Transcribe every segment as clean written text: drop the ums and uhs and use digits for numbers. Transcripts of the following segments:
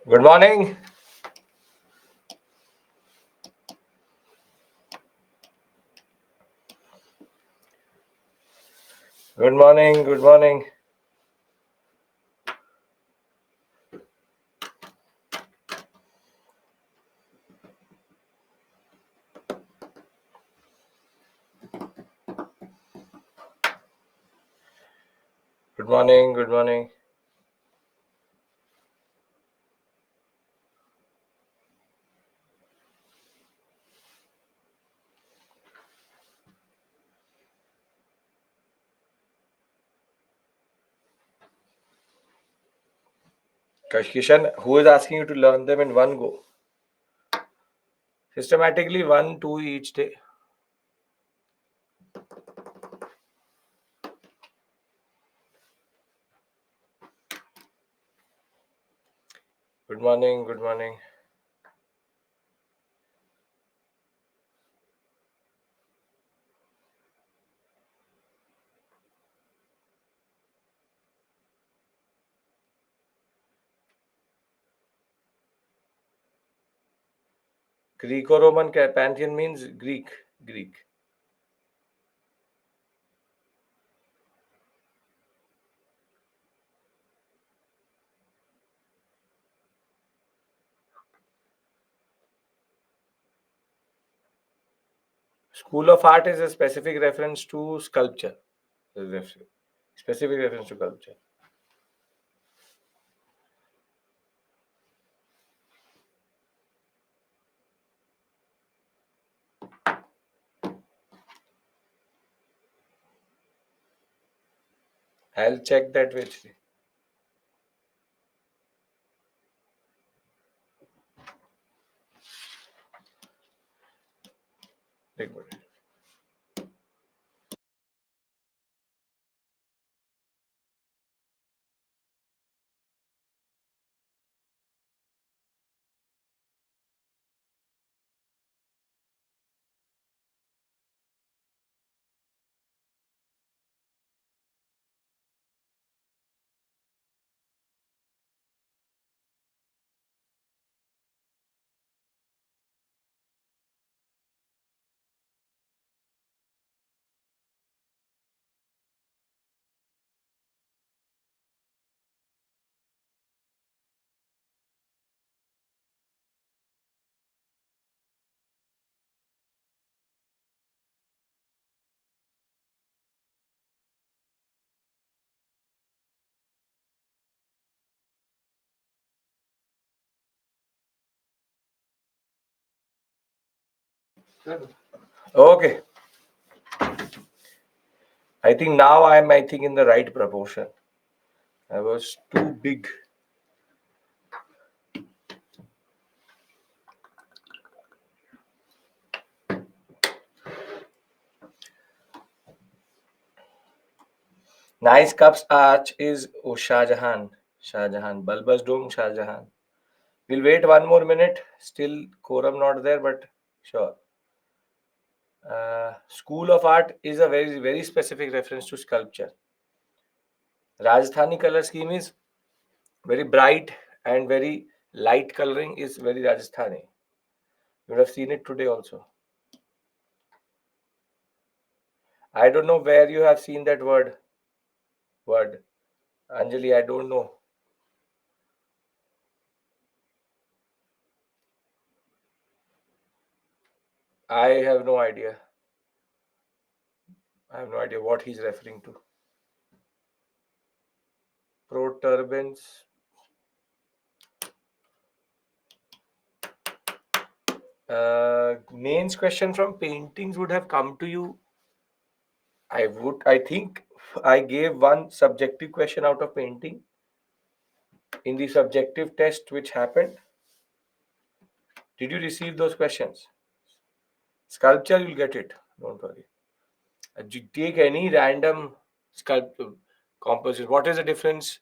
Good morning. Good morning. Good morning. Good morning. Good morning. Kishan, who is asking you to learn them in one go? Systematically, one, two each day. Good morning. Good morning. Greco-Roman pantheon means Greek. Greek. School of art is a specific reference to sculpture. Specific reference to sculpture. I'll check that with you. एक minute. Okay. I think now I'm, in the right proportion. I was too big. Nice Cups arch is Shah Jahan. Shah Jahan. Bulbous Dome, Shah Jahan. We'll wait one more minute. Still quorum not there, but sure. School of Art is a very, very specific reference to sculpture. Rajasthani color scheme is very bright and very light coloring is very Rajasthani. You would have seen it today also. I don't know where you have seen that word. Anjali, I don't know. I have no idea. I have no idea what he's referring to. Proturbance. Names question from paintings would have come to you. I think I gave one subjective question out of painting in the subjective test which happened. Did you receive those questions? Sculpture, you'll get it. Don't worry. You take any random sculpture composition. What is the difference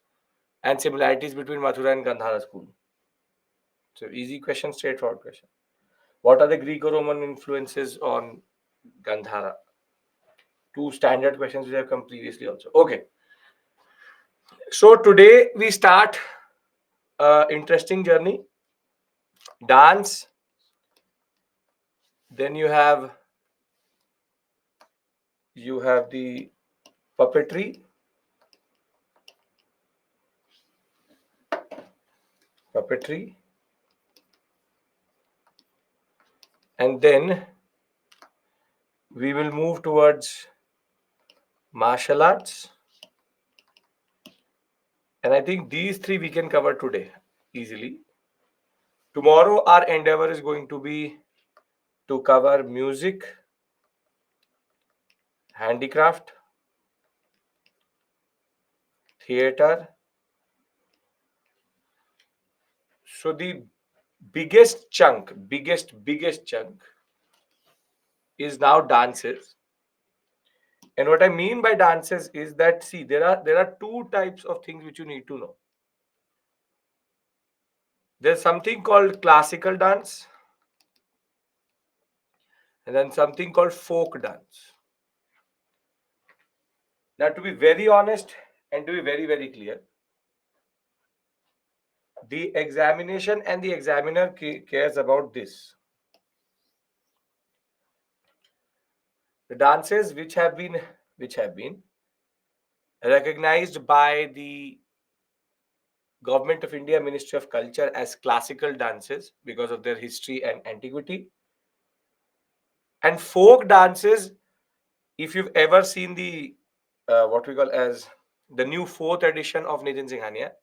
and similarities between Mathura and Gandhara school? So easy question, straightforward question. What are the Greco-Roman influences on Gandhara? Two standard questions which have come previously also. Okay. So today we start interesting journey. Dance, then you have the puppetry, puppetry, and then we will move towards martial arts. And I think these three we can cover today easily. Tomorrow, our endeavor is going to be to cover music, handicraft, theater. So the biggest chunk is now dances. And what I mean by dances is that, see, there are two types of things which you need to know. There's something called classical dance, and then something called folk dance. Now, to be very honest and to be very, very clear, the examination and the examiner cares about this. The dances which have been recognized by the Government of India Ministry of Culture as classical dances because of their history and antiquity. And folk dances, if you've ever seen the what we call as the new fourth edition of Nitin Singhania,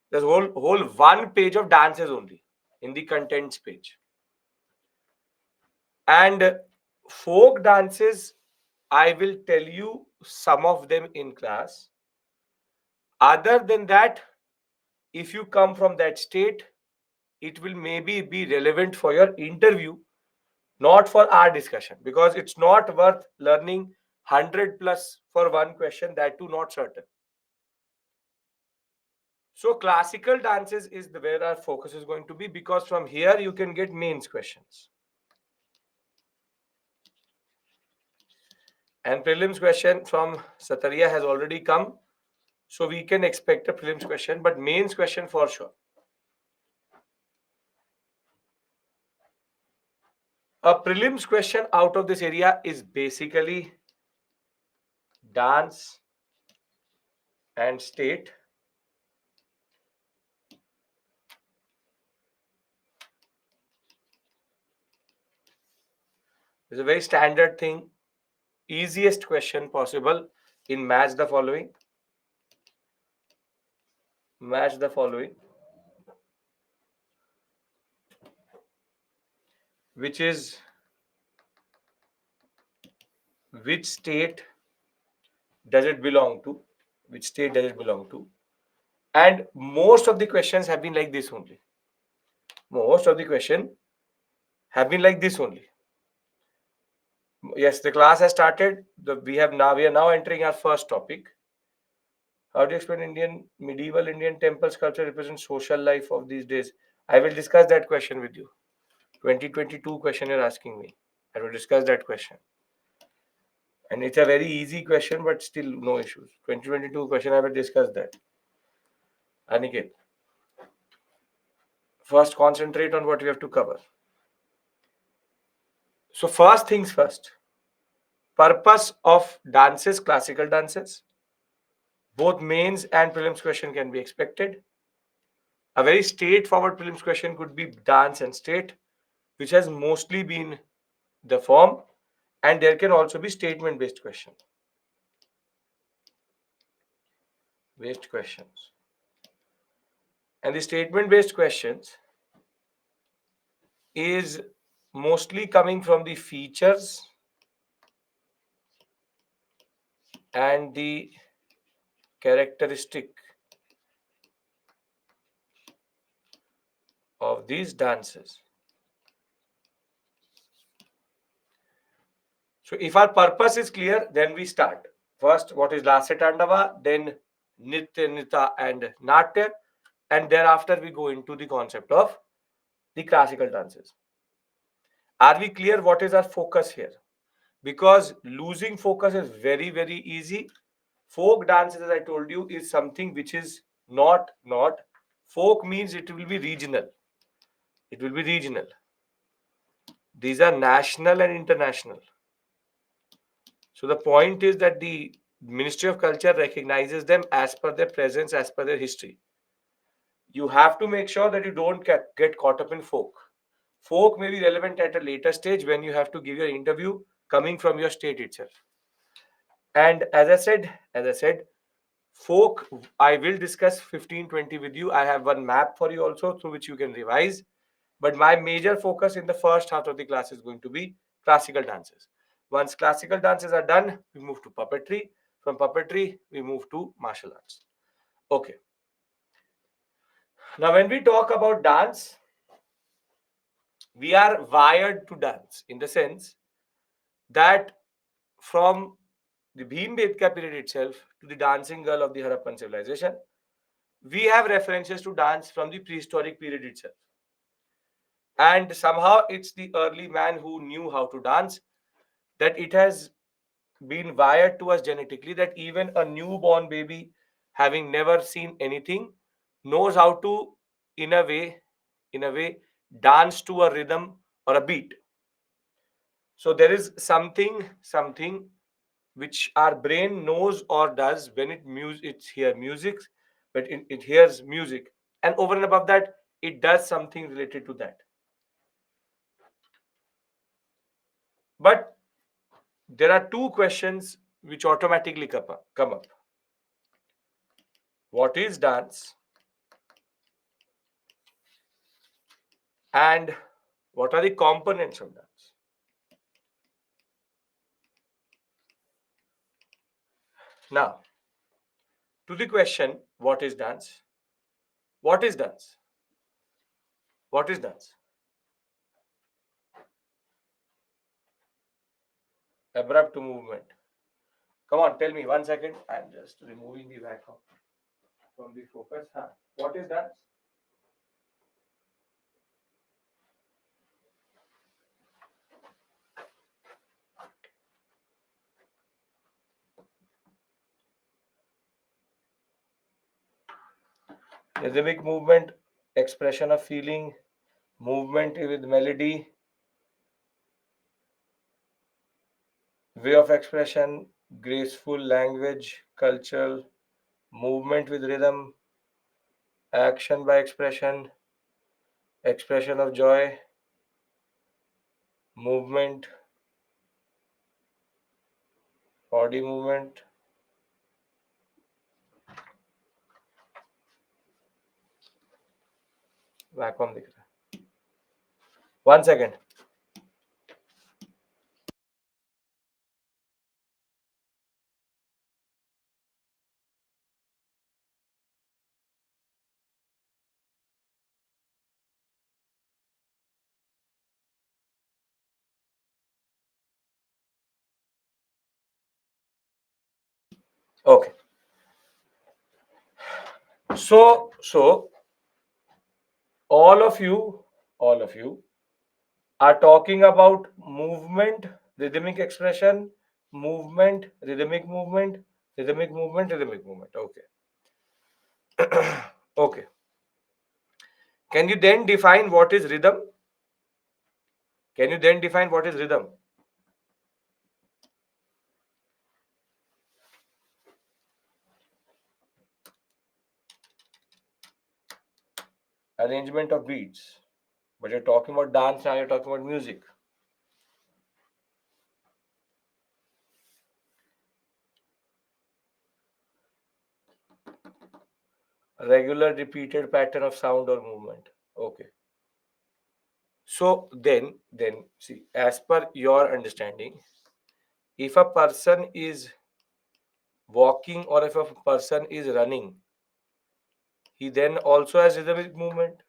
there's whole one page of dances only in the contents page. And folk dances, I will tell you some of them in class. Other than that, if you come from that state, it will maybe be relevant for your interview, not for our discussion, because it's not worth learning 100 plus for one question, that too not certain. So classical dances is where our focus is going to be, because from here you can get mains questions. And prelims question from Sataria has already come. So we can expect a prelims question, but mains question for sure. A prelims question out of this area is basically dance and state. It's a very standard thing, easiest question possible in match the following. Match the following, which is which state does it belong to? Which state does it belong to? And most of the questions have been like this only. Most of the question have been like this only. Yes, the class has started. We are now entering our first topic. How do you explain medieval Indian temple sculpture represents social life of these days? I will discuss that question with you. 2022 question you're asking me. I will discuss that question. And it's a very easy question, but still no issues. 2022 question, I will discuss that. Aniket, first concentrate on what we have to cover. So first things first. Purpose of dances, classical dances. Both mains and prelims question can be expected. A very straightforward prelims question could be dance and state, which has mostly been the form, and there can also be statement based questions. And the statement based questions is mostly coming from the features and the characteristic of these dances. So if our purpose is clear, then we start. First, what is Lasya Tandava, then Nitya, Nita, and Natya, and thereafter we go into the concept of the classical dances. Are we clear what is our focus here? Because losing focus is very, very easy. Folk dances, as I told you, is something which is not Folk means it will be regional. It will be regional. These are national and international. So the point is that the Ministry of Culture recognizes them as per their presence, as per their history. You have to make sure that you don't get caught up in folk. Folk may be relevant at a later stage when you have to give your interview coming from your state itself. And as I said, folk, I will discuss 15-20 with you. I have one map for you also through which you can revise. But my major focus in the first half of the class is going to be classical dances. Once classical dances are done, we move to puppetry. From puppetry, we move to martial arts. Okay. Now, when we talk about dance, we are wired to dance in the sense that from the Bhimbedka period itself to the dancing girl of the Harappan civilization, we have references to dance from the prehistoric period itself. And somehow it's the early man who knew how to dance, that it has been wired to us genetically, that even a newborn baby, having never seen anything, knows how to, in a way, in a way, dance to a rhythm or a beat. So there is something which our brain knows or does when it hears music, but it hears music, and over and above that, it does something related to that. But there are two questions which automatically come up. What is dance, and what are the components of dance? Now, to the question, what is dance? What is dance? What is dance? Abrupt movement. Come on, tell me 1 second. I'm just removing the vacuum from the focus. Huh. What is dance? Rhythmic movement, expression of feeling, movement with melody, way of expression, graceful language, cultural, movement with rhythm, action by expression, expression of joy, movement, body movement. Vacuum दिख रहा है 1 second. Okay. So all of you are talking about movement, rhythmic expression, movement, rhythmic movement, rhythmic movement, rhythmic movement. Okay. Okay. Can you then define what is rhythm? Can you then define what is rhythm? Arrangement of beats. But you're talking about dance now, you're talking about music. A regular repeated pattern of sound or movement. Okay. So then see, as per your understanding, if a person is walking or if a person is running, he then also has rhythmic movement.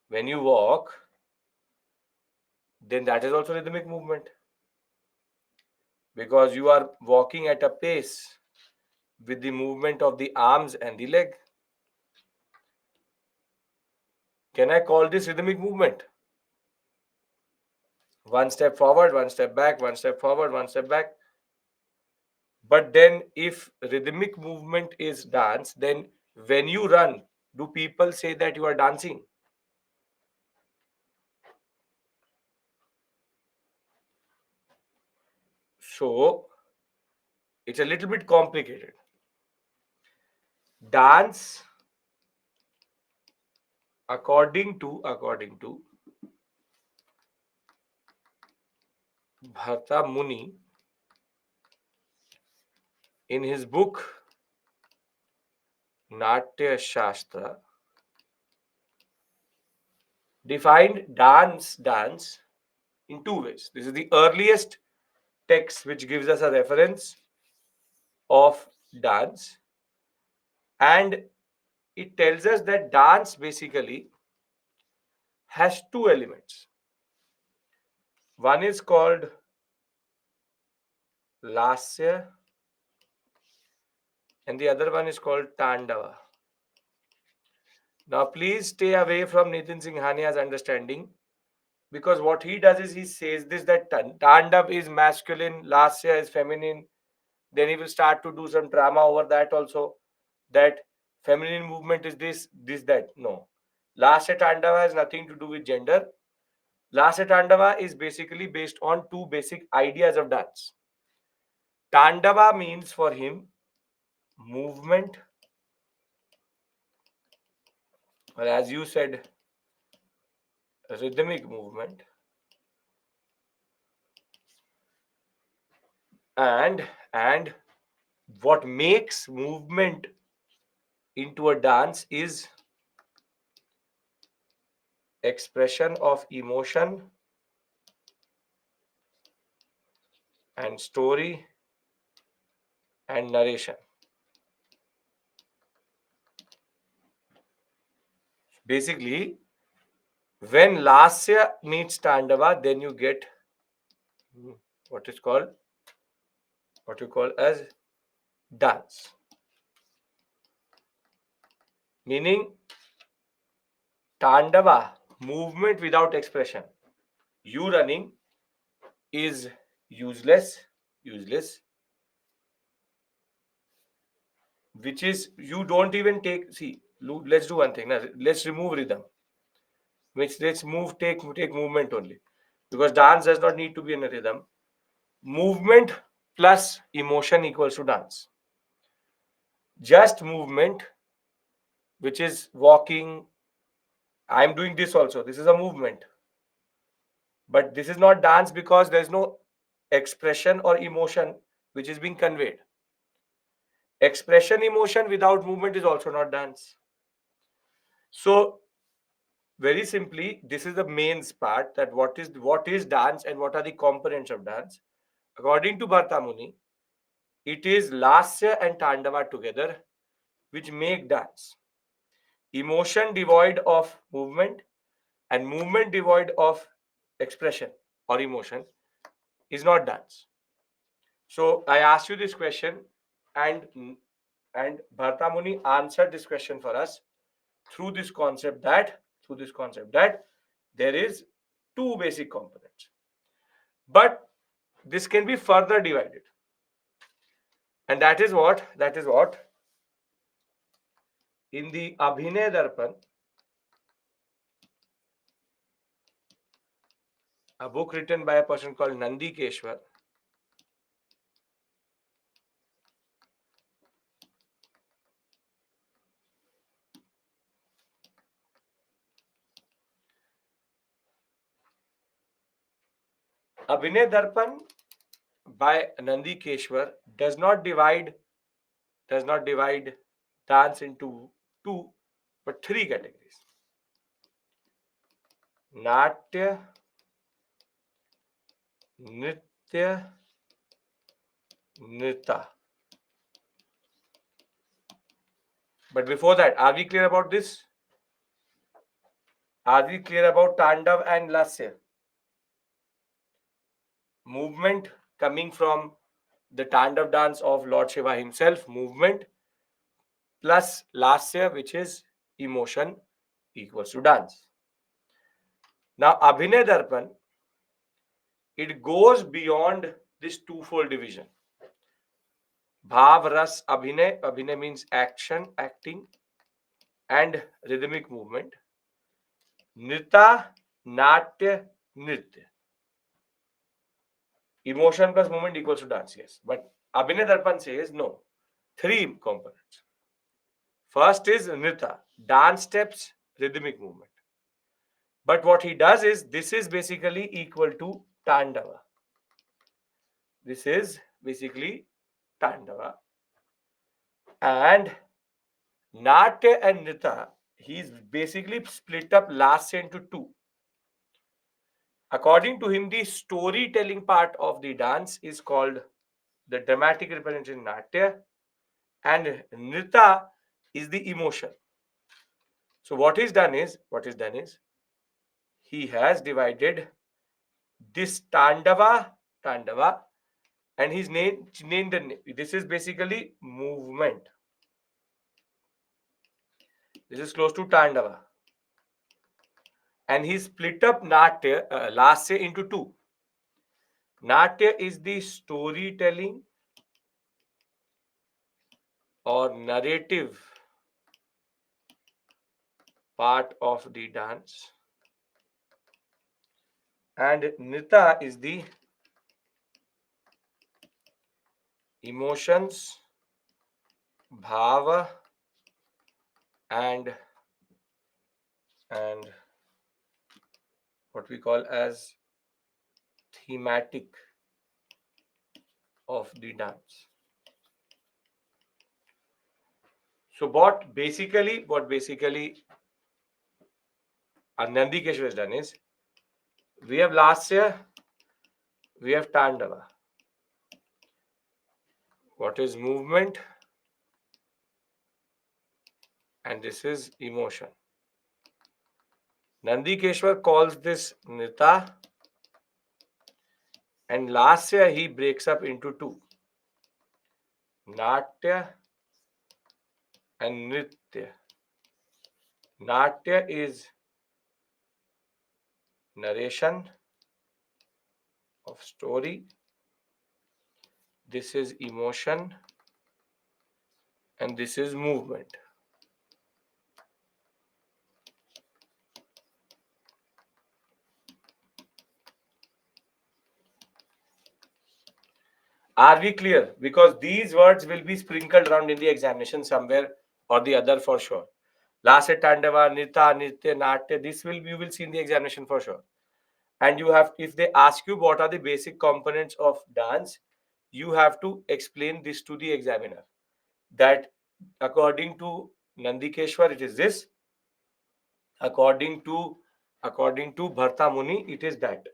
When you walk, then that is also rhythmic movement because you are walking at a pace with the movement of the arms and the leg. Can I call this rhythmic movement? One step forward, one step back, one step forward, one step back. But then, if rhythmic movement is dance, then when you run, do people say that you are dancing? So it's a little bit complicated. Dance, according to Bharta Muni in his book Natya Shastra, defined dance in two ways. This is the earliest text which gives us a reference of dance, and it tells us that dance basically has two elements. One is called lasya and the other one is called tandava. Now please stay away from Nitin Singhania's understanding, because what he does is he says this, that Tandav is masculine, Lasya is feminine. Then he will start to do some drama over that also, that feminine movement is this, that. No. Lasya Tandava has nothing to do with gender. Lasya Tandava is basically based on two basic ideas of dance. Tandava means for him movement, or as you said, rhythmic movement, and what makes movement into a dance is expression of emotion and story and narration. Basically, when lasya meets tandava, then you get what is called what you call as dance. Meaning tandava, movement without expression. You running is useless, which is you don't even take. See, let's do one thing. Now, let's remove rhythm. Which let's move take movement only, because dance does not need to be in a rhythm. Movement plus emotion equals to dance. Just movement, which is walking. I'm doing this also. This is a movement, but this is not dance because there's no expression or emotion which is being conveyed. Expression, emotion without movement is also not dance. So very simply, this is the main part, that what is dance and what are the components of dance. According to Bharta Muni, it is lasya and tandava together which make dance. Emotion devoid of movement and movement devoid of expression or emotion is not dance. So I asked you this question, and Bharta Muni answered this question for us through this concept that there is two basic components, but this can be further divided, and that is what in the Abhinay Darpan, a book written by a person called Nandi Keshwar. Abhinay Darpan by Nandi Keshwar does not divide dance into two but three categories: Natya, Nritya, Nrita. But before that, are we clear about this? Are we clear about Tandav and Lasya? Movement coming from the Tandav dance of Lord Shiva himself, movement plus Lasya, which is emotion, equals to dance. Now, Abhinay Darpan, it goes beyond this twofold division. Bhav, Ras, Abhinay. Abhinay means action, acting. and rhythmic movement. Nrita, Natya, Nritya. Emotion plus movement equals to dance, yes. But Abhinay Darpan says no. Three components. First is Nrita, dance steps, rhythmic movement. But what he does is this is basically equal to Tandava. This is basically Tandava. And Natya and Nrita, he's basically split up last into two. According to him, the storytelling part of the dance is called the dramatic representation Natya, and Nrita is the emotion. So what is done is he has divided this Tandava, and he's named this is basically movement. This is close to Tandava, and he split up Natya Lasya into two. Natya is the storytelling or narrative part of the dance, and Nrita is the emotions, bhava, and and what we call as thematic of the dance. So what basically Nandikeshwar has done is we have Lasya, we have Tandava. What is movement? And this is emotion. Nandikeshwar calls this Nrita, and Lasya he breaks up into two. Natya and Nritya. Natya is narration of story. This is emotion, and this is movement. Are we clear? Because these words will be sprinkled around in the examination somewhere or the other for sure. Lasa Tandava, Nita, Nitya, Natya, this will you will see in the examination for sure. And you have, if they ask you what are the basic components of dance, you have to explain this to the examiner. That according to Nandikeshwar, it is this. According to Bharta Muni, it is that.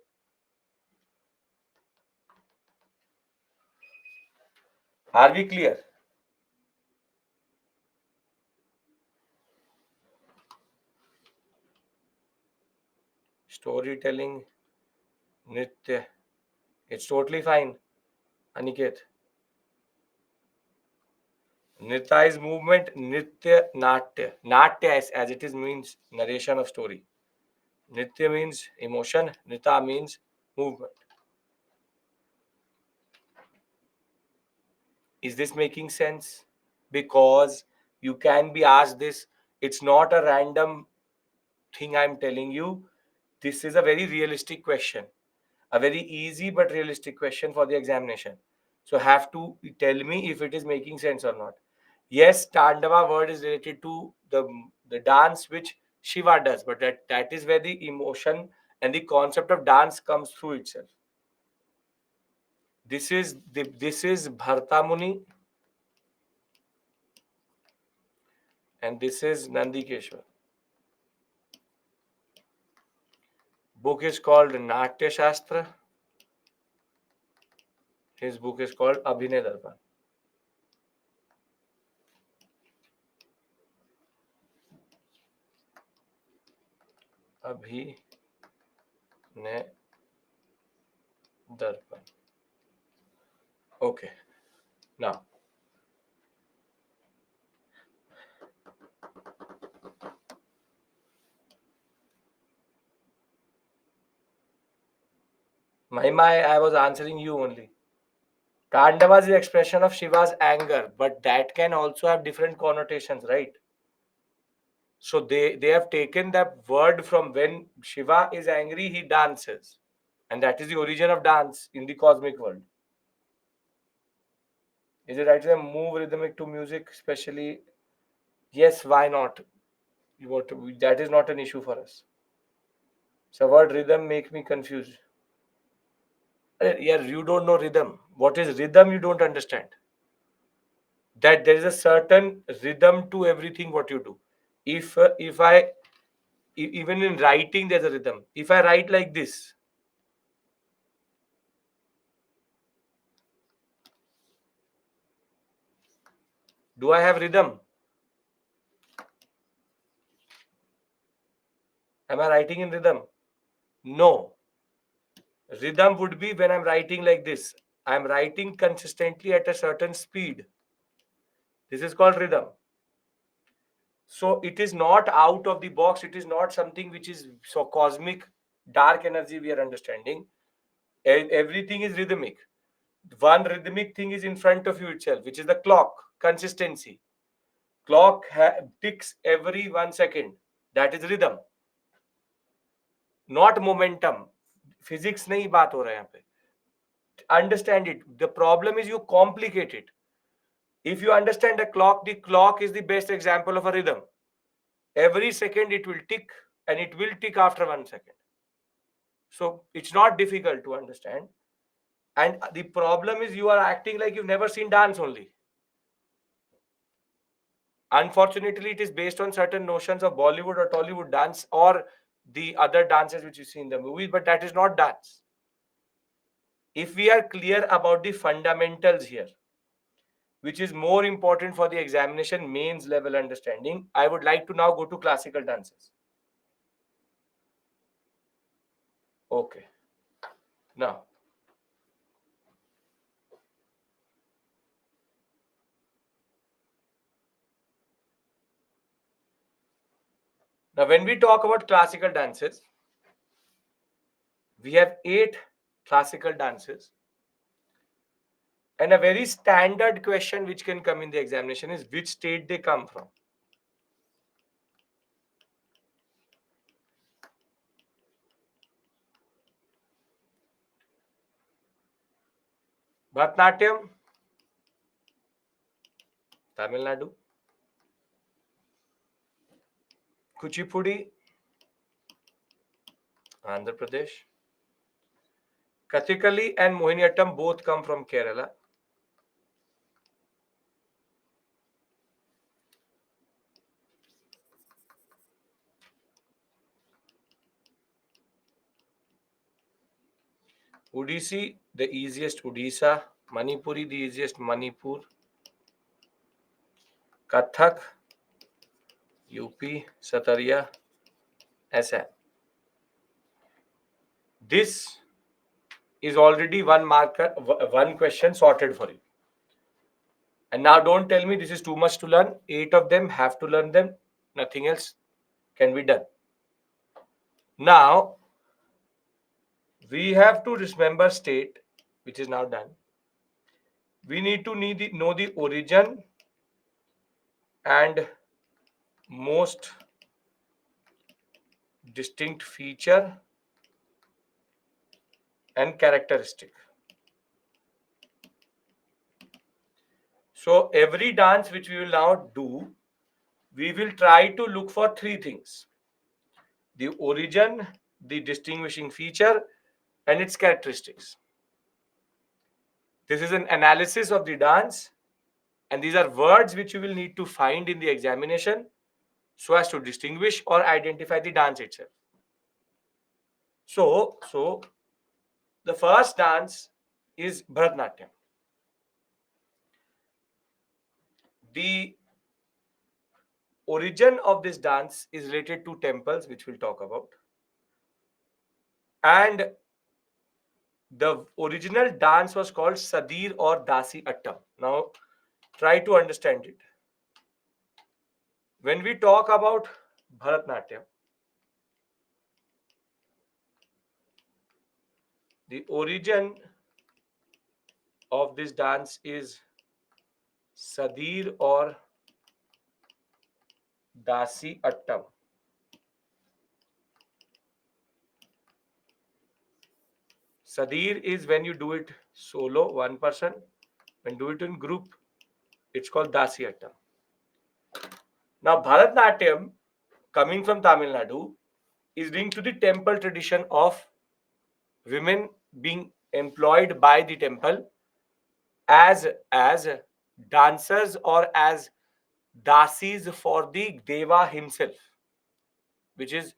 Are we clear? Storytelling, Nitya. It's totally fine, Aniket. Nritya is movement, Nitya, Natya. Natya as it is means narration of story. Nitya means emotion, Nritya means movement. Is this making sense? Because you can be asked this. It's not a random thing I'm telling you. This is a very realistic question. A very easy but realistic question for the examination. So have to tell me if it is making sense or not. Yes, Tandava word is related to the dance which Shiva does, but that is where the emotion and the concept of dance comes through itself. This is Bharta Muni, and this is Nandikeshwar. Book is called Natya Shastra. His book is called Abhinay Darpan. Abhinay Darpan. Okay. Now, my, I was answering you only. Tandava is the expression of Shiva's anger, but that can also have different connotations, right? So they have taken that word from when Shiva is angry, he dances. And that is the origin of dance in the cosmic world. Is it right to move rhythmic to music, especially? Yes, why not? That is not an issue for us. So word rhythm make me confused. Yeah, you don't know rhythm. What is rhythm? You don't understand. That there is a certain rhythm to everything what you do. If I even in writing there's a rhythm. If I write like this, do I have rhythm? Am I writing in rhythm? No. Rhythm would be when I'm writing like this. I'm writing consistently at a certain speed. This is called rhythm. So it is not out of the box. It is not something which is so cosmic, dark energy we are understanding. Everything is rhythmic. One rhythmic thing is in front of you itself, which is the clock, consistency. Clock ticks every 1 second. That is rhythm, not momentum. Physics नहीं बात हो रहा है यहाँ पे. Understand it. The problem is you complicate it. If you understand the clock is the best example of a rhythm. Every second it will tick and it will tick after 1 second. So it's not difficult to understand. And the problem is you are acting like you've never seen dance only. Unfortunately, it is based on certain notions of Bollywood or Tollywood dance or the other dances which you see in the movies, but that is not dance. If we are clear about the fundamentals here, which is more important for the examination mains level understanding, I would like to now go to classical dances. Okay. Now, when we talk about classical dances, we have 8 classical dances. And a very standard question which can come in the examination is which state they come from. Bharatanatyam, Tamil Nadu. Kuchipudi, Andhra Pradesh. Kathakali and Mohiniyattam both come from Kerala. Odissi, the easiest Odisha. Manipuri, the easiest Manipur. Kathak, UP, Satariya, Assam. This is already one marker, one question sorted for you. And now don't tell me this is too much to learn. 8 of them have to learn them. Nothing else can be done. Now, we have to remember state, which is now done. We need to know the origin and most distinct feature and characteristic. So every dance which we will now do, we will try to look for 3 things: the origin, the distinguishing feature, and its characteristics. This is an analysis of the dance, and these are words which you will need to find in the examination so as to distinguish or identify the dance itself. So the first dance is Bharatanatyam. The origin of this dance is related to temples, which we'll talk about. And the original dance was called Sadir or Dasi Attam. Now, try to understand it. When we talk about Bharatanatyam, the origin of this dance is Sadir or Dasi Attam. Sadir is when you do it solo, one person. When you do it in group, it's called Dasi Attam. Now, Bharatnatyam, coming from Tamil Nadu, is linked to the temple tradition of women being employed by the temple as dancers or as dasis for the deva himself, which is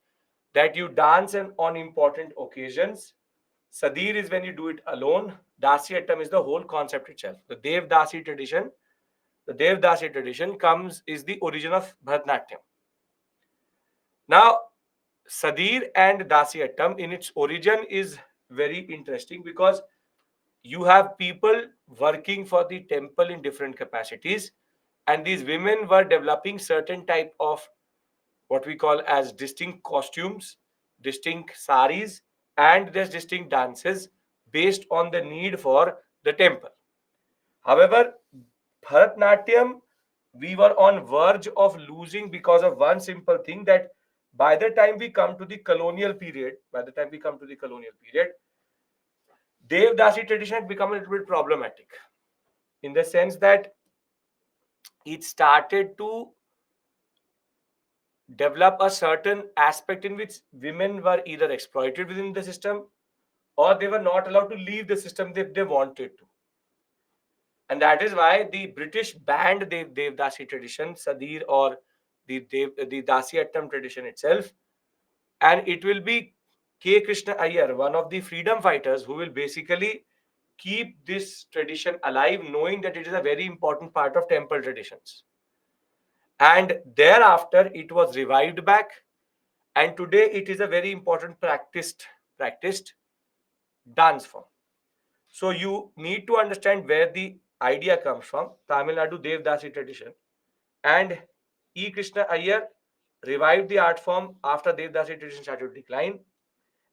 that you dance on important occasions. Sadir is when you do it alone. Dasi Attam is the whole concept itself. The Devdasi tradition comes is the origin of Bharatanatyam. Now, Sadir and Dasi Attam in its origin is very interesting because you have people working for the temple in different capacities, and these women were developing certain type of what we call as distinct costumes, distinct saris, and there's distinct dances based on the need for the temple. However, Bharatnatyam, we were on verge of losing because of one simple thing, that by the time we come to the colonial period, Devdasi tradition had become a little bit problematic in the sense that it started to develop a certain aspect in which women were either exploited within the system or they were not allowed to leave the system if they wanted to. And that is why the British banned the Devdasi tradition, Sadir, or the Dasi Attam tradition itself. And it will be K. Krishna Iyer, one of the freedom fighters, who will basically keep this tradition alive, knowing that it is a very important part of temple traditions. And thereafter, it was revived back, and today it is a very important practiced dance form. So you need to understand where the idea comes from. Tamil Nadu Devdasi tradition, and E. Krishna Iyer revived the art form after Devdasi tradition started to decline,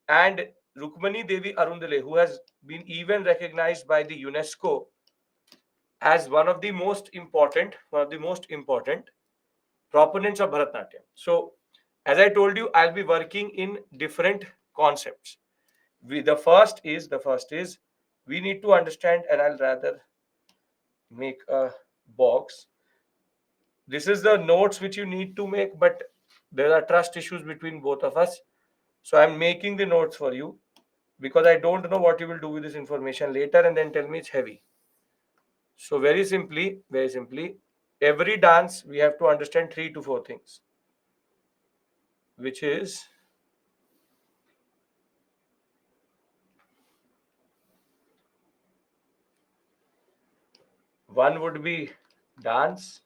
and Rukmani Devi Arundale, who has been even recognized by the UNESCO as one of the most important proponents of Bharatanatyam. So, as I told you, I'll be working in different concepts. The first is we need to understand, and I'll rather make a box. This is the notes which you need to make, but there are trust issues between both of us. So I'm making the notes for you because I don't know what you will do with this information later and then tell me it's heavy. So very simply, every dance we have to understand three to four things, which is one would be dance,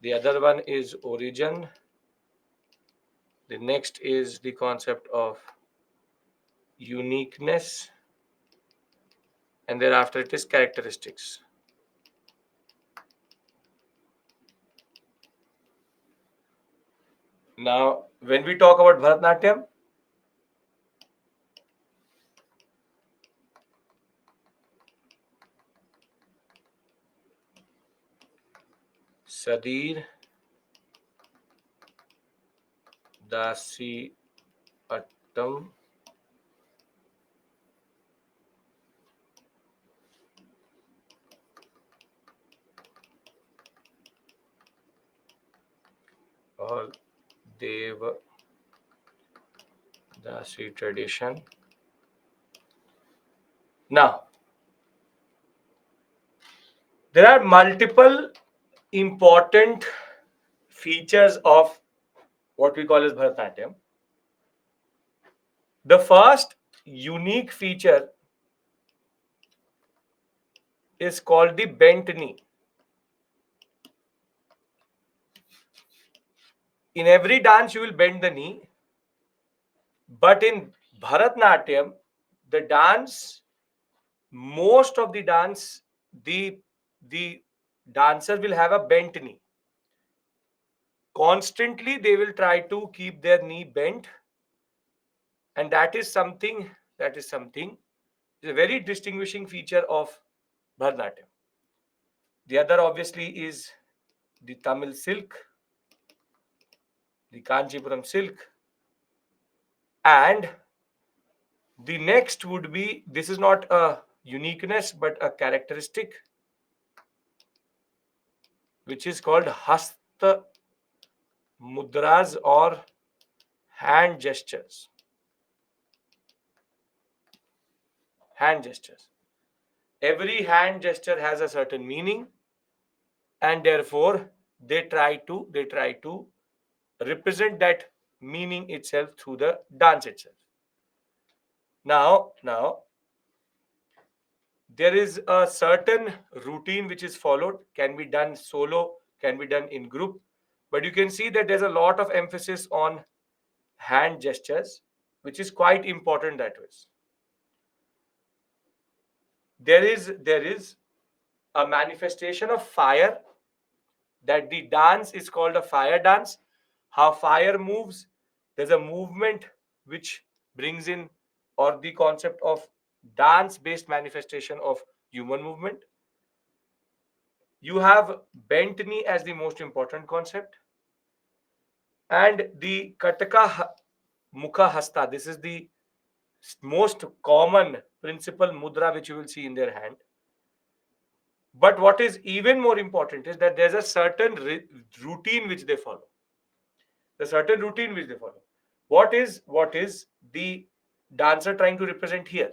the other one is origin, the next is the concept of uniqueness, and thereafter it is characteristics. Now, when we talk about Bharatanatyam, Sadir, Dasi, Attam, or Dev Dasi tradition. Now, there are multiple important features of what we call as Bharatanatyam. The first unique feature is called the bent knee. In every dance, you will bend the knee, but in Bharatanatyam, the dance, most of the dance, the dancer will have a bent knee. Constantly, they will try to keep their knee bent, and that is something is a very distinguishing feature of Bharatanatyam. The other obviously is the Tamil silk. the Kanchipuram silk. And the next would be, this is not a uniqueness but a characteristic, which is called hasta mudras or hand gestures. Hand gestures. Every hand gesture has a certain meaning, and therefore they try to represent that meaning itself through the dance itself. Now there is a certain routine which is followed, can be done solo, can be done in group, but you can see that there's a lot of emphasis on hand gestures, which is quite important. That is, there is a manifestation of fire, that the dance is called a fire dance. How fire moves, there's a movement which brings in, or the concept of dance based manifestation of human movement. You have bent knee as the most important concept, and the kataka mukha hasta, this is the most common principal mudra which you will see in their hand. But what is even more important is that there's a certain routine which they follow. The certain routine which they follow. What is the dancer trying to represent here?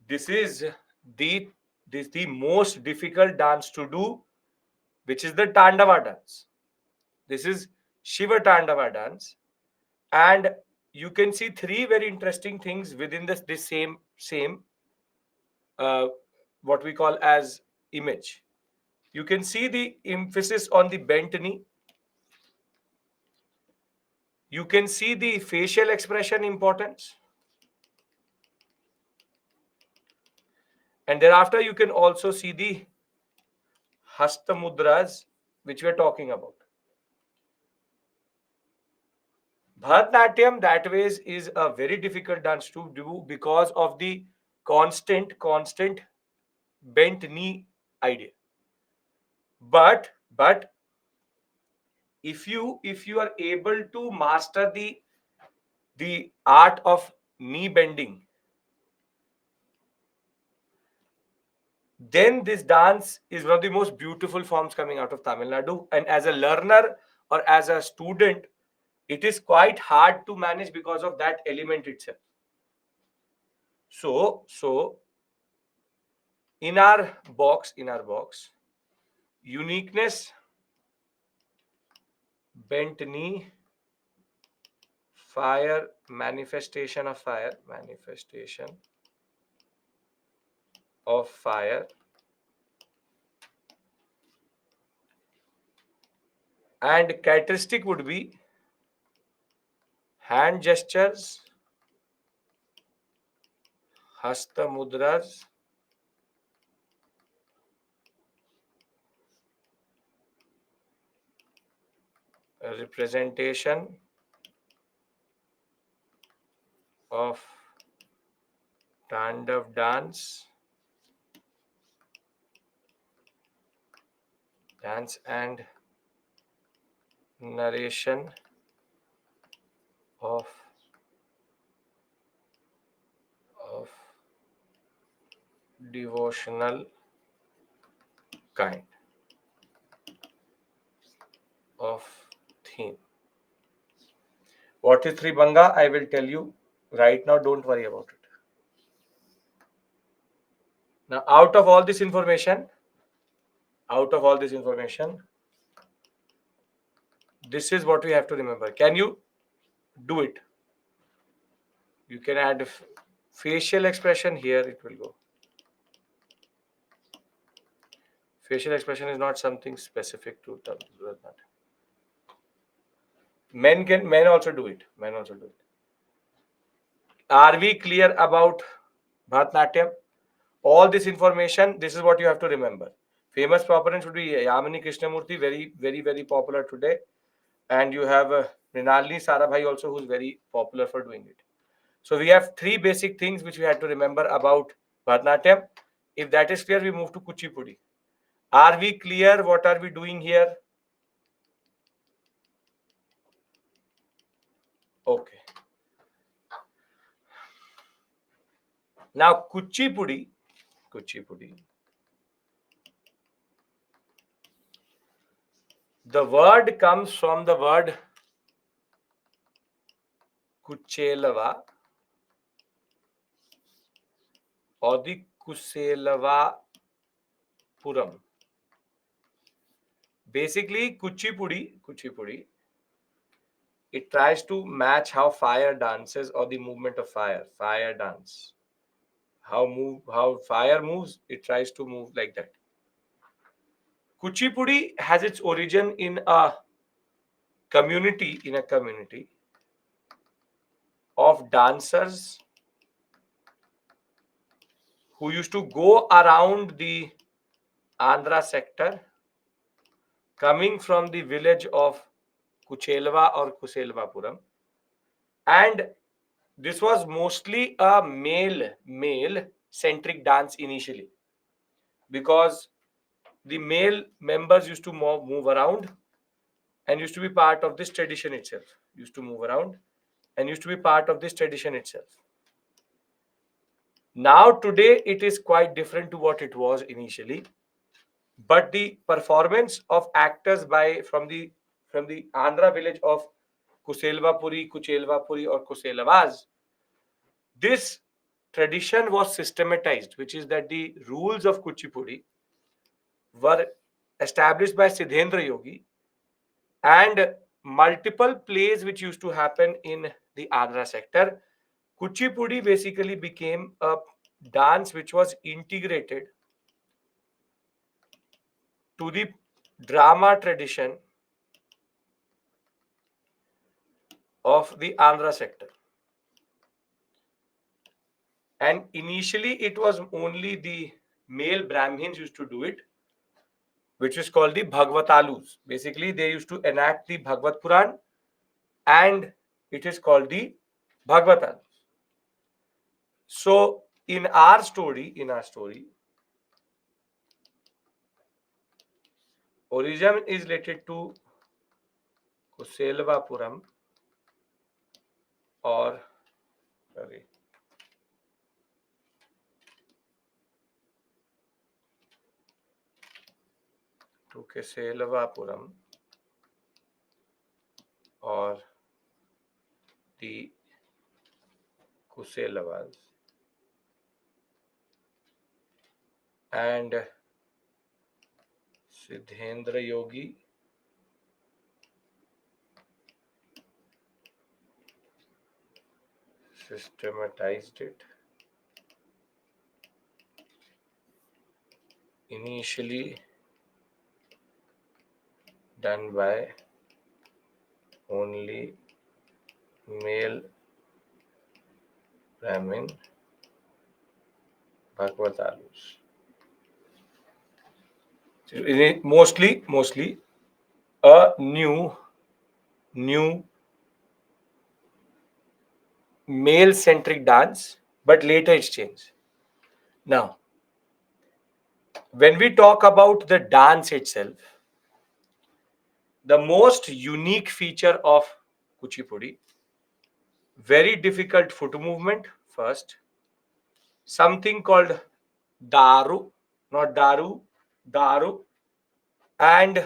This is the the most difficult dance to do, which is the Tandava dance. This is Shiva Tandava dance, and you can see three very interesting things within this same uh, what we call as image. You can see the emphasis on the bent knee. You can see the facial expression importance, and thereafter you can also see the hasta mudras which we are talking about. Bharatanatyam, that ways, is a very difficult dance to do because of the constant bent knee idea. But if you are able to master the art of knee bending, then this dance is one of the most beautiful forms coming out of Tamil Nadu. And as a learner or as a student, it is quite hard to manage because of that element itself. So in our box, uniqueness, bent knee, fire, manifestation of fire, and characteristic would be hand gestures, hasta mudras, representation of Tandav dance and narration of of devotional kind of theme. What is Tribanga? I will tell you right now. Don't worry about it. Now, out of all this information, this is what we have to remember. Can you do it? You can add facial expression here. It will go. Facial expression is not something specific to that. Men also do it. Men also do it. Are we clear about Bharatanatyam? All this information, this is what you have to remember. Famous proponents would be Yamini Krishnamurthy, very popular today. And you have Mrinalini Sarabhai also, who's very popular for doing it. So we have three basic things which we had to remember about Bharatanatyam. If that is clear, we move to Kuchipudi. Are we clear? What are we doing here? Okay. Now Kuchipudi, the word comes from the word Kuchelava or the Kuselava Puram. Basically, Kuchipudi, it tries to match how fire dances or the movement of fire. Fire dance. How fire moves, it tries to move like that. Kuchipudi has its origin in a community of dancers who used to go around the Andhra sector, coming from the village of Kuchelva or Kuselvapuram, and this was mostly a male centric dance initially, because the male members used to move around and used to be part of this tradition itself. Used to move around and used to be part of this tradition itself. Now today it is quite different to what it was initially, but the performance of actors by from the Andhra village of Kuchelvapuri or Kuselavas, this tradition was systematized, which is that the rules of Kuchipudi were established by Siddhendra Yogi, and multiple plays which used to happen in the Andhra sector. Kuchipudi basically became a dance which was integrated to the drama tradition of the Andhra sector. And initially, it was only the male Brahmins used to do it, which is called the Bhagavatalus. Basically, they used to enact the Bhagavad Puran, and it is called the Bhagavatalus. So, in our story, origin is related to Kuselvapuram or sorry, to Kuselvapuram or the Kuselavas, and Siddhendra Yogi systematized it. Initially done by only male Brahmin Bhagavatalus. Mostly a new male centric dance, but later it's changed. Now, when we talk about the dance itself, the most unique feature of Kuchipudi, very difficult foot movement first, something called daru, not daru, and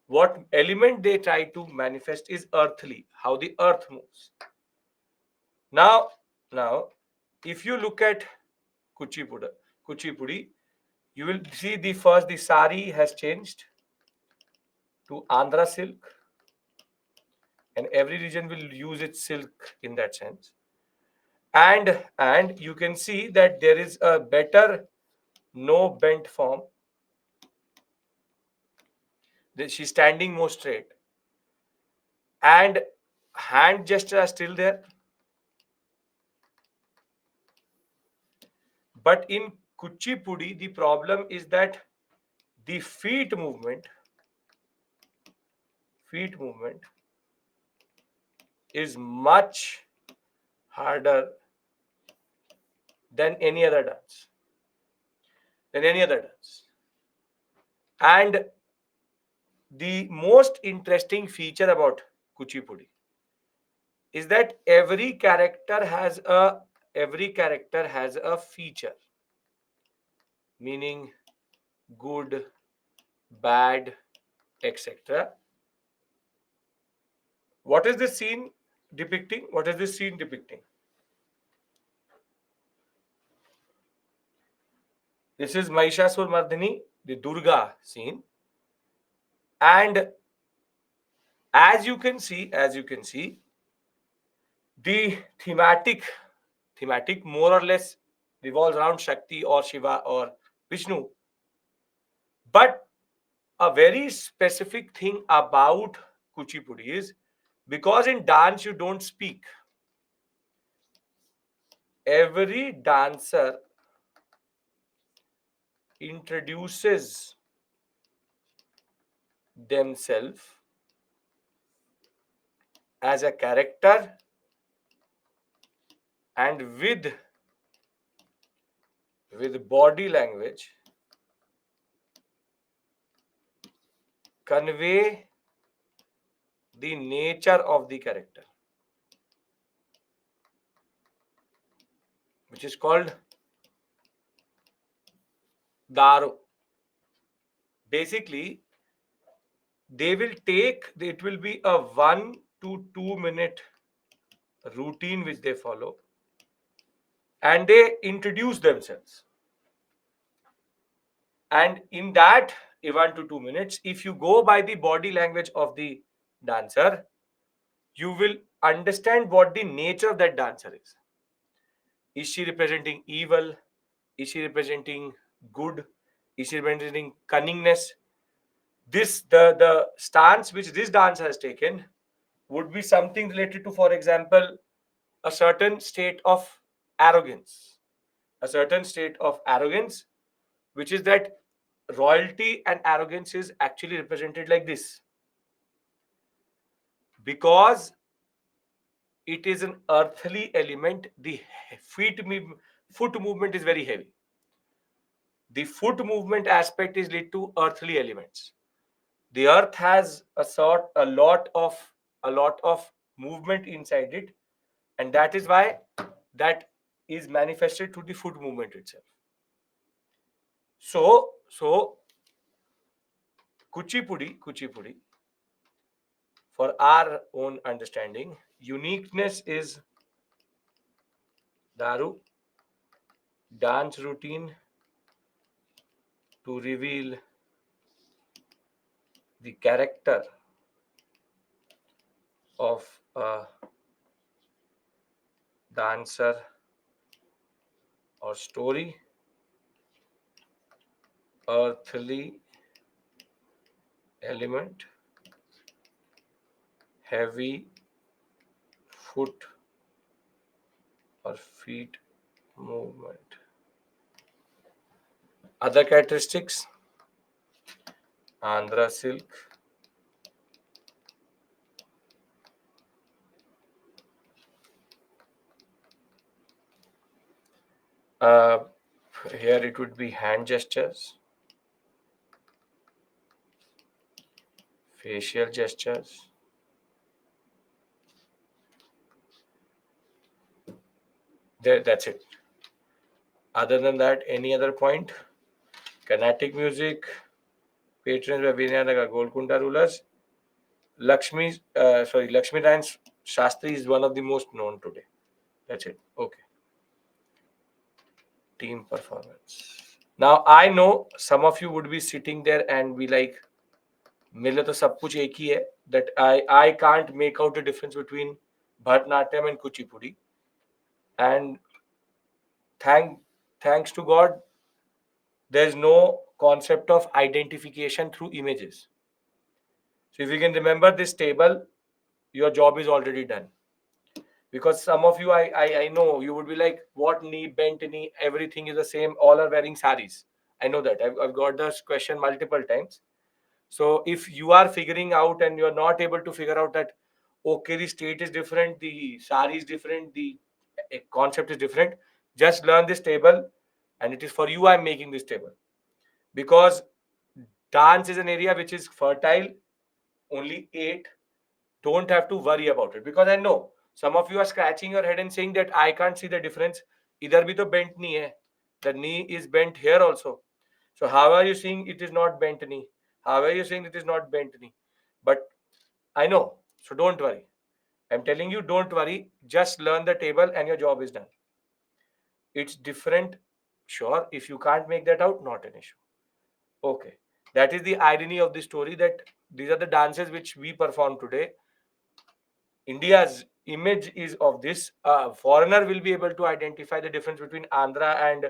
what element they try to manifest is earthly, how the earth moves. Now, if you look at Kuchipudi, you will see the sari has changed to Andhra silk, and every region will use its silk in that sense. And you can see that there is a better no bent form. She's standing more straight, and hand gesture are still there. But in Kuchipudi, the problem is that the feet movement is much harder than any other dance. than any other dance. And the most interesting feature about Kuchipudi is that every character has a feature, meaning good, bad, etc. What is this scene depicting? What is this scene depicting? This is Mahishasur Mardini, the Durga scene, and as you can see, the thematic more or less revolves around Shakti or Shiva or Vishnu. But a very specific thing about Kuchipudi is because in dance you don't speak. Every dancer introduces themselves as a character and with body language convey the nature of the character, which is called Daro. Basically, it will be a 1 to 2 minute routine which they follow, and they introduce themselves. And in that 1 to 2 minutes, if you go by the body language of the dancer, you will understand what the nature of that dancer is. Is she representing evil? Is she representing good? Is she representing cunningness? The stance which this dancer has taken would be something related to, for example, a certain state of arrogance. A certain state of arrogance, which is that royalty and arrogance is actually represented like this because it is an earthly element. The foot movement is very heavy. The foot movement aspect is linked to earthly elements. The earth has a lot of movement inside it, and that is why that is manifested through the foot movement itself. So Kuchipudi, for our own understanding, uniqueness is Daru, dance routine to reveal the character of a dancer or story, earthly element, heavy foot or feet movement. Other characteristics: Andhra silk, uh, here it would be hand gestures, facial gestures. That's it. Other than that, any other point? Carnatic music, patrons by Vinayanagar Golconda rulers. Lakshmi Narayan Shastri is one of the most known today. That's it. Okay. Team performance. Now I know some of you would be sitting there and be like, मेरे तो सब कुछ एक ही है. That I can't make out the difference between Bharatanatyam and Kuchipudi. And thanks to God, there's no concept of identification through images. So if you can remember this table, your job is already done. Because some of you, I know you would be like, what knee, bent knee, everything is the same. All are wearing saris. I know that. I've got this question multiple times. So if you are figuring out and you're not able to figure out that, okay, the state is different, the sari is different, the concept is different, just learn this table, and it is for you I'm making this table. because dance is an area which is fertile. Only 8. Don't have to worry about it, because I know some of you are scratching your head and saying that I can't see the difference. Idhar bhi to bent knee hai. The knee is bent here also. So how are you saying it is not bent knee? How are you saying it is not bent knee? But I know. So don't worry. I'm telling you, don't worry. Just learn the table and your job is done. It's different. Sure, if you can't make that out, not an issue. Okay. That is the irony of the story, that these are the dances which we perform today. India's image is of this. A foreigner will be able to identify the difference between Andhra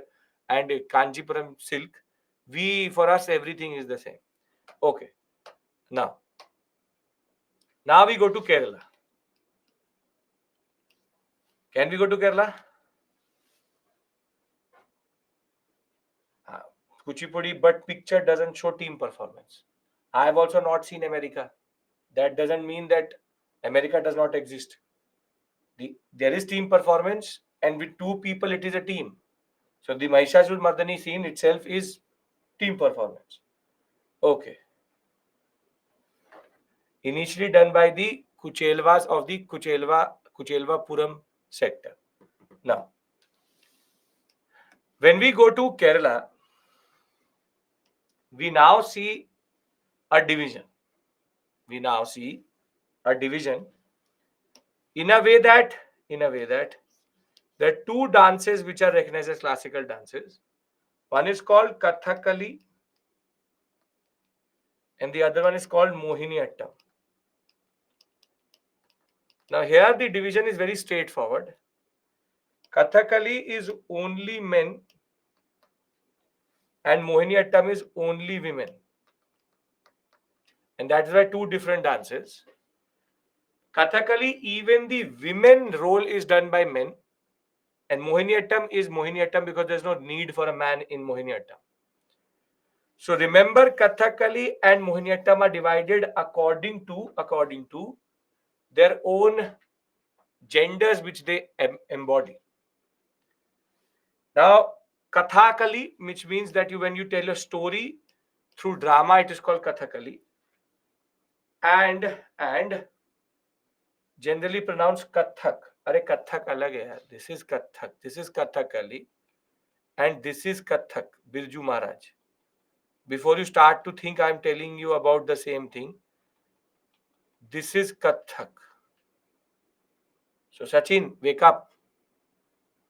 and Kanjipuram silk. For us, everything is the same. Okay. Now, now we go to Kerala. Can we go to Kerala? Uh, Kuchipudi, but picture doesn't show team performance. I have also not seen America. That doesn't mean that America does not exist. There is team performance, and with two people, it is a team. So the Mahishasur Mardani scene itself is team performance. Okay. Initially done by the Kuchelvas of the Kuchelvapuram sector. Now, when we go to Kerala, we now see a division. We now see a division in a way that there are two dances which are recognized as classical dances. One is called Kathakali and the other one is called Mohiniyattam. Now here the division is very straightforward. Kathakali is only men and Mohiniyattam is only women. And that's why two different dances. Kathakali, even the women role is done by men, and Mohiniyattam is Mohiniyattam because there's no need for a man in Mohiniyattam. So remember, Kathakali and Mohiniyattam are divided according to their own genders which they embody. Now, Kathakali, which means that when you tell a story through drama, it is called Kathakali, and generally pronounced Kathak. Are Kathak alag hai. This is Kathak. This is Kathakali, and this is Kathak. Birju Maharaj. Before you start to think I'm telling you about the same thing, this is Kathak. So Sachin, wake up.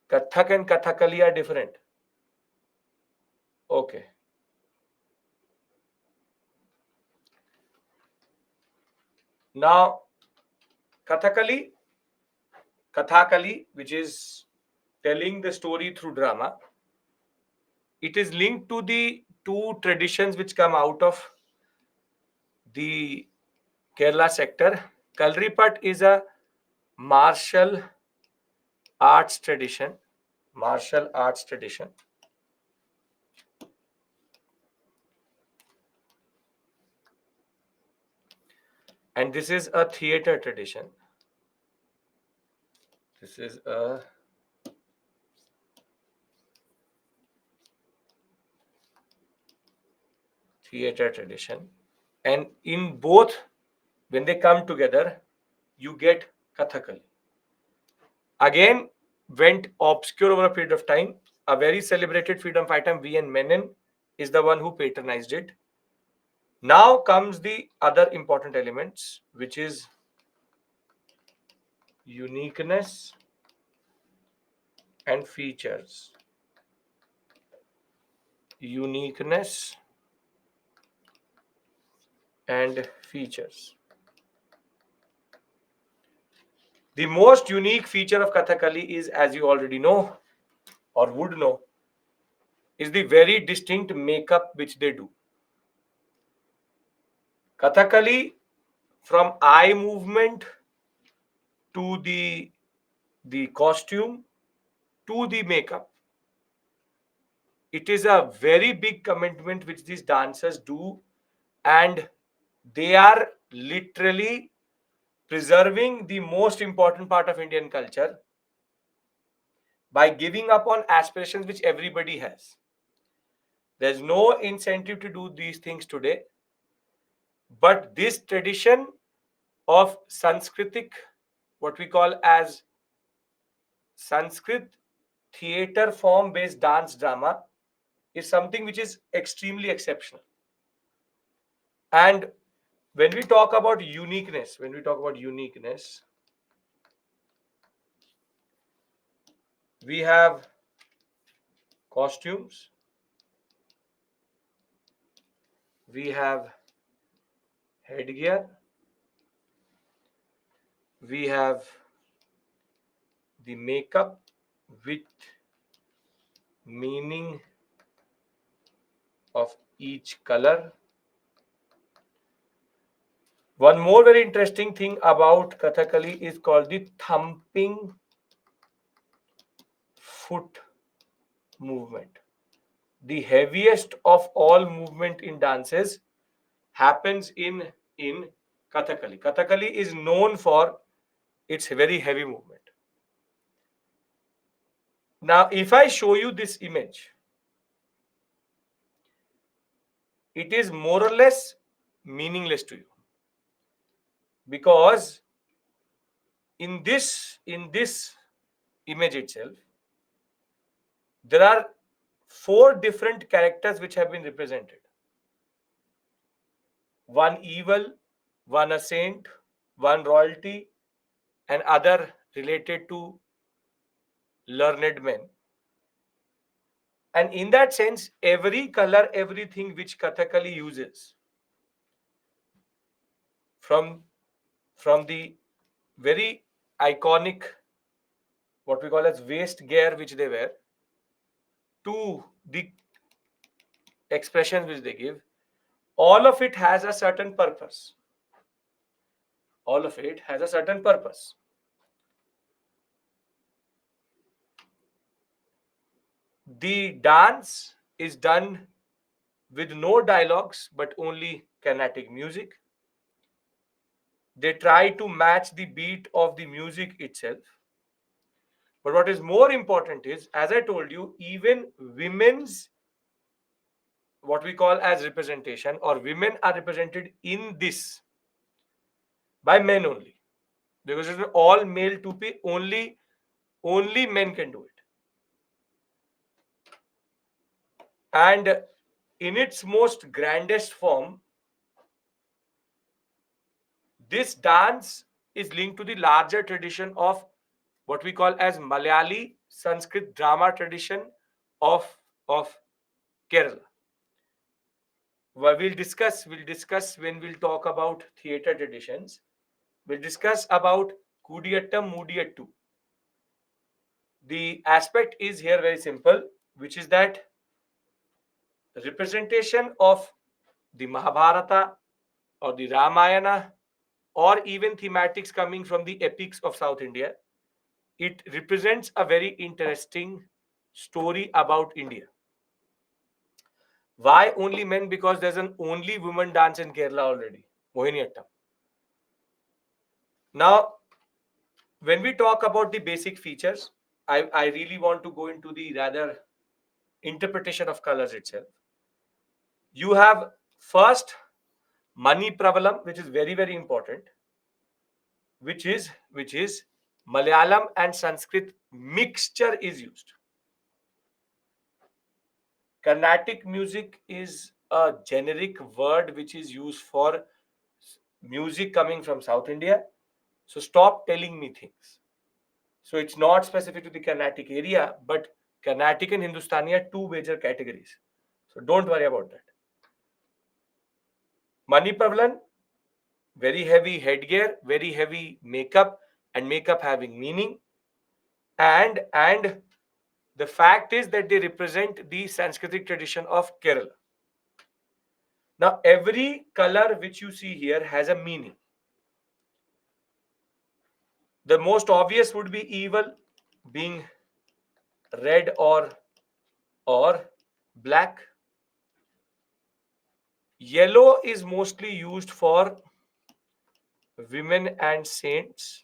Kathak and Kathakali are different. Okay. Now, Kathakali, which is telling the story through drama, it is linked to the two traditions which come out of the Kerala sector. Kalripat is a martial arts tradition. Martial arts tradition. And this is a theater tradition. This is a theater tradition. And in both, when they come together, you get Kathakali. Again, went obscure over a period of time. A very celebrated freedom fighter, V.N. Menon, is the one who patronized it. Now comes the other important elements, which is uniqueness and features. Uniqueness and features. The most unique feature of Kathakali is, as you already know or would know, is the very distinct makeup which they do. Kathakali, from eye movement to the costume to the makeup, it is a very big commitment which these dancers do, and they are literally preserving the most important part of Indian culture by giving up on aspirations which everybody has. There's no incentive to do these things today. But this tradition of Sanskritic, what we call as Sanskrit theater form based dance drama, is something which is extremely exceptional. And when we talk about uniqueness, we have costumes, we have headgear, we have the makeup with meaning of each color. One more very interesting thing about Kathakali is called the thumping foot movement. The heaviest of all movement in dances happens in Kathakali. Kathakali is known for its very heavy movement. Now, if I show you this image, it is more or less meaningless to you, because in this image itself, there are four different characters which have been represented. One evil, one a saint, one royalty, and other related to learned men. And in that sense, every color, everything which Kathakali uses, from from the very iconic, what we call as waist gear which they wear, to the expressions which they give, all of it has a certain purpose. All of it has a certain purpose. The dance is done with no dialogues but only kinetic music. They try to match the beat of the music itself. But what is more important is, as I told you, even women's, what we call as representation, or women are represented in this by men only, because it's an all male 2P. Only men can do it. And in its most grandest form, this dance is linked to the larger tradition of what we call as Malayali Sanskrit drama tradition of Kerala. Well, we'll discuss when we'll talk about theater traditions. We'll discuss about Kudiyattam Mudiyattu. The aspect is here very simple, which is that representation of the Mahabharata or the Ramayana, or even thematics coming from the epics of South India, it represents a very interesting story about India. Why only men? Because there's an only woman dance in Kerala already, Mohiniyattam. Now, when we talk about the basic features, I really want to go into the rather interpretation of colors itself. You have first Mani Pravalam, which is very, very important, which is Malayalam and Sanskrit mixture is used. Carnatic music is a generic word which is used for music coming from South India. So stop telling me things. So it's not specific to the Carnatic area, but Carnatic and Hindustani are two major categories. So don't worry about that. Manipavalan, very heavy headgear, very heavy makeup, and makeup having meaning. And the fact is that they represent the Sanskritic tradition of Kerala. Now, every color which you see here has a meaning. The most obvious would be evil, being red or black. Yellow is mostly used for women and saints.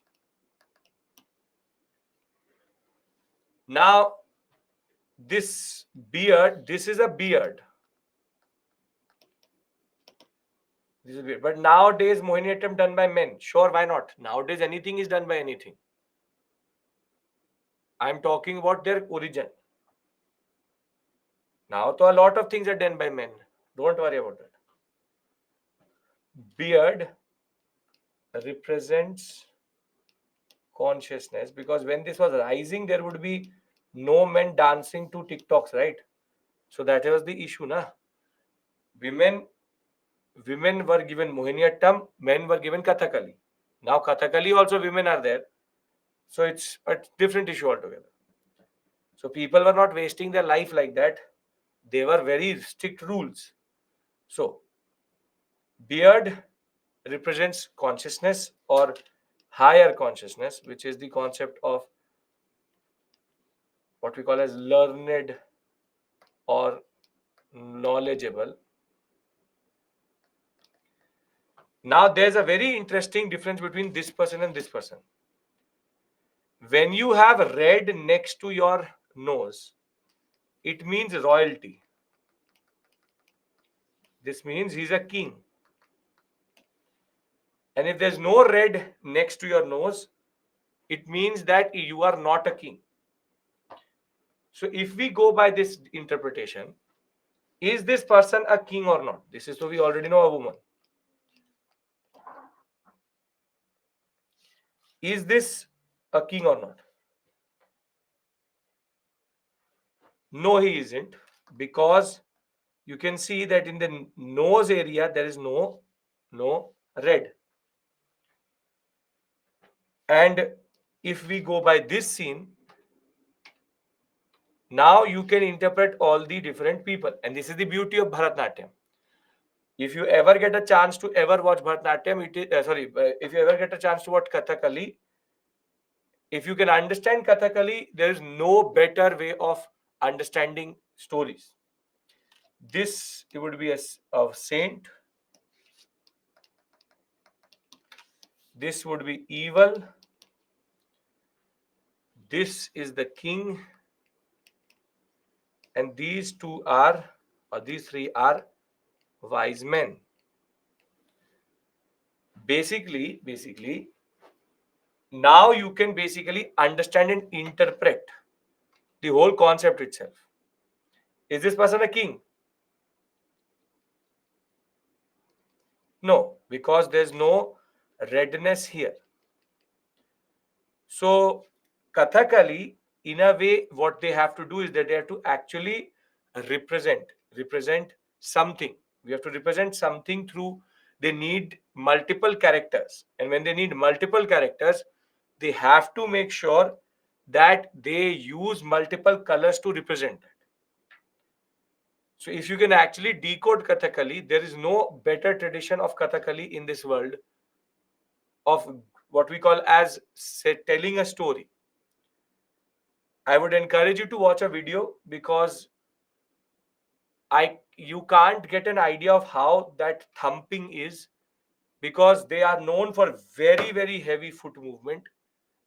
Now, this beard, this is a beard. This is weird. But nowadays, Mohiniyattam done by men. Sure, why not? Nowadays, anything is done by anything. I'm talking about their origin. Now, so a lot of things are done by men. Don't worry about that. Beard represents consciousness, because when this was rising, there would be no men dancing to TikToks, right? So that was the issue, na? Women, women were given Mohiniyattam, men were given Kathakali. Now Kathakali also women are there, so it's a different issue altogether. So people were not wasting their life like that. They were very strict rules. So beard represents consciousness or higher consciousness, which is the concept of what we call as learned or knowledgeable. Now there's a very interesting difference between this person and this person. When you have red next to your nose, it means royalty. This means he's a king. And if there's no red next to your nose, it means that you are not a king. So if we go by this interpretation, is this person a king or not? This is, so we already know a woman. Is this a king or not? No, he isn't, because you can see that in the nose area there is no red. And if we go by this scene, now you can interpret all the different people, and this is the beauty of Bharatnatyam. If you ever get a chance to ever watch Bharatnatyam, it is if you ever get a chance to watch Kathakali, if you can understand Kathakali, there is no better way of understanding stories. This it would be a saint. This would be evil. This is the king, and these two are, or these three are wise men. Basically, now you can basically understand and interpret the whole concept itself. Is this person a king? No, because there's no redness here. So, Kathakali, in a way, what they have to do is that they have to actually represent something. We have to represent something through. They need multiple characters, and when they need multiple characters, they have to make sure that they use multiple colors to represent that. So, if you can actually decode Kathakali, there is no better tradition of Kathakali in this world of what we call as telling a story. I would encourage you to watch a video, because you can't get an idea of how that thumping is, because they are known for very heavy foot movement,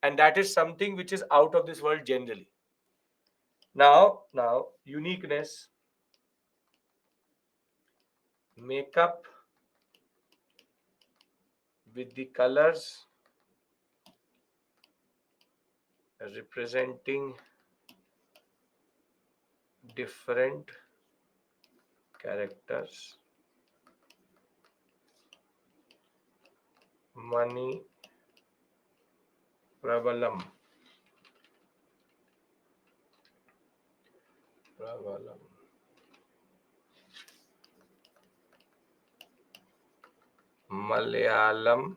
and that is something which is out of this world generally. Now uniqueness, makeup with the colors representing different characters. Money Pravalam. Malayalam.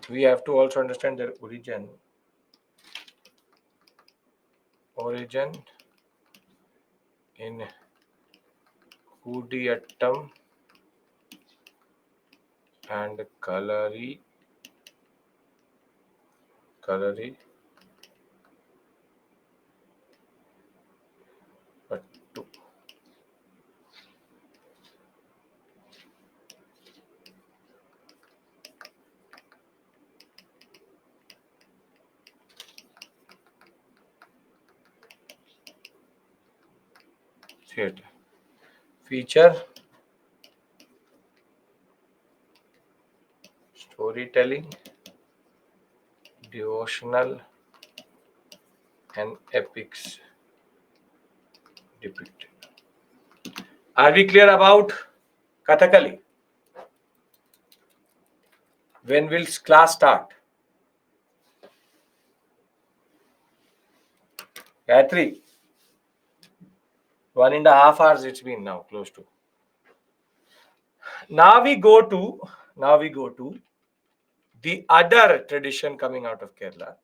we have to also understand their origin in Kudiyattam and Kalari Pattu theatre. Feature storytelling, devotional, and epics depicted. Are we clear about Kathakali? When will class start? Gayatri, 1.5 hours it's been now, close to. Now we go to the other tradition coming out of Kerala,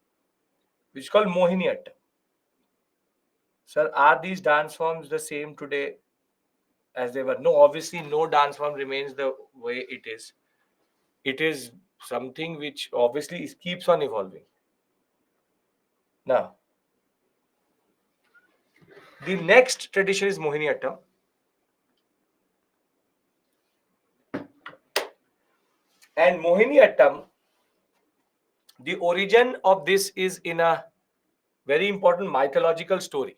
which is called Mohiniyattam. Sir, are these dance forms the same today as they were? No, obviously, no dance form remains the way it is. It is something which obviously keeps on evolving. Now, the next tradition is Mohiniyattam. And Mohiniyattam, the origin of this is in a very important mythological story.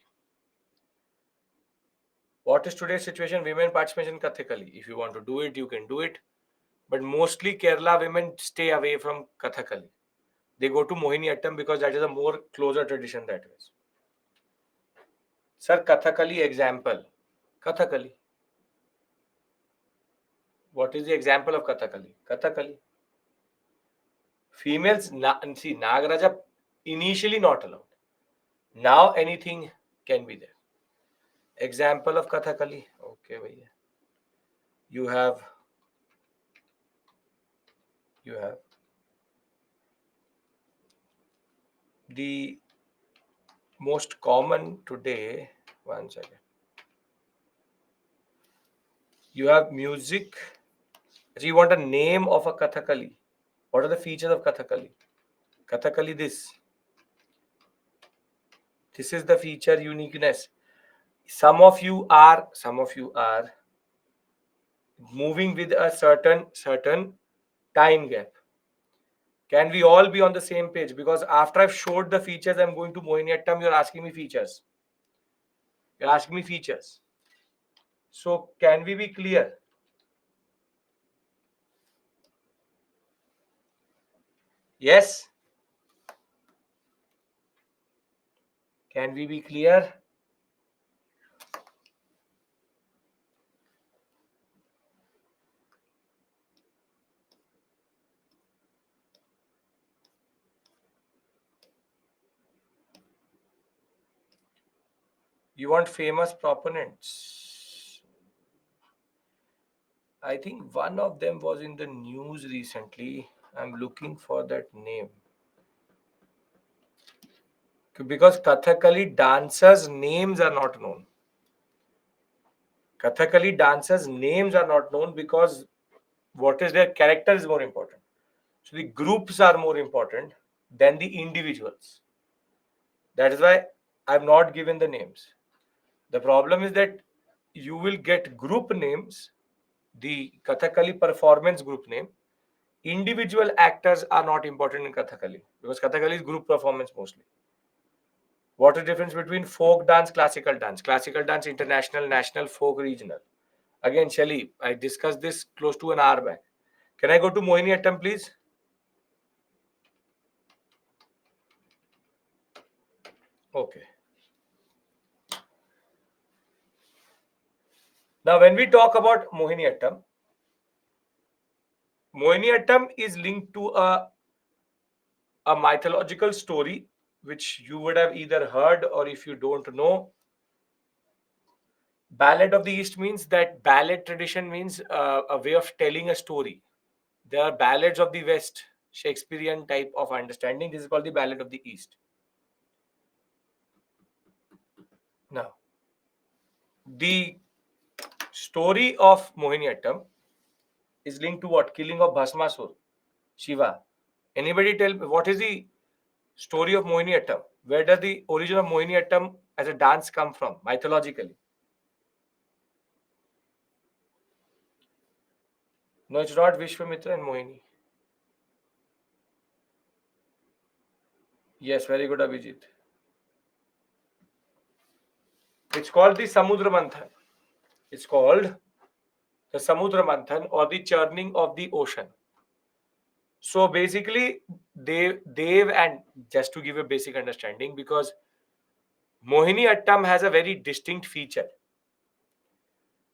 What is today's situation? Women participation in Kathakali. If you want to do it, you can do it. But mostly Kerala women stay away from Kathakali. They go to Mohiniyattam because that is a more closer tradition that is. Sir, Kathakali example. Kathakali. What is the example of Kathakali? Kathakali. Females, see, Nagaraja initially not allowed. Now anything can be there. Example of Kathakali. Okay, bhaiya. You have the most common today. One second. You have music. So you want a name of a Kathakali. What are the features of Kathakali? Kathakali this. This is the feature uniqueness. Some of you are moving with a certain time gap. Can we all be on the same page? Because after I've showed the features, I'm going to Mohiniyattam, you're asking me features. You're asking me features. So can we be clear? Yes? Can we be clear? You want famous proponents? I think one of them was in the news recently. I'm looking for that name. Because Kathakali dancers' names are not known. Kathakali dancers' names are not known because what is their character is more important. So the groups are more important than the individuals. That is why I've not given the names. The problem is that you will get group names, the Kathakali performance group name. Individual actors are not important in Kathakali because Kathakali is group performance mostly. What is the difference between folk dance, classical dance? Classical dance, international, national, folk, regional. Again, Shelly, I discussed this close to an hour back. Can I go to Mohiniyattam, please? Okay. Now, when we talk about Mohiniyattam, Mohiniyattam is linked to a mythological story which you would have either heard or if you don't know. Ballad of the East means that ballad tradition means a way of telling a story. There are ballads of the West. Shakespearean type of understanding. This is called the Ballad of the East. Now, the story of Mohiniyattam is linked to what? Killing of Bhasmasur, Shiva. Anybody tell me what is the story of Mohiniyattam? Where does the origin of Mohiniyattam as a dance come from mythologically? No, it's not Vishwamitra and Mohini. Yes, very good, Abhijit. It's called the Samudra Manthan. It's called the Samudra Manthan or the churning of the ocean. So basically, Dev and just to give a basic understanding, because Mohiniyattam has a very distinct feature.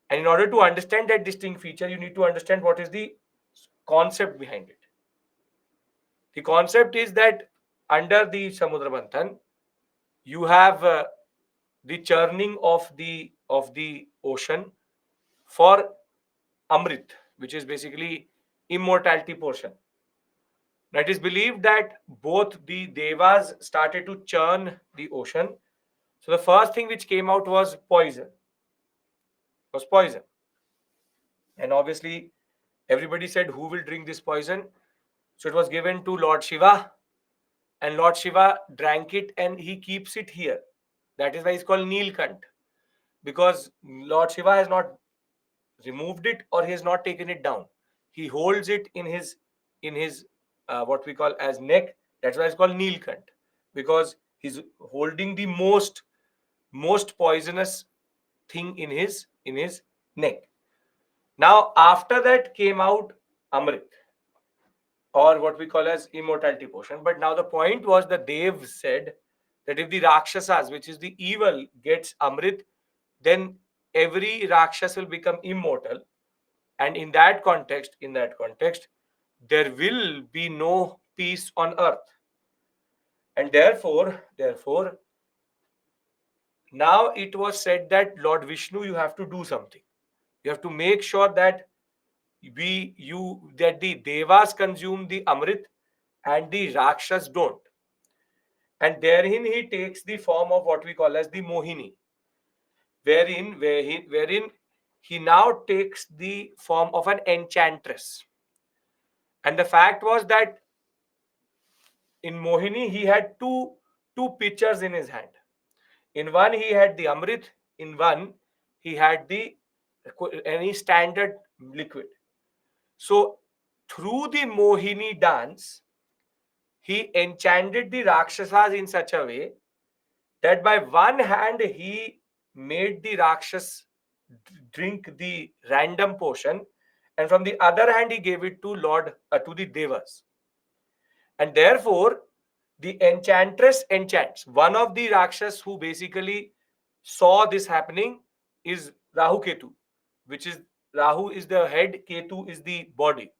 And in order to understand that distinct feature, you need to understand what is the concept behind it. The concept is that under the Samudra Manthan, you have the churning of the ocean for Amrit, which is basically immortality portion. Now it is believed that both the devas started to churn the ocean. So the first thing which came out was poison. Was poison, and obviously everybody said, "Who will drink this poison?" So it was given to Lord Shiva, and Lord Shiva drank it, and he keeps it here. That is why it's called Neelkant, because Lord Shiva has not removed it or he has not taken it down. He holds it in his what we call as neck. That's why it's called Neelkant, because he's holding the most poisonous thing in his neck. Now after that came out Amrit, or what we call as immortality potion. But now the point was that Dev said that if the Rakshasas, which is the evil, gets Amrit, then every Rakshas will become immortal. And in that context, there will be no peace on earth. And therefore, now it was said that Lord Vishnu, you have to do something. You have to make sure that the Devas consume the Amrit and the Rakshas don't. And therein he takes the form of what we call as the Mohini, wherein he now takes the form of an enchantress. And the fact was that in Mohini he had two pitchers in his hand. In one he had the Amrit, in one he had the any standard liquid. So through the Mohini dance, he enchanted the Rakshasas in such a way that by one hand he made the Rakshas drink the random potion, and from the other hand he gave it to the Devas. And therefore, the enchantress enchants. One of the Rakshas who basically saw this happening is Rahu Ketu, which is Rahu is the head, Ketu is the body.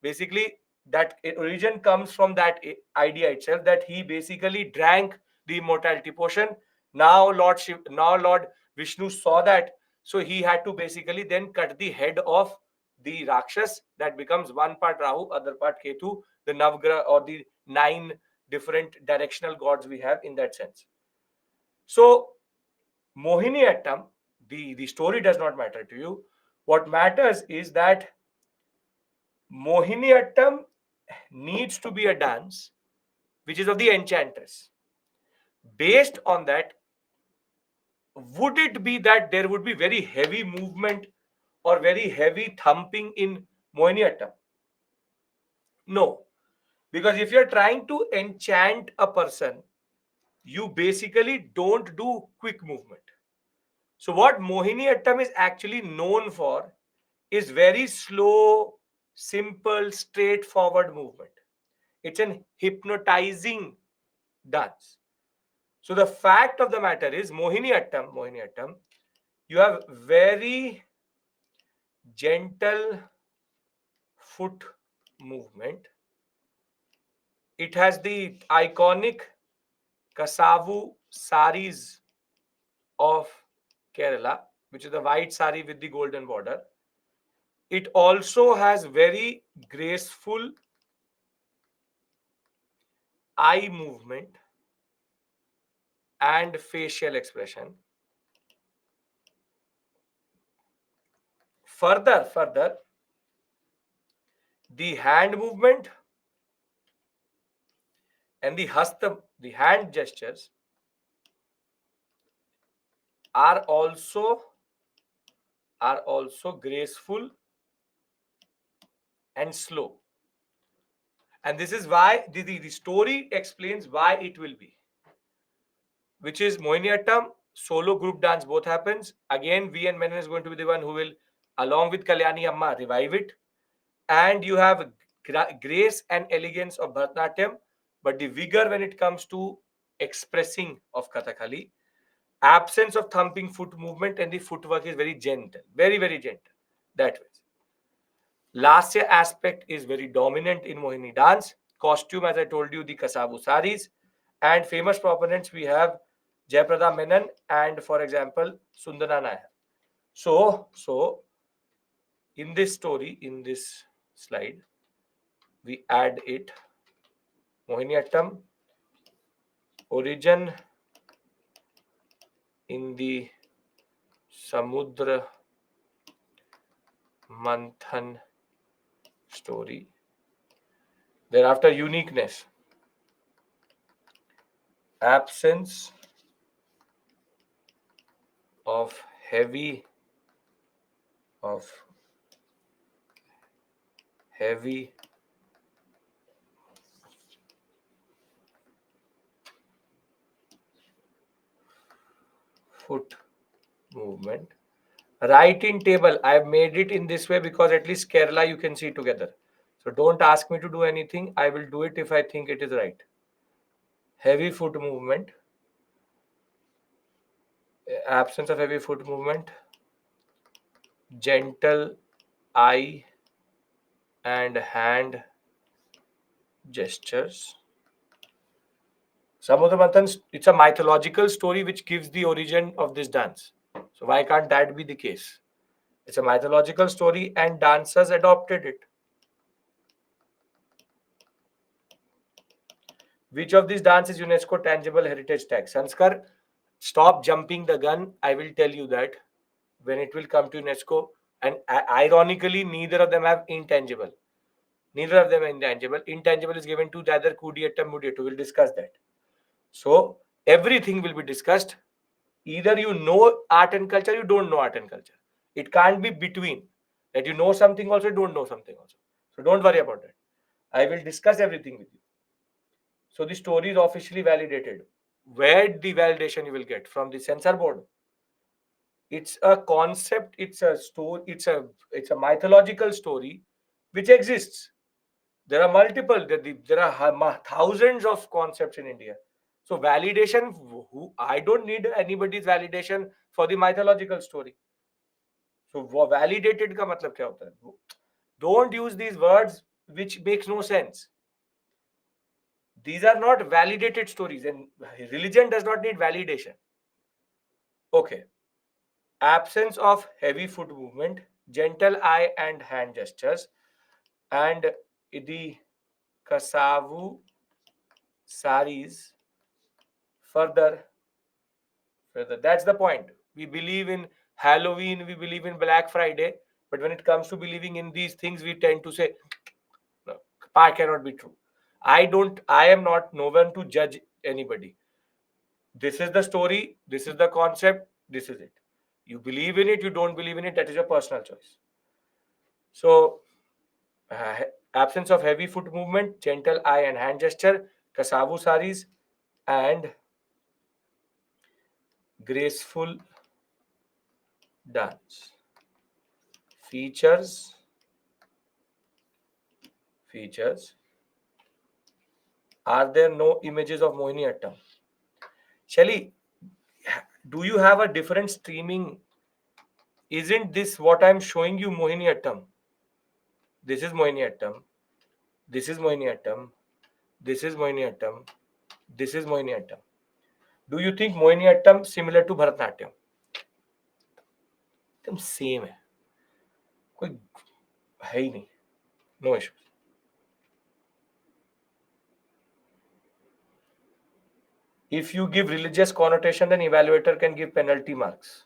Basically, that origin comes from that idea itself, that he basically drank the immortality potion. Now Lord Vishnu saw that, so he had to basically then cut the head of the Rakshas. That becomes one part Rahu, other part Ketu, the Navgraha or the 9 different directional gods we have in that sense. So Mohiniyattam, the story does not matter to you. What matters is that Mohiniyattam needs to be a dance which is of the enchantress. Based on that, would it be that there would be very heavy movement or very heavy thumping in Mohiniyattam? No. Because if you're trying to enchant a person, you basically don't do quick movement. So what Mohiniyattam is actually known for is very slow, simple, straightforward movement. It's an hypnotizing dance. So the fact of the matter is Mohiniyattam, you have very gentle foot movement. It has the iconic Kasavu saris of Kerala, which is the white sari with the golden border. It also has very graceful eye movement and facial expression. Further, the hand movement and the hand gestures are also graceful and slow. And this is why the story explains why it will be, which is Mohiniyattam, solo group dance both happens. Again, V and Menon is going to be the one who will, along with Kalyani Amma, revive it. And you have grace and elegance of Bharatanatyam, but the vigor when it comes to expressing of Kathakali, absence of thumping foot movement, and the footwork is very gentle, very, very gentle. That way. Lasya aspect is very dominant in Mohini dance. Costume, as I told you, the Kasavu saris. And famous proponents, we have Jayaprada Menon and, for example, Sundana Nair. So in this story, in this slide, we add it. Mohiniyattam, origin in the Samudra Manthan story. Thereafter, uniqueness. Absence of heavy foot movement. Right in table, I have made it in this way because at least Kerala you can see together. So don't ask me to do anything. I will do it if I think it is right. Heavy foot movement. Absence of heavy foot movement. Gentle eye and hand gestures. Samudra Manthan, it's a mythological story which gives the origin of this dance. So why can't that be the case? It's a mythological story and dancers adopted it. Which of these dance is UNESCO tangible heritage tag? Sanskar, stop jumping the gun. I will tell you that when it will come to UNESCO. And ironically, neither of them have intangible. Neither of them are intangible. Intangible is given to the other Kudiyattam Mudiyattu. We'll discuss that. So everything will be discussed. Either you know art and culture, you don't know art and culture. It can't be between. That you know something also, you don't know something also. So don't worry about that. I will discuss everything with you. So the story is officially validated. Where the validation you will get? From the censor board. It's a concept, it's a story, it's a mythological story which exists. There are multiple, there are thousands of concepts in India. So validation, I don't need anybody's validation for the mythological story. So validated का मतलब क्या होता है? Don't use these words which makes no sense. These are not validated stories, and religion does not need validation. Okay. Absence of heavy foot movement, gentle eye and hand gestures, and the Kasavu saris. Further, that's the point. We believe in Halloween, we believe in Black Friday, but when it comes to believing in these things, we tend to say, no, pa cannot be true. I am not no one to judge anybody. This is the story, this is the concept, this is it. You believe in it, you don't believe in it, that is your personal choice. So, uh, absence of heavy foot movement, gentle eye and hand gesture, Kasavu saris, and graceful dance. Features. Are there no images of Mohiniyattam? Shelly, do you have a different streaming? Isn't this what I'm showing you, Mohiniyattam? This is Mohiniyattam. This is Mohiniyattam. This is Mohiniyattam. This is Mohiniyattam. Do you think Mohiniyattam similar to Bharatanatyam? एकदम same है, कोई है ही नहीं. No issues. If you give religious connotation, then evaluator can give penalty marks.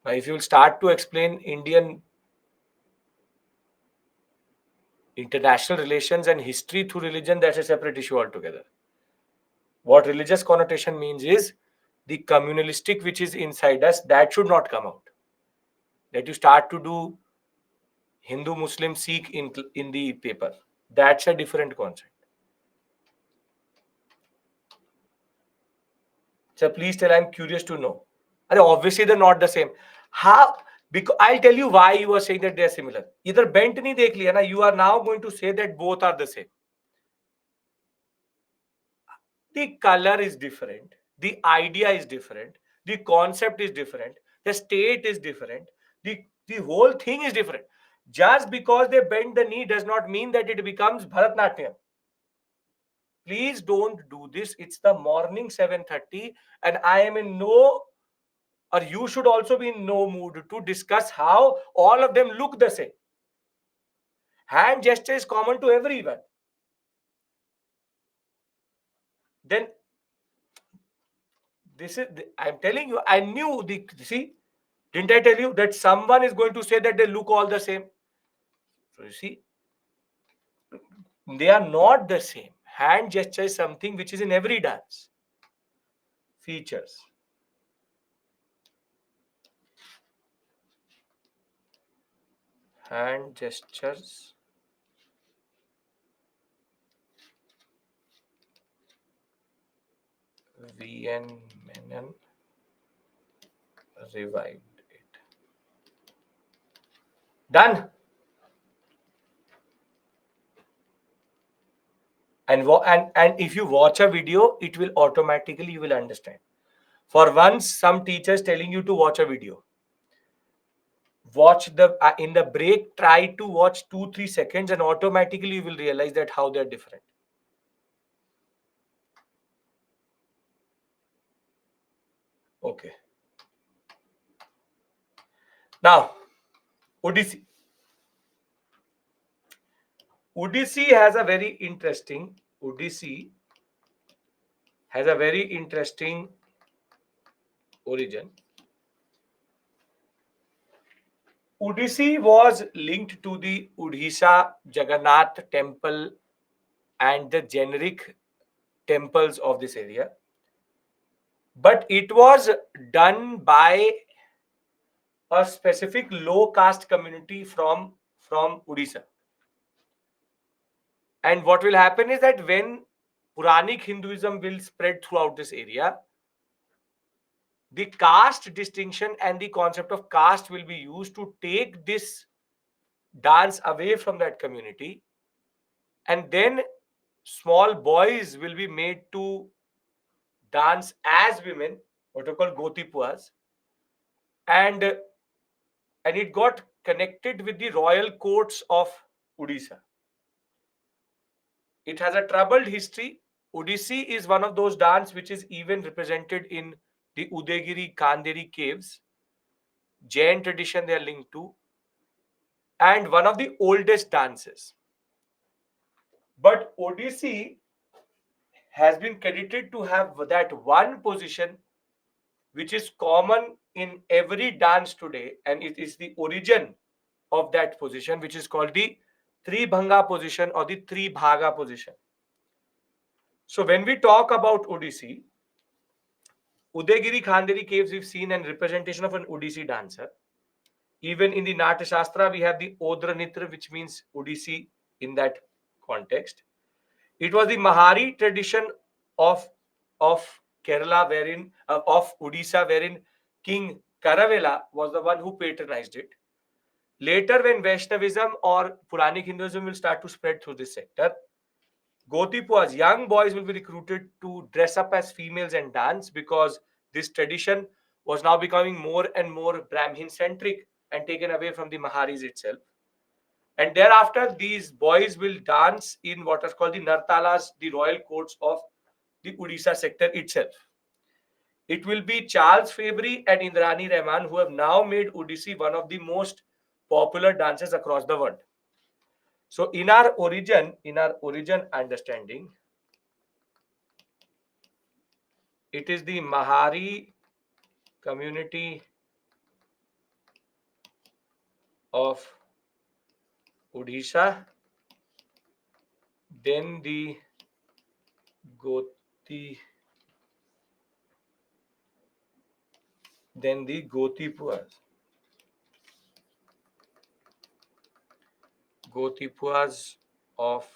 Now, if you will start to explain Indian international relations and history through religion, that's a separate issue altogether. What religious connotation means is the communalistic which is inside us, that should not come out. That you start to do Hindu, Muslim, Sikh in the paper. That's a different concept. So please tell, I'm curious to know. And obviously they're not the same. How? Because I'll tell you why you are saying that they're similar. Either bent nahi dekh liya na, you are now going to say that both are the same. The color is different, the idea is different, the concept is different, the state is different, the whole thing is different. Just because they bend the knee does not mean that it becomes Bharatnatyam. Please don't do this. It's the morning 7:30 and I am in no, or you should also be in no mood to discuss how all of them look the same. Hand gesture is common to everyone. Then this is, I'm telling you, I knew the, see, didn't I tell you that someone is going to say that they look all the same? So you see, they are not the same. Hand gesture is something which is in every dance. Features. Hand gestures. V.N. Menon revived it. Done. And if you watch a video, it will automatically, you will understand. For once, some teachers telling you to watch a video. Watch the in the break, try to watch 2-3 seconds and automatically you will realize that how they're different. Okay. Now, Odissi. Odissi has a very interesting. Odissi has a very interesting origin. Odissi was linked to the Odisha Jagannath temple and the generic temples of this area. But it was done by a specific low caste community from Odisha. And what will happen is that when Puranic Hinduism will spread throughout this area, the caste distinction and the concept of caste will be used to take this dance away from that community. And then small boys will be made to dance as women, what are called Gotipuas. And it got connected with the royal courts of Odisha. It has a troubled history. Odissi is one of those dance which is even represented in the Udayagiri Kanderi caves. Jain tradition they are linked to. And one of the oldest dances. But Odissi has been credited to have that one position which is common in every dance today, and it is the origin of that position, which is called the Tribhanga position or the Tribhaga position. So when we talk about Odissi, Udayagiri Khanderi caves we've seen a representation of an Odissi dancer. Even in the Natya Shastra, we have the Odra Nitra, which means Odissi in that context. It was the Mahari tradition of, of Kerala, wherein of Odisha, wherein King Karavela was the one who patronized it. Later, when Vaishnavism or Puranic Hinduism will start to spread through this sector, Gotipuas, young boys, will be recruited to dress up as females and dance because this tradition was now becoming more and more Brahmin centric and taken away from the Maharis itself. And thereafter, these boys will dance in what is called the Nartalas, the royal courts of the Odisha sector itself. It will be Charles Fabry and Indrani Rahman who have now made Odissi one of the most popular dances across the world. So in our origin understanding, It is the Mahari community of Odisha, then the Goti, then the Gotipuas of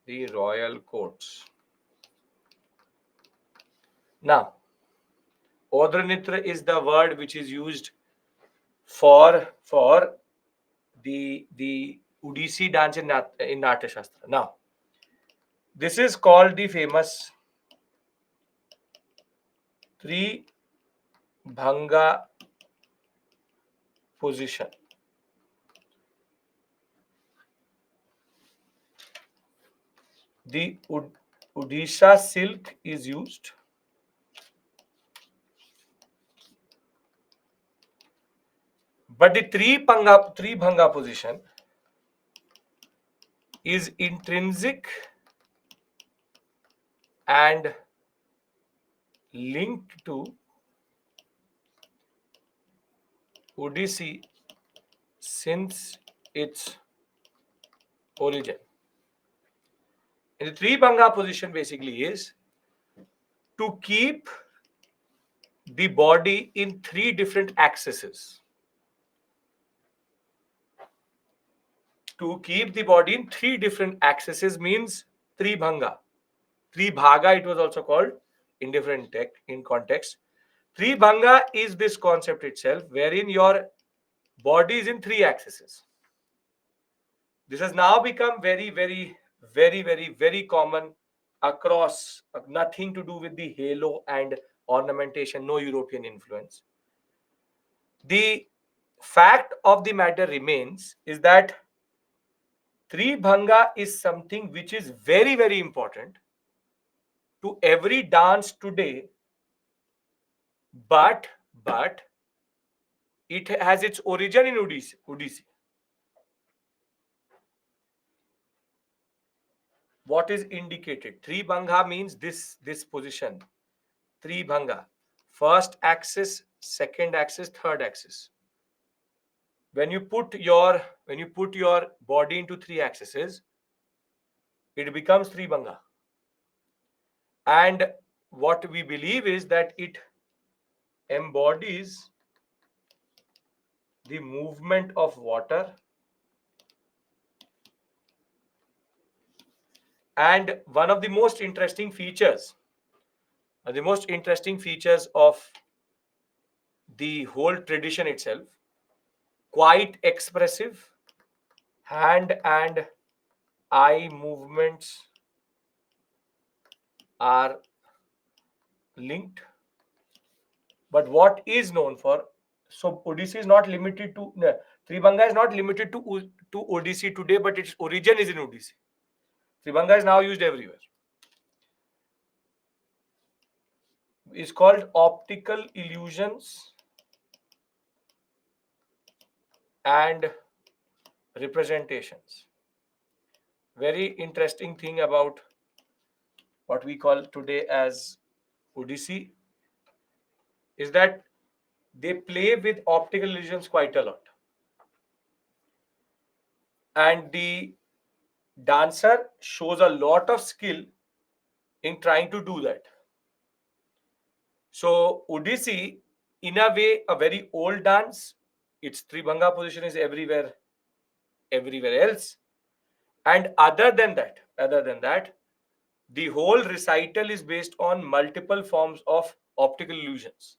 the royal courts. Now, Odranitra is the word which is used for the Odissi dance in Natya Shastra. Now, this is called the famous Tri Bhanga position. The Odisha silk is used, but the Tri Bhanga position is intrinsic and linked to Odissi since its origin. And the Tribhanga position basically is to keep the body in three different axes. To keep the body in three different axes means Tribhanga. Tribhaga it was also called in different in context. Tribhanga is this concept itself wherein your body is in three axes. This has now become very common across, nothing to do with the halo and ornamentation, no European influence. The fact of the matter remains is that Tribhanga is something which is very important to every dance today, but it has its origin in Odissi. What is indicated? Tribhanga means this position. Tribhanga. First axis, second axis, third axis. When you put your body into three axes, it becomes Tribhanga. And what we believe is that it embodies the movement of water, and one of the most interesting features of the whole tradition itself, quite expressive hand and eye movements are linked. But what is known for, so Odissi is not limited to, no, Tribhanga is not limited to Odissi today, but its origin is in Odissi. Tribhanga is now used everywhere. It's called optical illusions and representations. Very interesting thing about what we call today as Odissi is that they play with optical illusions quite a lot. And the dancer shows a lot of skill in trying to do that. So Odissi, in a way, a very old dance. Its Tribhanga position is everywhere else. And other than that, the whole recital is based on multiple forms of optical illusions.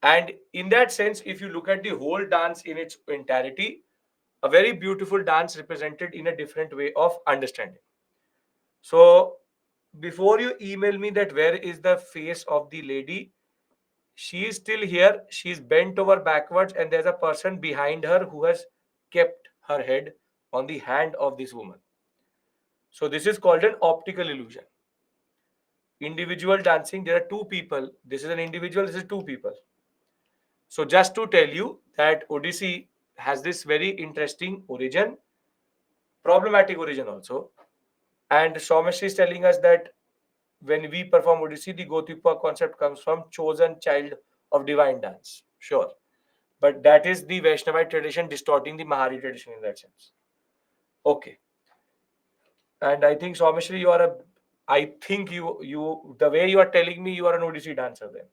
And in that sense, if you look at the whole dance in its entirety, a very beautiful dance represented in a different way of understanding. So before you email me that where is the face of the lady, she is still here. She's bent over backwards, and there's a person behind her who has kept her head on the hand of this woman. So this is called an optical illusion. Individual dancing, there are two people. This is an individual, this is two people. So just to tell you that Odissi has this very interesting origin, problematic origin also. And Somesh is telling us that when we perform Odissi, the Gotipa concept comes from chosen child of divine dance. Sure. But that is the Vaishnavite tradition distorting the Mahari tradition in that sense. Okay. And I think Someshri, you are a I think you the way you are telling me you are an Odissi dancer then.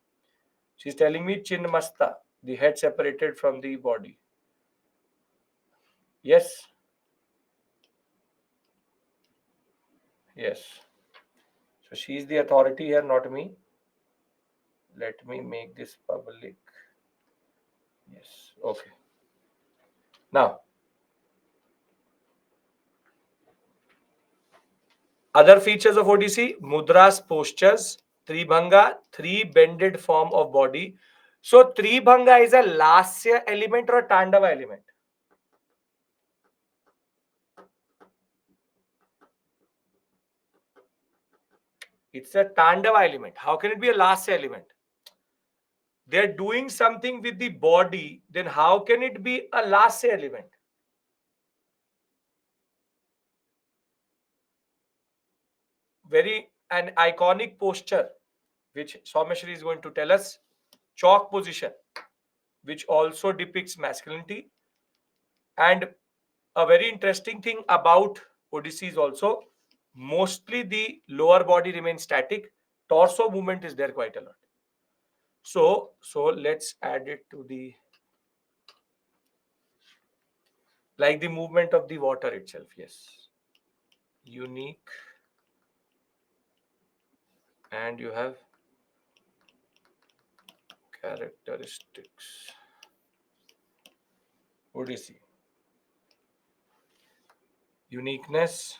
She's telling me Chinmasta, the head separated from the body. Yes, yes. So she's the authority here, not me. Let me make this public. Yes. Okay. Now, other features of Odissi, mudras, postures, Tribhanga, three bended form of body. So Tribhanga is a lasya element or a Tandava element? It's a Tandava element. How can it be a lasya element? They're doing something with the body, then how can it be a lasya element? Very an iconic posture, which Someshri is going to tell us, chalk position, which also depicts masculinity. And a very interesting thing about Odissi is also mostly the lower body remains static, torso movement is there quite a lot. So let's add it to the like the movement of the water itself. Yes, unique, and you have characteristics. Odissi, uniqueness,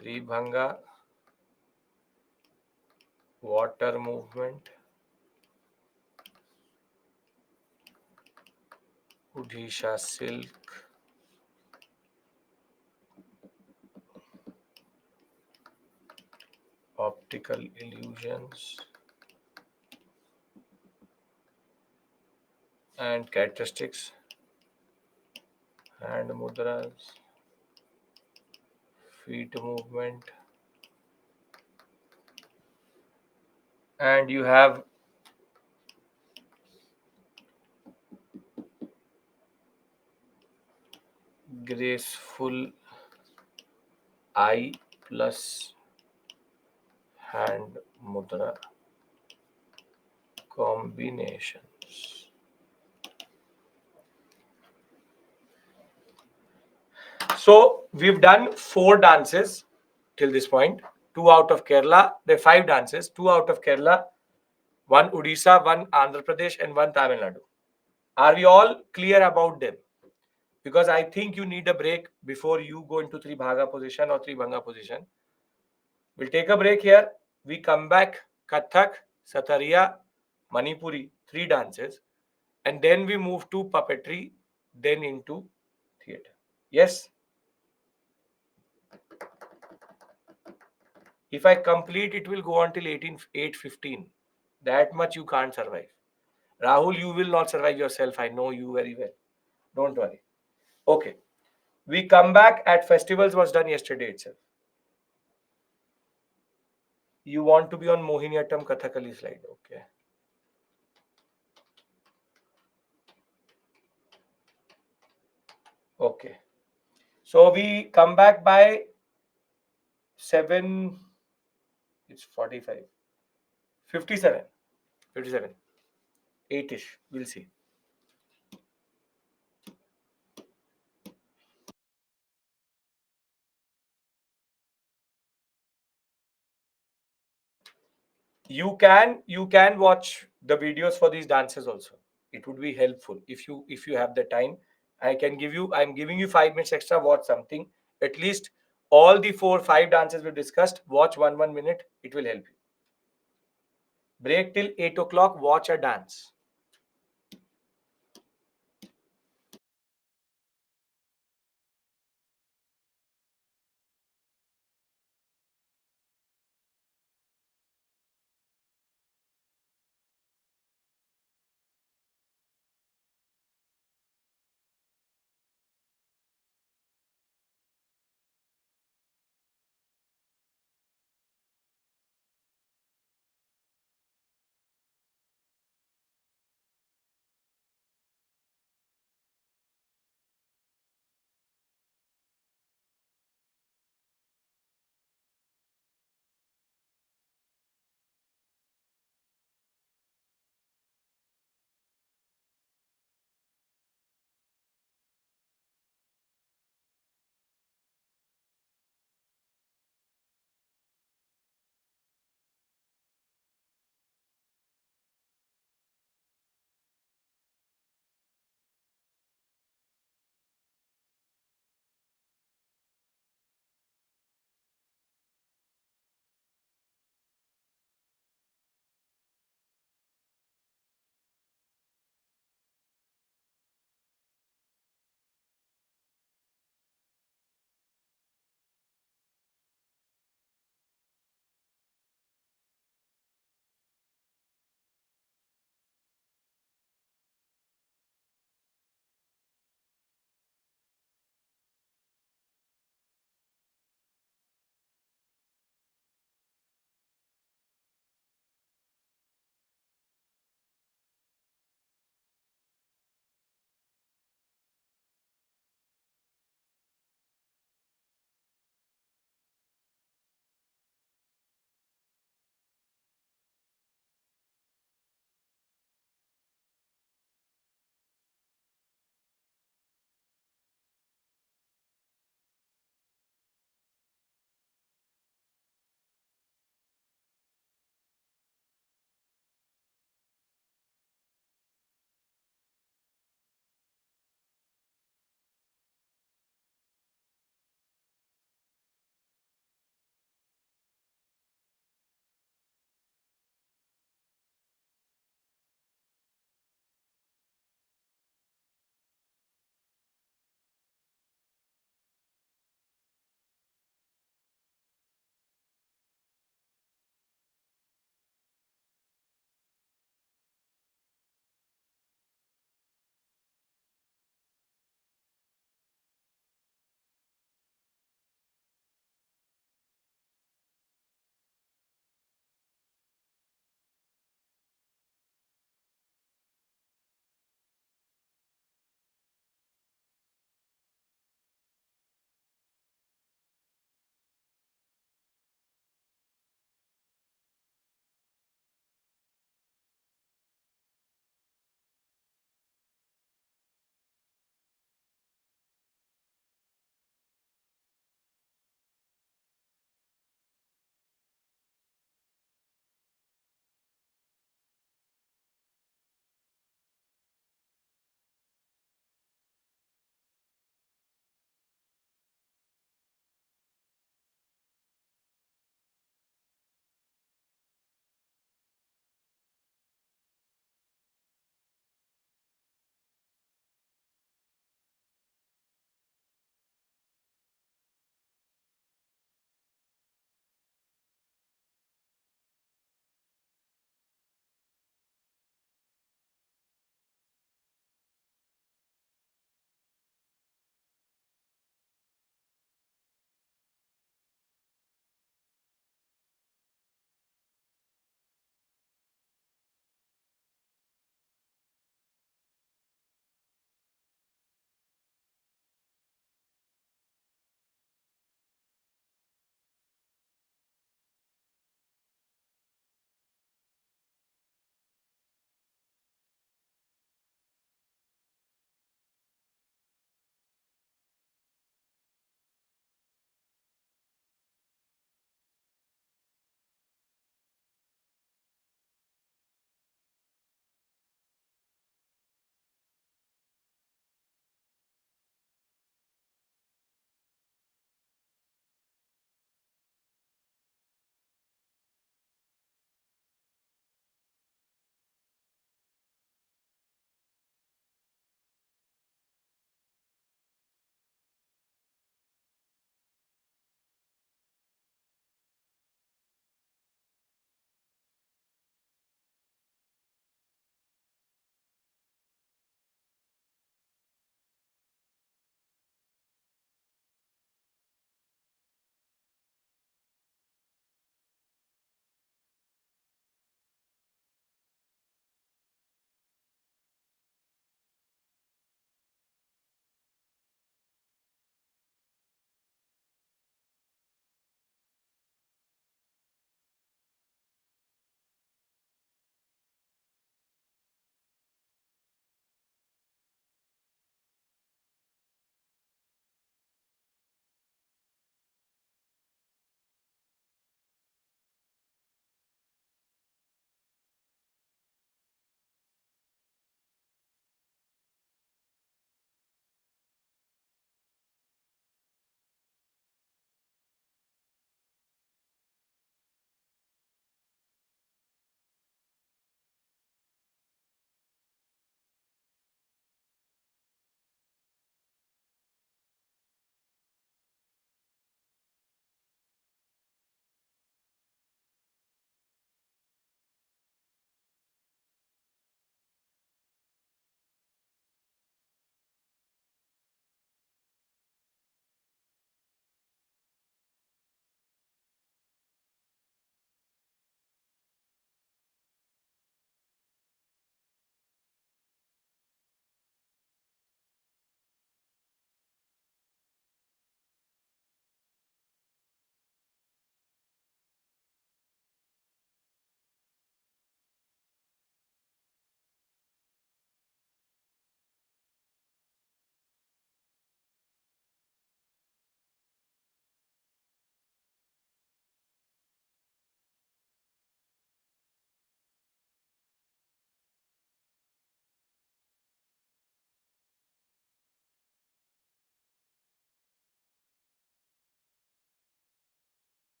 Tribhanga, water movement, Odisha silk, optical illusions, and characteristics, hand mudras, feet movement, and you have graceful eye plus hand mudra combinations. So we've done 4 dances till this point. 2 out of Kerala. There are 5 dances. 2 out of Kerala, one Odisha, one Andhra Pradesh, and one Tamil Nadu. Are we all clear about them? Because I think you need a break before you go into Tribhaga position or Tribhanga position. We'll take a break here. We come back. Kathak, Satariya, Manipuri, 3 dances. And then we move to puppetry, then into theatre. Yes? If I complete, it will go until 8:15. That much you can't survive. Rahul, you will not survive yourself. I know you very well. Don't worry. Okay. We come back at festivals was done yesterday itself. You want to be on Mohiniyattam Kathakali slide. Okay. Okay. So we come back by 7. It's 45. 57. 57. 8ish. We'll see. You can watch the videos for these dances also. It would be helpful if you have the time. I'm giving you 5 minutes extra. Watch something, at least all the 4 5 dances we discussed. Watch 1 minute. It will help you. Break till 8 o'clock. Watch a dance.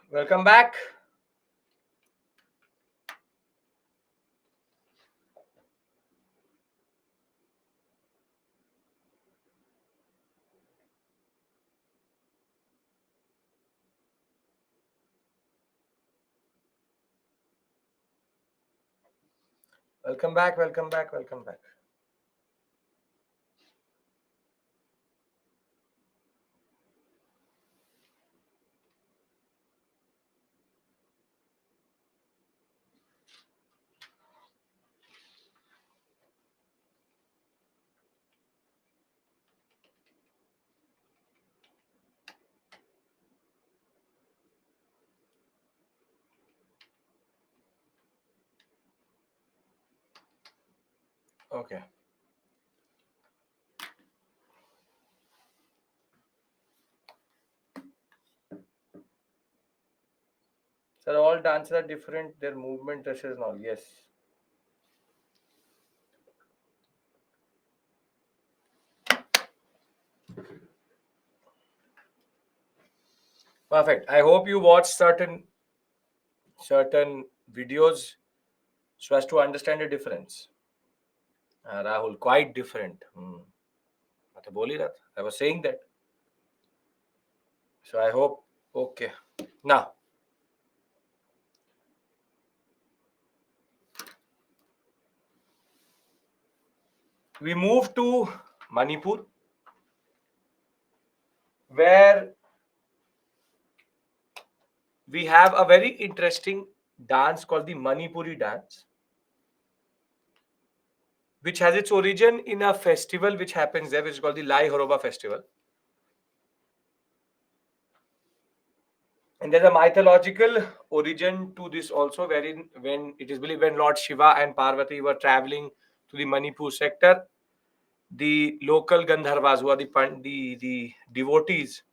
Welcome back. Welcome back. Welcome back. Welcome back. Okay. So all dances are different. Their movement, dresses, and all. Yes. Perfect. I hope you watch certain videos so as to understand the difference. Rahul, quite different. मैं तो बोल ही रहा था. I was saying that. So I hope. Okay. Now we move to Manipur, where we have a very interesting dance called the Manipuri dance, which has its origin in a festival which happens there, which is called the Lai Horoba festival. And there's a mythological origin to this also, wherein when it is believed when Lord Shiva and Parvati were traveling to the Manipur sector, the local Gandharvas, who are the devotees,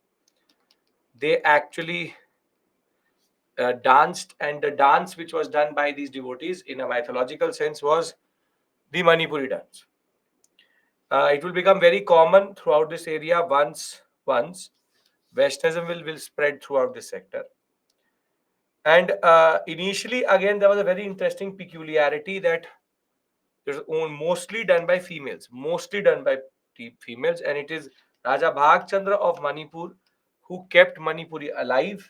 they actually danced, and the dance which was done by these devotees in a mythological sense was the Manipuri dance. It will become very common throughout this area once Vaishnavism will spread throughout this sector. And initially, again, there was a very interesting peculiarity that it's mostly done by females, mostly done by females, and it is Raja Bhagchandra of Manipur who kept Manipuri alive.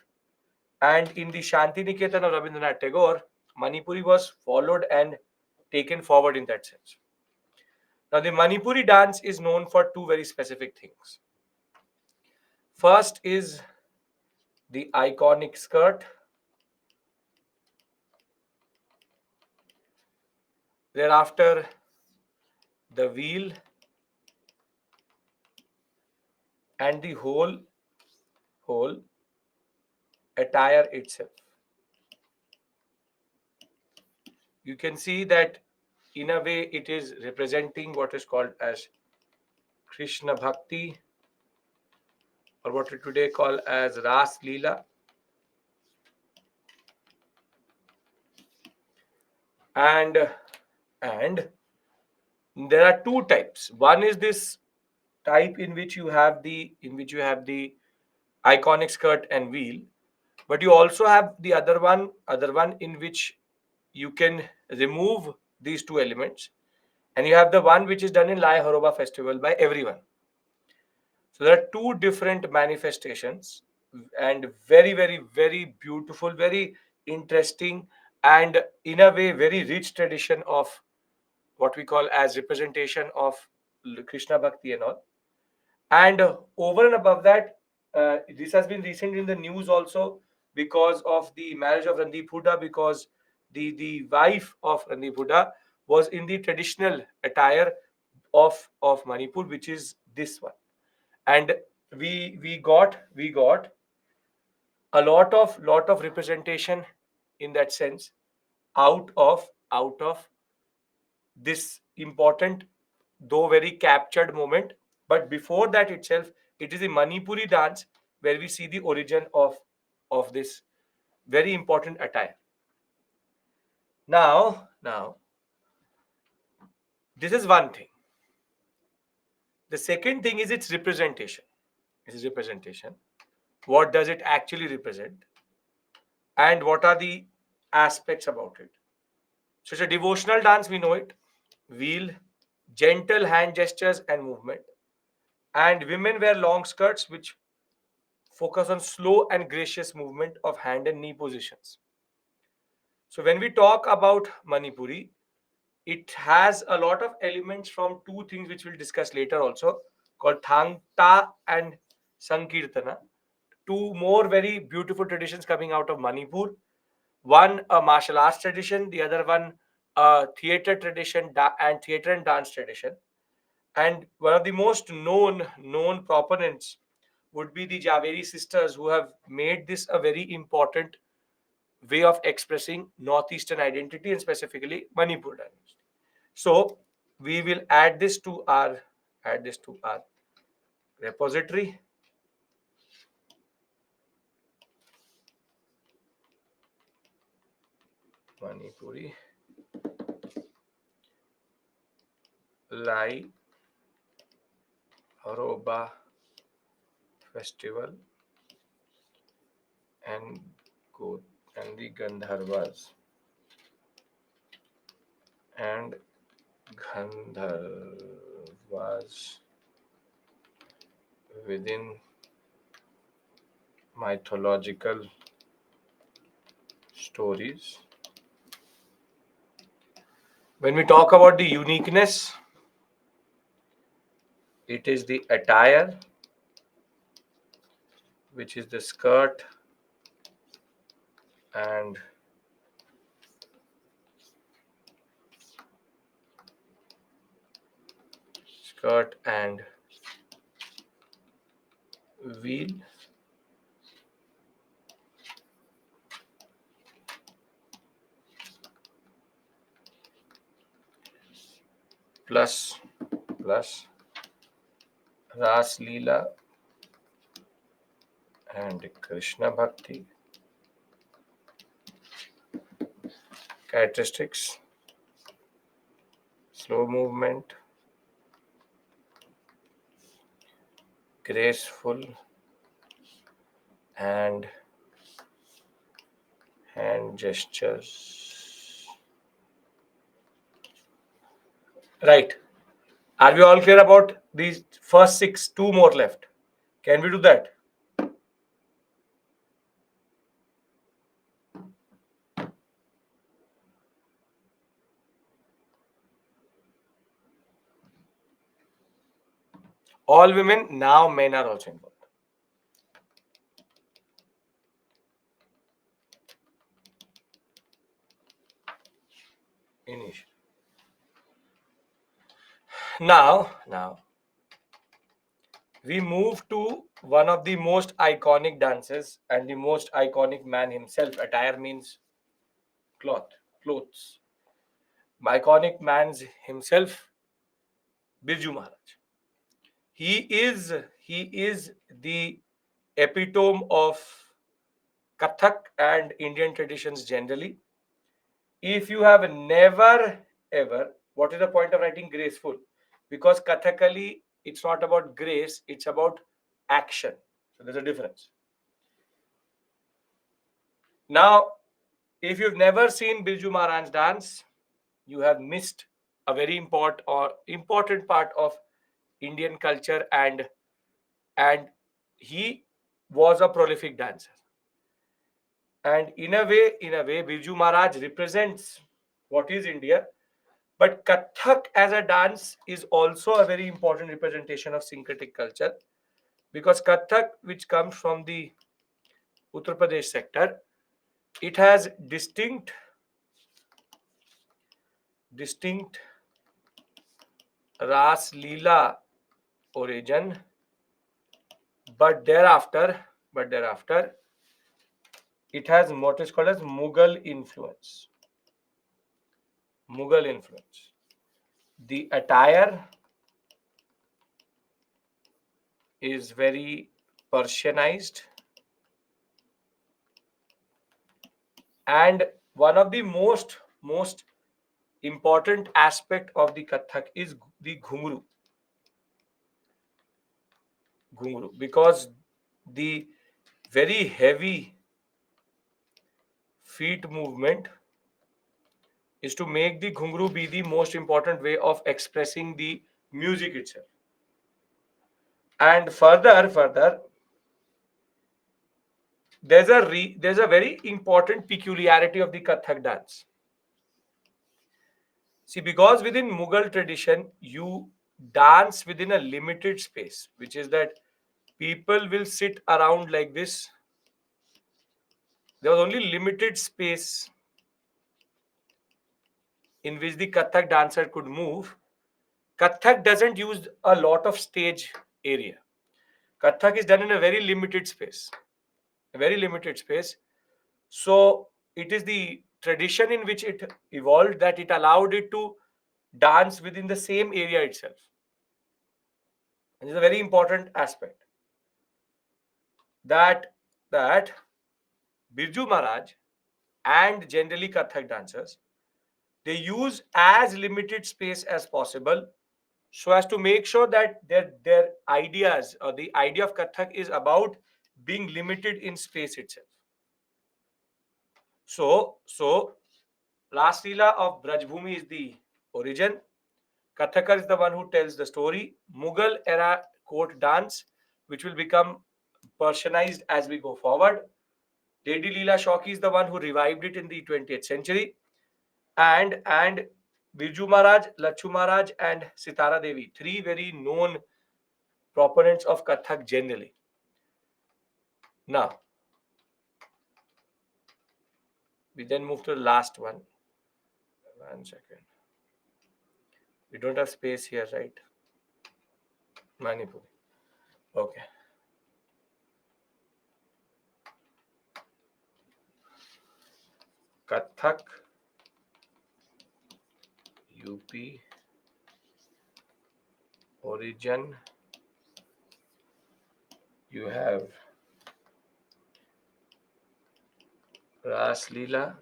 And in the Shanti Niketan of Rabindranath Tagore, Manipuri was followed and taken forward in that sense. Now, the Manipuri dance is known for two very specific things. First is the iconic skirt. Thereafter, the wheel and the whole attire itself. You can see that in a way it is representing what is called as Krishna Bhakti, or what we today call as Ras Leela. And there are two types. One is this type in which you have the iconic skirt and wheel, but you also have the other one in which you can remove these two elements, and you have the one which is done in Lai Horoba festival by everyone. So there are two different manifestations, and very, very, very beautiful, very interesting, and in a way very rich tradition of what we call as representation of Krishna Bhakti and all. And over and above that, this has been recent in the news also because of the marriage of Randeep Hooda, because the wife of Randeep Hooda was in the traditional attire of Manipur, which is this one. And we got a lot of representation in that sense out of this important, though very captured moment. But before that itself, it is the Manipuri dance where we see the origin of this very important attire. Now, this is one thing. The second thing is its representation. This is representation. What does it actually represent? and what are the aspects about it. So it's a devotional dance, we know it. Wheel, gentle hand gestures and movement. And women wear long skirts which focus on slow and gracious movement of hand and knee positions. So when we talk about Manipuri, it has a lot of elements from two things which we'll discuss later also, called Thangta and Sankirtana. Two more very beautiful traditions coming out of Manipur. One a martial arts tradition, the other one a theater tradition and theater and dance tradition. And one of the most known proponents would be the Javeri sisters, who have made this a very important way of expressing northeastern identity and specifically Manipur dynasty. So we will add this to our repository. Manipuri Lai Roba Festival and go and the and Gandharvas within mythological stories. When we talk about the uniqueness, it is the attire, which is the and skirt and wheel plus plus Ras Leela and Krishna Bhakti characteristics, slow movement, graceful and hand gestures. Right. Are we all clear about these first six? Two more left. Can we do that? All women, now men are also involved. Initially. Now, we move to one of the most iconic dances and the most iconic man himself. Attire means clothes. Iconic man's himself, Birju Maharaj. He is the epitome of Kathak and Indian traditions generally. If you have never ever, what is the point of writing graceful? Because Kathakali, it's not about grace, it's about action. So there's a difference. Now, if you've never seen Birju Maharaj dance, you have missed a very important part of Indian culture, and he was a prolific dancer. And in a way, Birju Maharaj represents what is India. But Kathak as a dance is also a very important representation of syncretic culture, because Kathak, which comes from the Uttar Pradesh sector, it has distinct Ras Leela origin, but thereafter it has what is called as Mughal influence. Mughal influence. The attire is very Persianized, and one of the most important aspect of the Kathak is the ghungru, because the very heavy feet movement is to make the ghungru be the most important way of expressing the music itself. And further, there's a very important peculiarity of the Kathak dance. See, because within Mughal tradition, you dance within a limited space, which is that people will sit around like this. There was only limited space in which the Kathak dancer could move. Kathak doesn't use a lot of stage area. Kathak is done in a very limited space. A very limited space. So it is the tradition in which it evolved that it allowed it to dance within the same area itself. And it's a very important aspect that Birju Maharaj and generally Kathak dancers, they use as limited space as possible so as to make sure that their ideas or the idea of Kathak is about being limited in space itself. So Ras Leela of Brajbhumi is the origin. Kathakar is the one who tells the story. Mughal era court dance, which will become Persianized as we go forward. Lady Leela Shauki is the one who revived it in the 20th century. And Birju Maharaj, Lachu Maharaj, and Sitara Devi, three very known proponents of Kathak generally. Now, we then move to the last one. 1 second. We don't have space here, right? Manipuri. Okay. Kathak, UP, origin. You have Ras Leela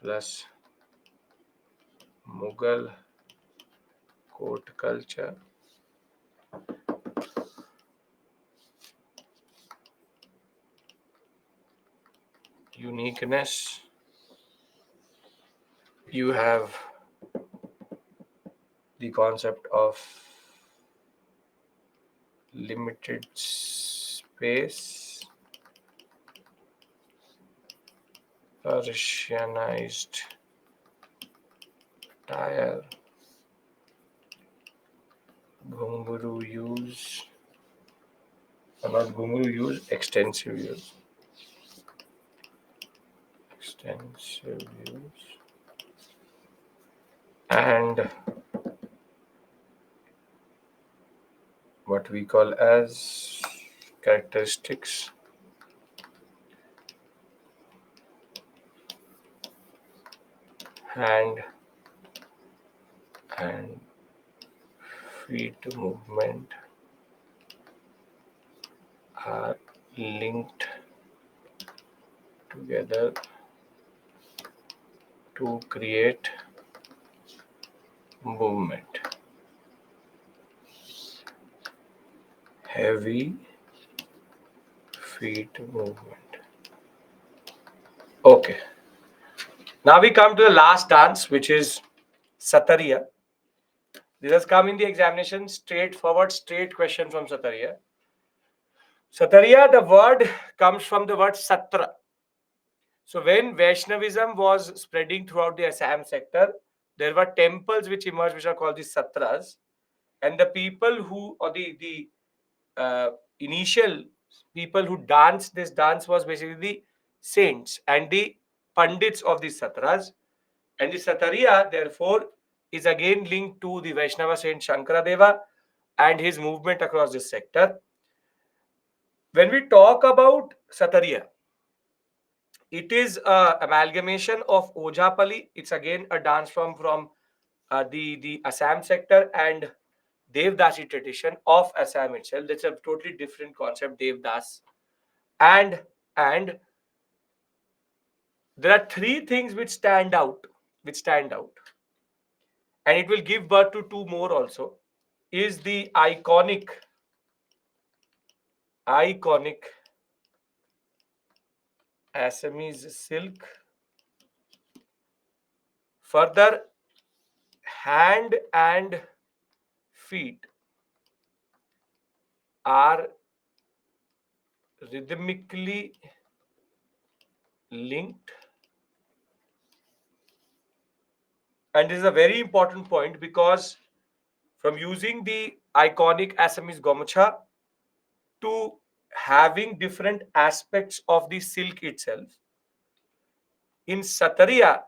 plus Mughal court culture. Uniqueness. You have the concept of limited space, Persianized tire, Ghunguru use, not Ghunguru use, extensive use. Extensive use. And what we call as characteristics. Hand and feet movement are linked together to create movement. Heavy feet movement. Okay. Now we come to the last dance, which is Satariya. This has come in the examination, straightforward, straight question from Satariya. Satariya, the word comes from the word Satra. So when Vaishnavism was spreading throughout the Assam sector, there were temples which emerged, which are called the Satras, and the people who, or the initial people who danced this dance was basically the saints and the pandits of the Satras. And the Satariya, therefore, is again linked to the Vaishnava saint Shankaradeva and his movement across this sector. When we talk about Satariya, it is a amalgamation of Ojapali. It's again a dance from the Assam sector and Devdasi tradition of Assam itself. That's a totally different concept, Devdas. And there are three things which stand out, and it will give birth to two more also. Is the iconic Assamese silk. Further, hand and feet are rhythmically linked. And this is a very important point because from using the iconic Assamese Gomucha to having different aspects of the silk itself, in Satariya,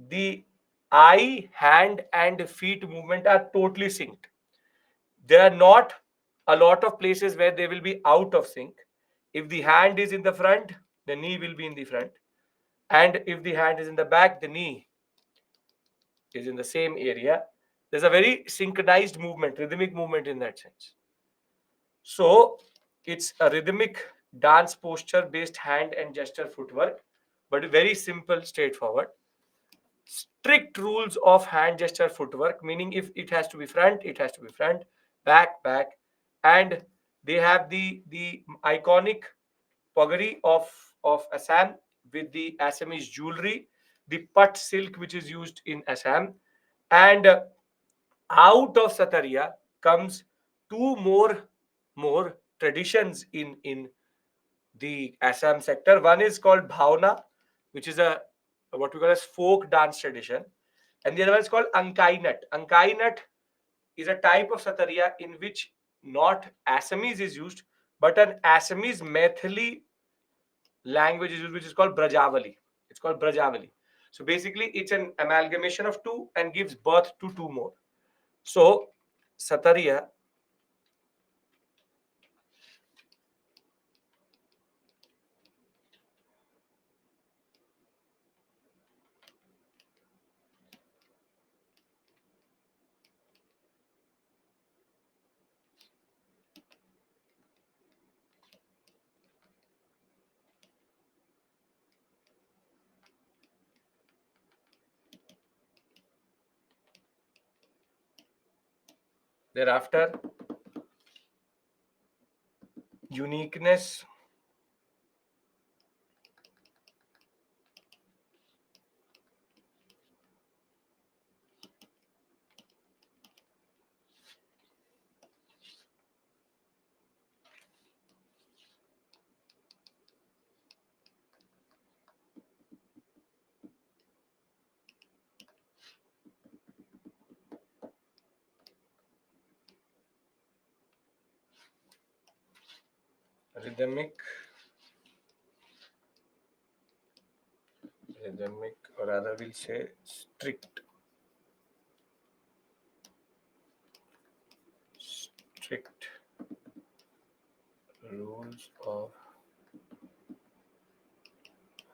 the eye, hand, and feet movement are totally synced. There are not a lot of places where they will be out of sync. If the hand is in the front, the knee will be in the front. And if the hand is in the back, the knee is in the same area. There's a very synchronized movement, rhythmic movement in that sense. So it's a rhythmic dance posture based hand and gesture footwork, but very simple, straightforward. Strict rules of hand gesture footwork, meaning if it has to be front, it has to be front, back, back, and they have the iconic pugari of Assam with the Assamese jewelry, the pat silk which is used in Assam, and out of Satariya comes two more traditions in the Assam sector. One is called Bhavna, which is a what we call as folk dance tradition, and the other one is called Ankai Nat. Ankai Nat is a type of Satariya in which not Assamese is used, but an Assamese Maithili language is used, which is called Brajavali. It's called Brajavali. So basically, it's an amalgamation of two and gives birth to two more. So Satariya, thereafter, uniqueness, rhythmic, or rather we'll say strict rules of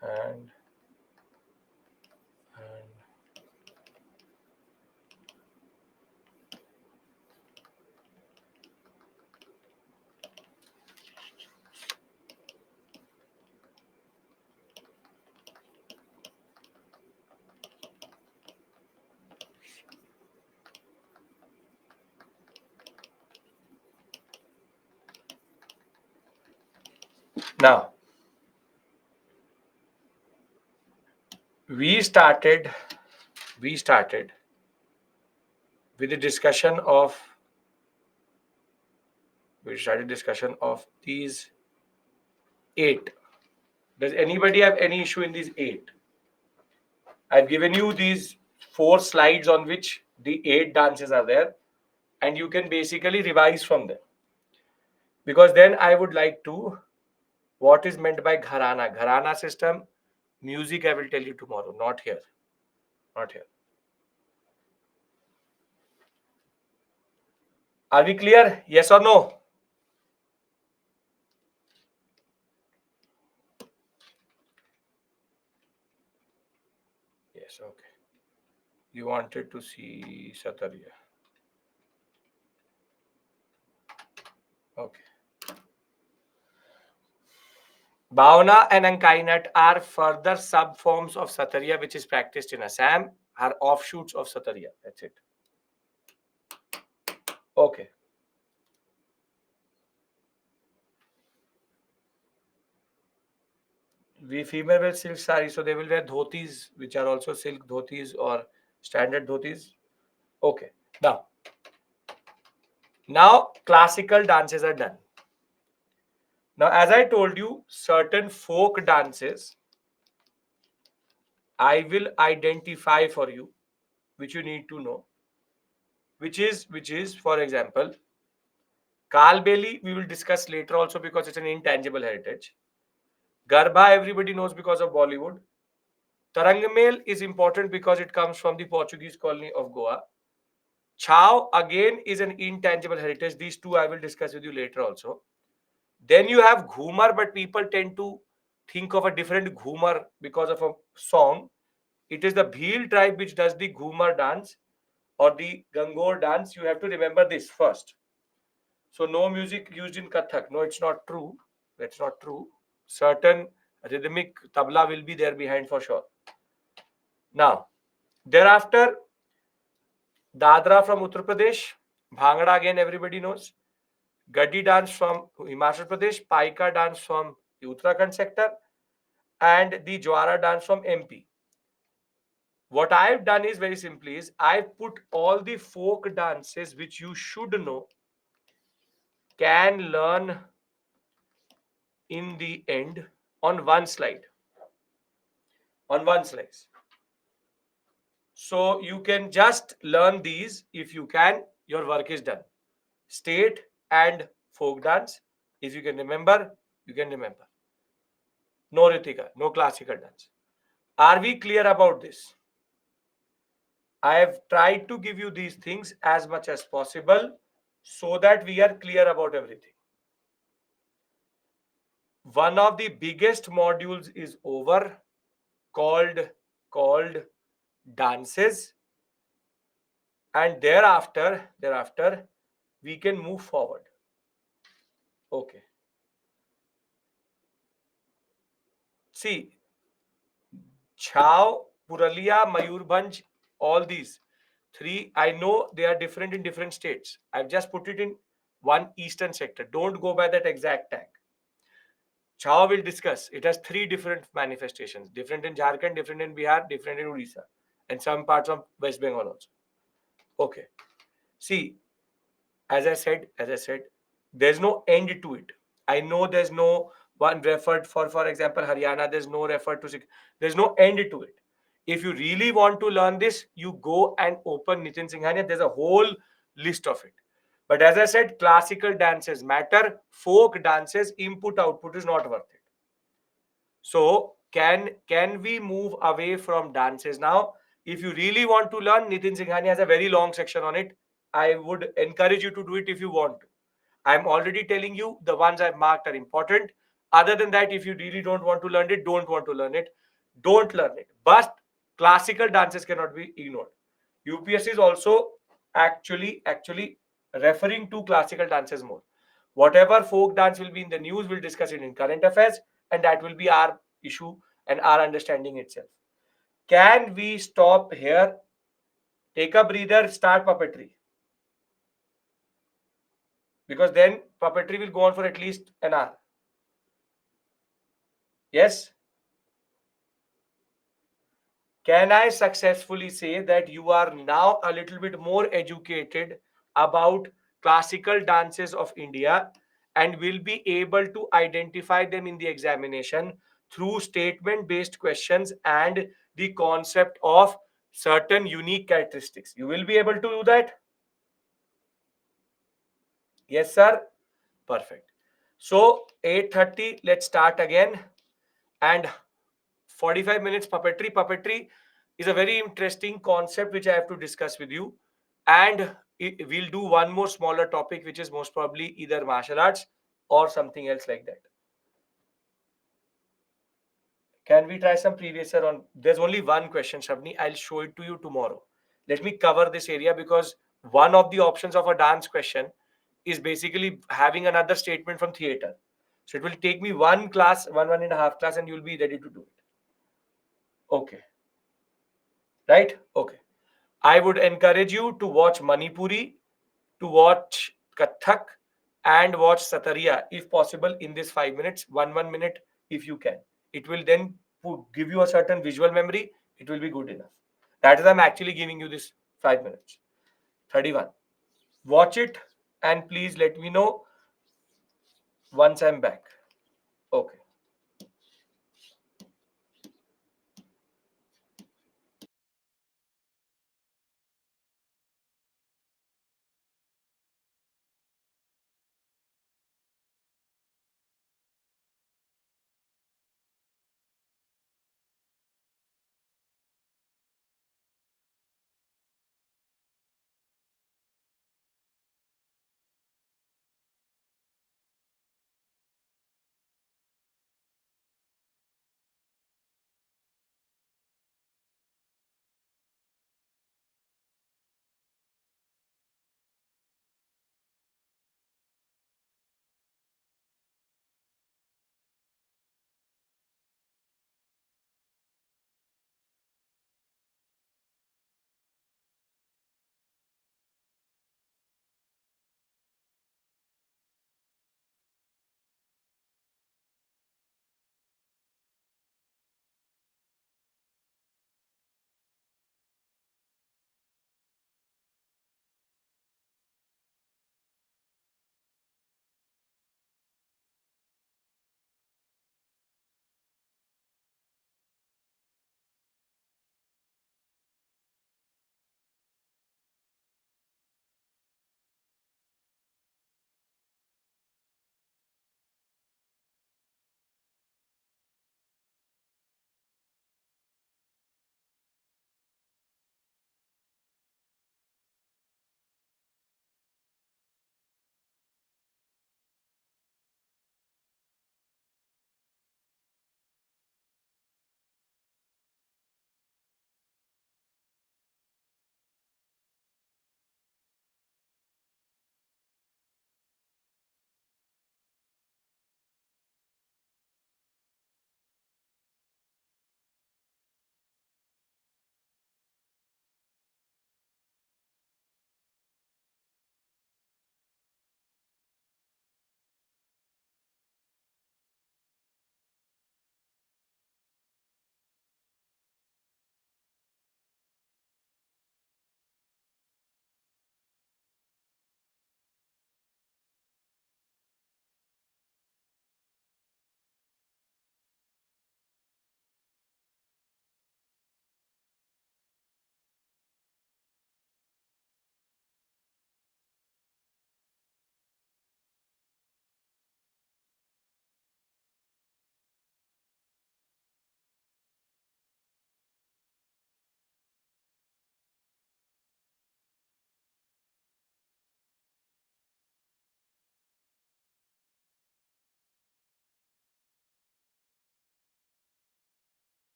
hand and now we started we started with the discussion of these eight. Does anybody have any issue in these eight? I've given you these four slides on which the eight dances are there, and you can basically revise from them. Because then I would like to, what is meant by gharana? Gharana system, music I will tell you tomorrow, not here. Not here. Are we clear? Yes or no? Yes, okay. You wanted to see Satariya. Okay. Bhavana and Ankainat are further sub-forms of Satariya which is practiced in Assam, are offshoots of Satariya. That's it. Okay. We female wear silk sari, so they will wear dhotis, which are also silk dhotis or standard dhotis. Okay. Now classical dances are done. Now, as I told you, certain folk dances I will identify for you, which you need to know. Which is, for example, Kalbeli. We will discuss later also because it's an intangible heritage. Garba, everybody knows because of Bollywood. Tarangamel is important because it comes from the Portuguese colony of Goa. Chow again is an intangible heritage. These two I will discuss with you later also. Then you have Ghumar, but people tend to think of a different Ghumar because of a song. It is the Bhil tribe which does the Ghumar dance or the Gangor dance. You have to remember this first. So no music used in Kathak. No, it's not true. That's not true. Certain rhythmic tabla will be there behind for sure. Now, thereafter, Dadra from Uttar Pradesh, Bhangra again everybody knows. Gaddi dance from Himachal Pradesh, Paika dance from the Uttarakhand sector, and the Jwara dance from MP. What I've done is very simply is I've put all the folk dances which you should know, can learn in the end on one slide. On one slide. So you can just learn these. If you can, your work is done. State and folk dance. If you can remember, you can remember. No Ritika, no classical dance. Are we clear about this? I have tried to give you these things as much as possible so that we are clear about everything. One of the biggest modules is over, called dances, and thereafter we can move forward. Okay. See, Chao, Puralia, Mayurbhanj, all these three, I know they are different in different states. I've just put it in one eastern sector. Don't go by that exact tag. Chao will discuss. It has three different manifestations. Different in Jharkhand, different in Bihar, different in Odisha, and some parts of West Bengal also. Okay. See, as I said, there's no end to it. I know there's no one referred for example, Haryana, there's no referred to, there's no end to it. If you really want to learn this, you go and open Nitin Singhania. There's a whole list of it. But as I said, classical dances matter, folk dances, input output is not worth it. So can we move away from dances now? If you really want to learn, Nitin Singhani has a very long section on it. I would encourage you to do it if you want to. I'm already telling you the ones I've marked are important. Other than that, if you really don't want to learn it, don't want to learn it, don't learn it. But classical dances cannot be ignored. UPSC is also actually referring to classical dances more. Whatever folk dance will be in the news, we'll discuss it in current affairs, and that will be our issue and our understanding itself. Can we stop here? Take a breather, start puppetry. Because then puppetry will go on for at least an hour. Yes? Can I successfully say that you are now a little bit more educated about classical dances of India and will be able to identify them in the examination through statement based questions and the concept of certain unique characteristics? You will be able to do that? Yes, sir. Perfect. So 8:30, let's start again. And 45 minutes puppetry. Puppetry is a very interesting concept which I have to discuss with you. And we'll do one more smaller topic, which is most probably either martial arts or something else like that. Can we try some previous year on? There's only one question, Shabni. I'll show it to you tomorrow. Let me cover this area because one of the options of a dance question is basically having another statement from theater. So it will take me one class, one and a half class, and you'll be ready to do it. Okay. Right? Okay. I would encourage you to watch Manipuri, to watch Kathak, and watch Satariya if possible in this 5 minutes, one minute if you can. it will then give you a certain visual memory. It will be good enough. That is I'm actually giving you this 5 minutes. 31. Watch it and please let me know once I'm back. Okay.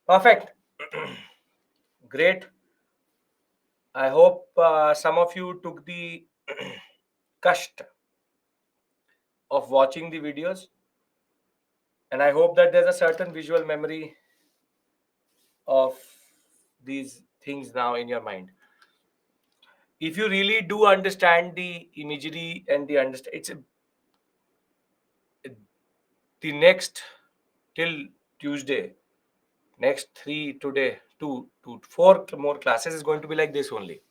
Perfect. Great. I hope some of you took the kast of watching the videos, and I hope that there's a certain visual memory of these things now in your mind. If you really do understand the imagery and the understand, the next till Tuesday, next three today, two, four more classes is going to be like this only.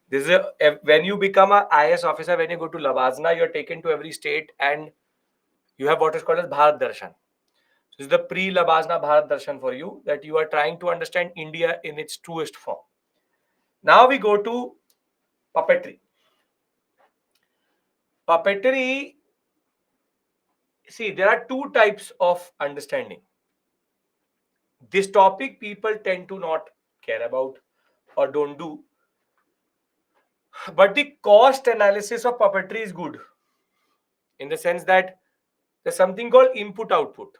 This is when you become a IS officer, when you go to Lavazna, you're taken to every state and you have what is called as Bharat Darshan. So this is the pre-Labazna Bharat Darshan for you, that you are trying to understand India in its truest form. Now we go to puppetry. Puppetry, see, there are two types of understanding. This topic people tend to not care about or don't do. But the cost analysis of puppetry is good in the sense that there's something called input output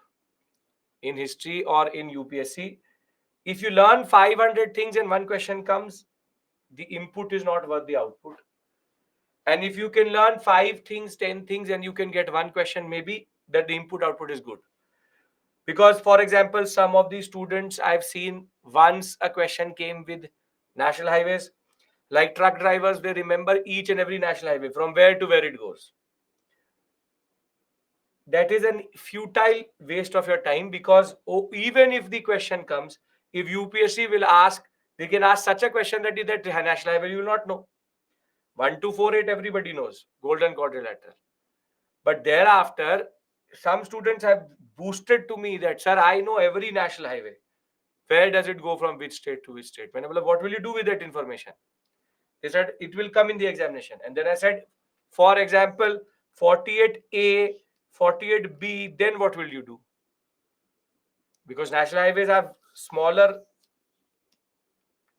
in history or in UPSC. If you learn 500 things and one question comes, the input is not worth the output. And if you can learn 5 things, 10 things, and you can get one question, maybe that the input output is good. Because, for example, some of the students I've seen, once a question came with national highways, like truck drivers, they remember each and every national highway from where to where it goes. That is a futile waste of your time, because even if the question comes, if UPSC will ask, they can ask such a question that that national highway you will not know. 1248 everybody knows, golden quadrilateral. But thereafter, some students have boosted to me that, sir, I know every national highway. Where does it go from which state to which state? When I was like, what will you do with that information? They said it will come in the examination. And then I said, for example, 48A, 48B, then what will you do? Because national highways have smaller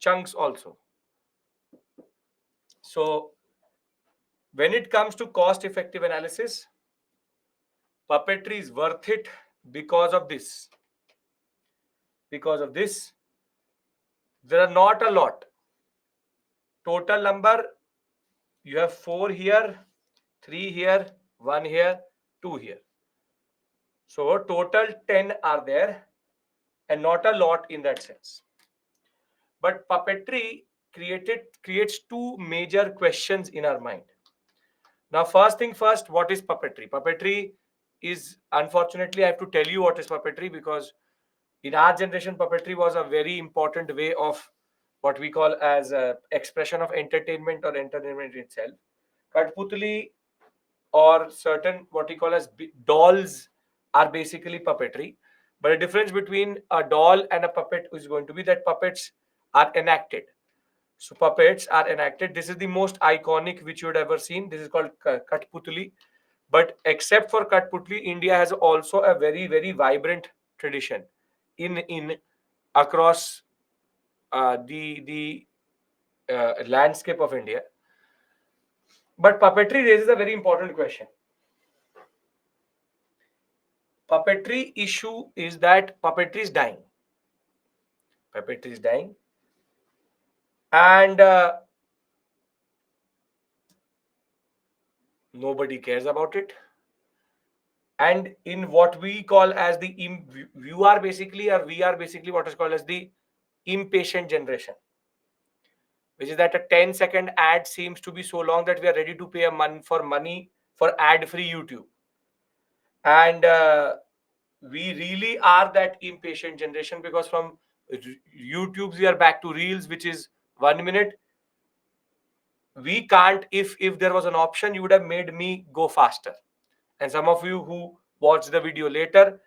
chunks also. So when it comes to cost effective analysis, puppetry is worth it because of this. Because of this, there are not a lot. Total number, you have 4 here, 3 here, 1 here, 2 here. So total 10 are there, and not a lot in that sense. But puppetry creates two major questions in our mind. Now, first thing first, what is puppetry? Puppetry is, unfortunately, I have to tell you what is puppetry, because in our generation, puppetry was a very important way of what we call as expression of entertainment or entertainment itself. Katputli or certain what we call as dolls are basically puppetry. But the difference between a doll and a puppet is going to be that puppets are enacted. So puppets are enacted. This is the most iconic which you would ever seen. This is called Katputli. But except for Katputli, India has also a very, very vibrant tradition in across the landscape of India. But puppetry raises a very important question. Puppetry issue is that puppetry is dying. Puppetry is dying, and nobody cares about it. And in what we call as the you are basically, or we are basically what is called as the impatient generation, which is that a 10-second ad seems to be so long that we are ready to pay money for ad-free YouTube. And we really are that impatient generation, because from YouTube we are back to Reels, which is 1 minute. We can't, if there was an option, you would have made me go faster. And some of you who watch the video later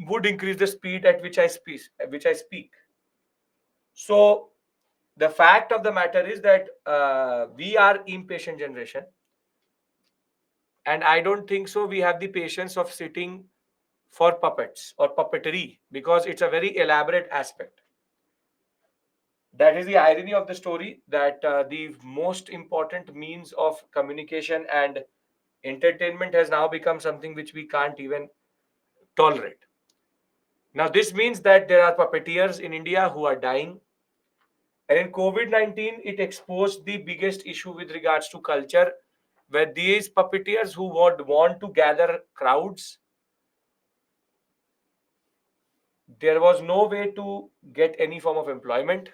would increase the speed at which I speak. So the fact of the matter is that we are impatient generation, and I don't think so we have the patience of sitting for puppets or puppetry, because it's a very elaborate aspect. That is the irony of the story, that the most important means of communication and entertainment has now become something which we can't even tolerate. Now, this means that there are puppeteers in India who are dying. And in COVID 19, it exposed the biggest issue with regards to culture, where these puppeteers who would want to gather crowds, there was no way to get any form of employment.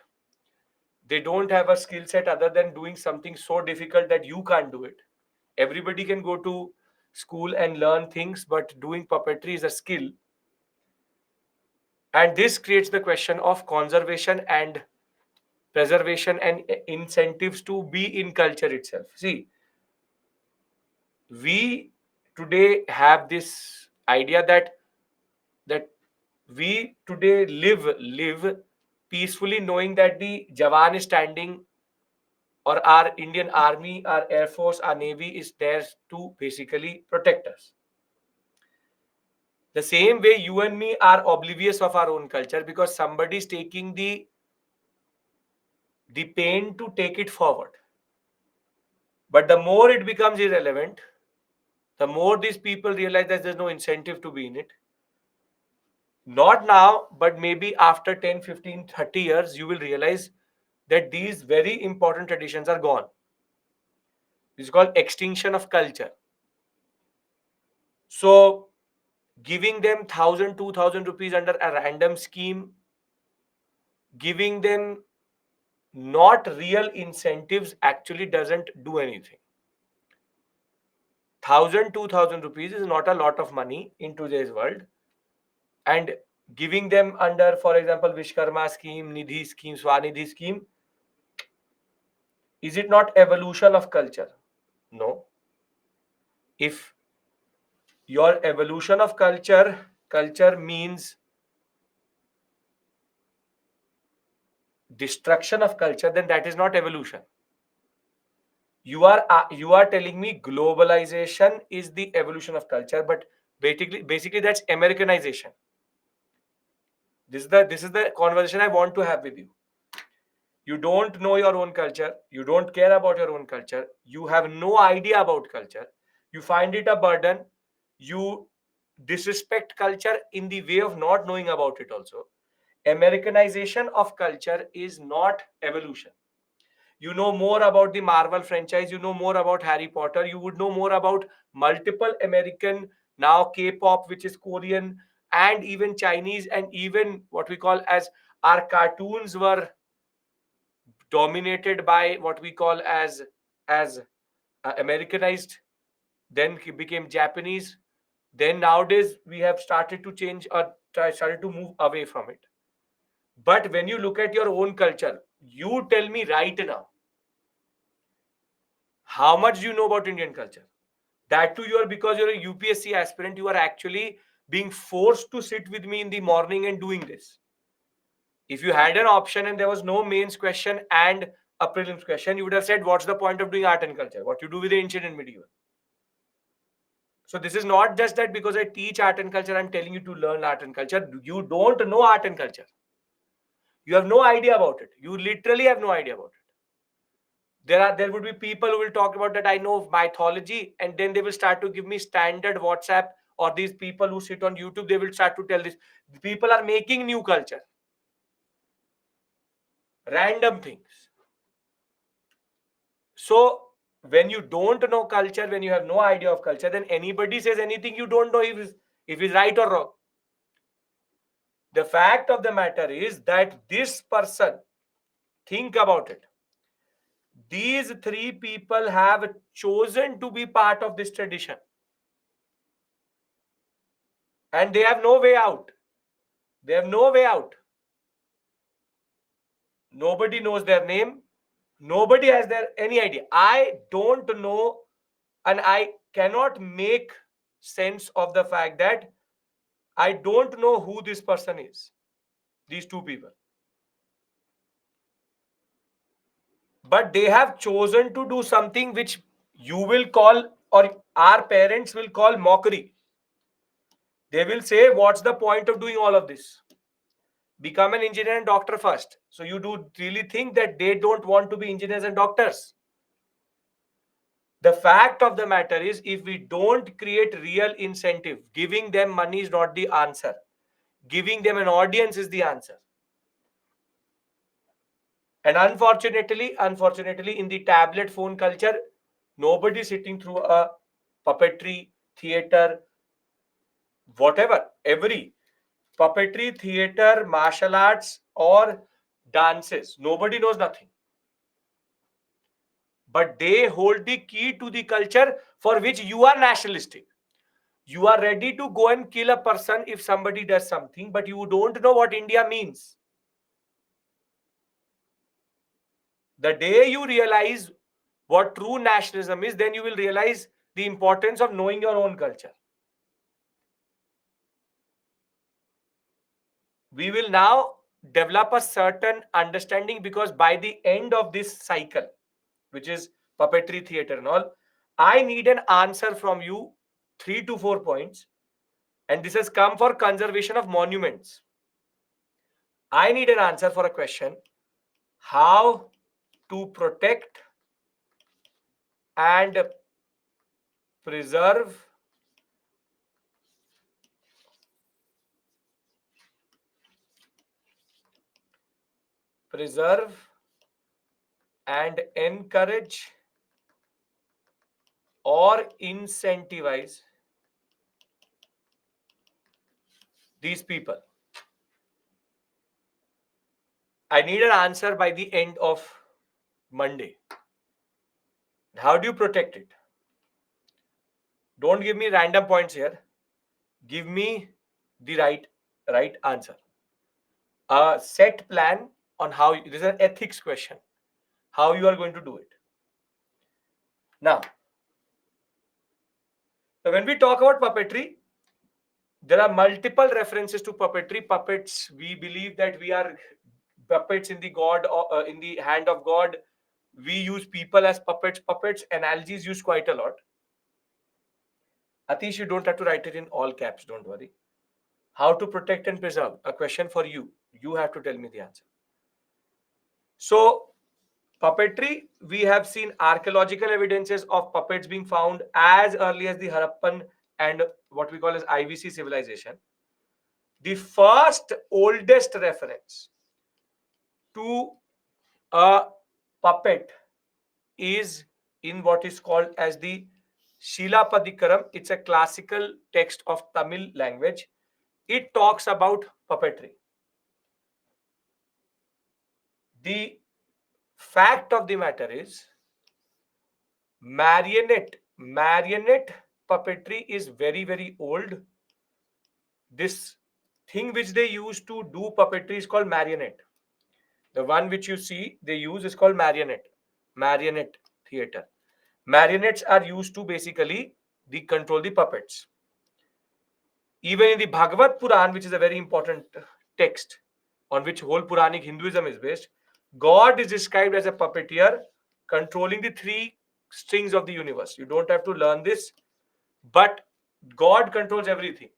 They don't have a skill set other than doing something so difficult that you can't do it. Everybody can go to school and learn things, but doing puppetry is a skill. And this creates the question of conservation and preservation and incentives to be in culture itself. See, we today have this idea that we today live peacefully, knowing that the Jawan is standing, or our Indian Army, our Air Force, our Navy is there to basically protect us. The same way you and me are oblivious of our own culture because somebody is taking the pain to take it forward. But the more it becomes irrelevant, the more these people realize that there's no incentive to be in it. Not now, but maybe after 10, 15, 30 years, you will realize that these very important traditions are gone. It's called extinction of culture. So, giving them 1,000, 2,000 rupees under a random scheme, giving them not real incentives actually doesn't do anything. 1,000, 2,000 rupees is not a lot of money in today's world. And giving them under, for example, Vishkarma scheme, Nidhi scheme, Swanidhi scheme, is it not evolution of culture? No. If your evolution of culture means destruction of culture, then that is not evolution. You are telling me globalization is the evolution of culture, but basically that's Americanization. This is the conversation I want to have with you. You don't know your own culture, you don't care about your own culture, you have no idea about culture, you find it a burden, you disrespect culture in the way of not knowing about it also. Americanization of culture is not evolution. You know more about the Marvel franchise, you know more about Harry Potter, you would know more about multiple American, now K-pop, which is Korean, and even Chinese, and even what we call as our cartoons were dominated by what we call as Americanized, then became Japanese. Then nowadays we have started to change or started to move away from it. But when you look at your own culture, you tell me right now, how much do you know about Indian culture? That too, because you're a UPSC aspirant, you are actually being forced to sit with me in the morning and doing this. If you had an option and there was no mains question and a prelims question, you would have said, what's the point of doing art and culture? What you do with the ancient and medieval? So this is not just that because I teach art and culture, I'm telling you to learn art and culture. You don't know art and culture. You have no idea about it. You literally have no idea about it. There would be people who will talk about that I know mythology, and then they will start to give me standard WhatsApp, or these people who sit on YouTube, they will start to tell this. People are making new culture. Random things. So when you don't know culture, when you have no idea of culture, then anybody says anything, you don't know if it's right or wrong. The fact of the matter is that this person, think about it. These three people have chosen to be part of this tradition. And they have no way out. They have no way out. Nobody knows their name. Nobody has any idea. I don't know, and I cannot make sense of the fact that I don't know who this person is. These two people. But they have chosen to do something which you will call, or our parents will call, mockery. They will say, what's the point of doing all of this? Become an engineer and doctor first. So you do really think that they don't want to be engineers and doctors? The fact of the matter is, if we don't create real incentive, giving them money is not the answer. Giving them an audience is the answer. And unfortunately, in the tablet phone culture, nobody is sitting through a puppetry, theater, whatever, every puppetry, theater, martial arts, or dances. Nobody knows nothing. But they hold the key to the culture for which you are nationalistic. You are ready to go and kill a person if somebody does something, but you don't know what India means. The day you realize what true nationalism is, then you will realize the importance of knowing your own culture. We will now develop a certain understanding, because by the end of this cycle, which is puppetry, theater, and all, I need an answer from you, 3 to 4 points. And this has come for conservation of monuments. I need an answer for a question: how to protect and preserve and encourage or incentivize these people. I need an answer by the end of Monday. How do you protect it? Don't give me random points here. Give me the right answer. A set plan on how this is an ethics question. How you are going to do it. Now, when we talk about puppetry, there are multiple references to puppetry. Puppets, we believe that we are puppets in the in the hand of God. We use people as puppets. Puppets analogies used quite a lot. Atish, you don't have to write it in all caps. Don't worry. How to protect and preserve? A question for you. You have to tell me the answer. So, puppetry, we have seen archaeological evidences of puppets being found as early as the Harappan and what we call as IVC civilization. The first oldest reference to a puppet is in what is called as the Shilapadikaram. It's a classical text of Tamil language. It talks about puppetry. The fact of the matter is, marionette puppetry is very old. This thing which they use to do puppetry is called marionette. The one which you see they use is called marionette theater. Marionettes are used to basically control the puppets. Even in the Bhagavad Puran, which is a very important text on which whole Puranic Hinduism is based, God is described as a puppeteer controlling the three strings of the universe. You don't have to learn this, but God controls everything.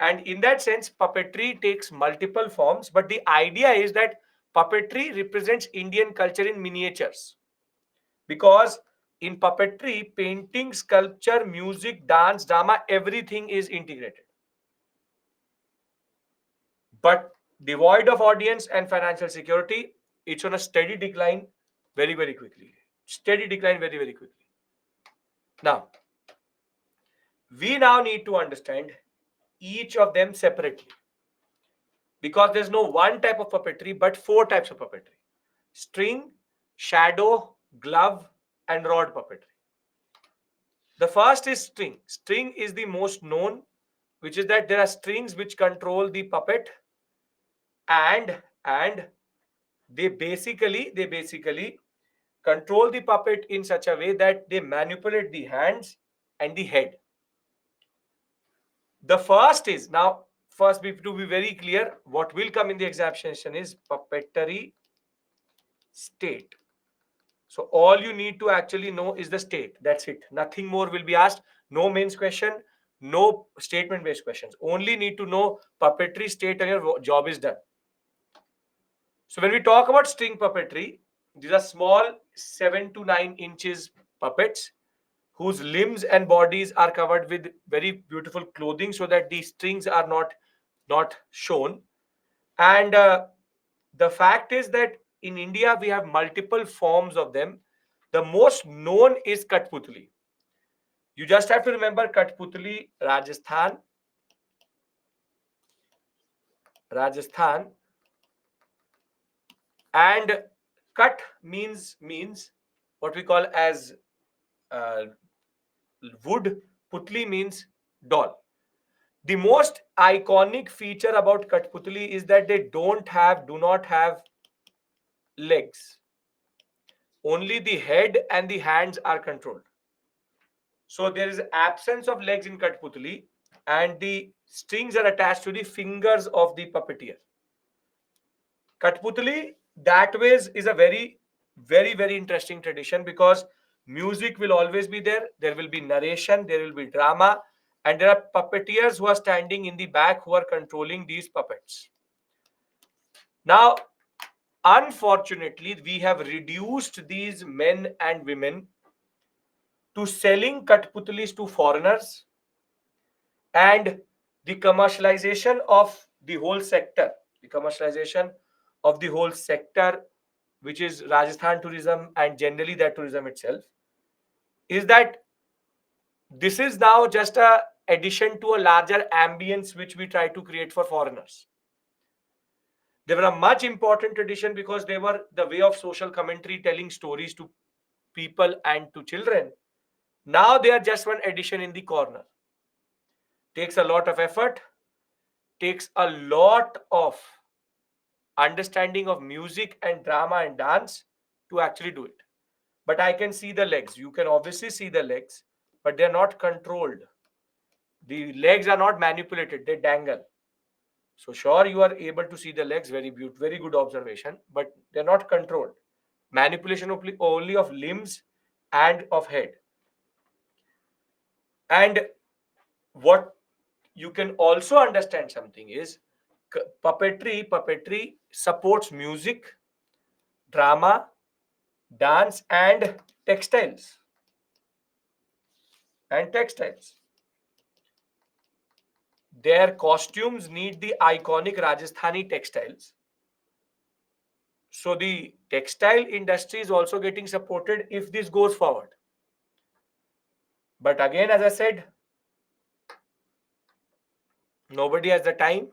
And in that sense, puppetry takes multiple forms, but the idea is that puppetry represents Indian culture in miniatures. Because in puppetry, painting, sculpture, music, dance, drama, everything is integrated. But devoid of audience and financial security, it's on a steady decline very quickly. Steady decline very quickly. Now, we now need to understand each of them separately. Because there's no one type of puppetry, but 4 types of puppetry: string, shadow, glove, and rod puppetry. The first is string. String is the most known, which is that there are strings which control the puppet, and they basically control the puppet in such a way that they manipulate the hands and the head. The first is, now first to be very clear, what will come in the examination is puppetry state. So all you need to actually know is the state. That's it. Nothing more will be asked. No mains question, no statement based questions. Only need to know puppetry state and your job is done. So when we talk about string puppetry, these are small 7 to 9 inches puppets whose limbs and bodies are covered with very beautiful clothing so that the strings are not shown. And the fact is that in India we have multiple forms of them. The most known is Katputli. You just have to remember Katputli, Rajasthan, and Kat means what we call as uh, wood. Putli means doll. The most iconic feature about Katputli is that they do not have legs. Only the head and the hands are controlled. So there is absence of legs in Katputli, and the strings are attached to the fingers of the puppeteer. Katputli, that way, is a very interesting tradition because music will always be there. There will be narration, there will be drama, and there are puppeteers who are standing in the back who are controlling these puppets. Now, unfortunately, we have reduced these men and women to selling Katputlis to foreigners, and the commercialization of the whole sector, the commercialization of the whole sector, which is Rajasthan tourism and generally that tourism itself, is that this is now just a addition to a larger ambience which we try to create for foreigners. They were a much important tradition because they were the way of social commentary, telling stories to people and to children. Now they are just one addition in the corner. Takes a lot of effort, takes a lot of understanding of music and drama and dance to actually do it. But I can see the legs. You can obviously see the legs, but they're not controlled. The legs are not manipulated, they dangle. So sure, you are able to see the legs, very beautiful, very good observation, but they're not controlled. Manipulation only of limbs and of head. And what you can also understand something is puppetry supports music, drama, dance, and textiles. Their costumes need the iconic Rajasthani textiles. So the textile industry is also getting supported if this goes forward. But again, as I said, nobody has the time.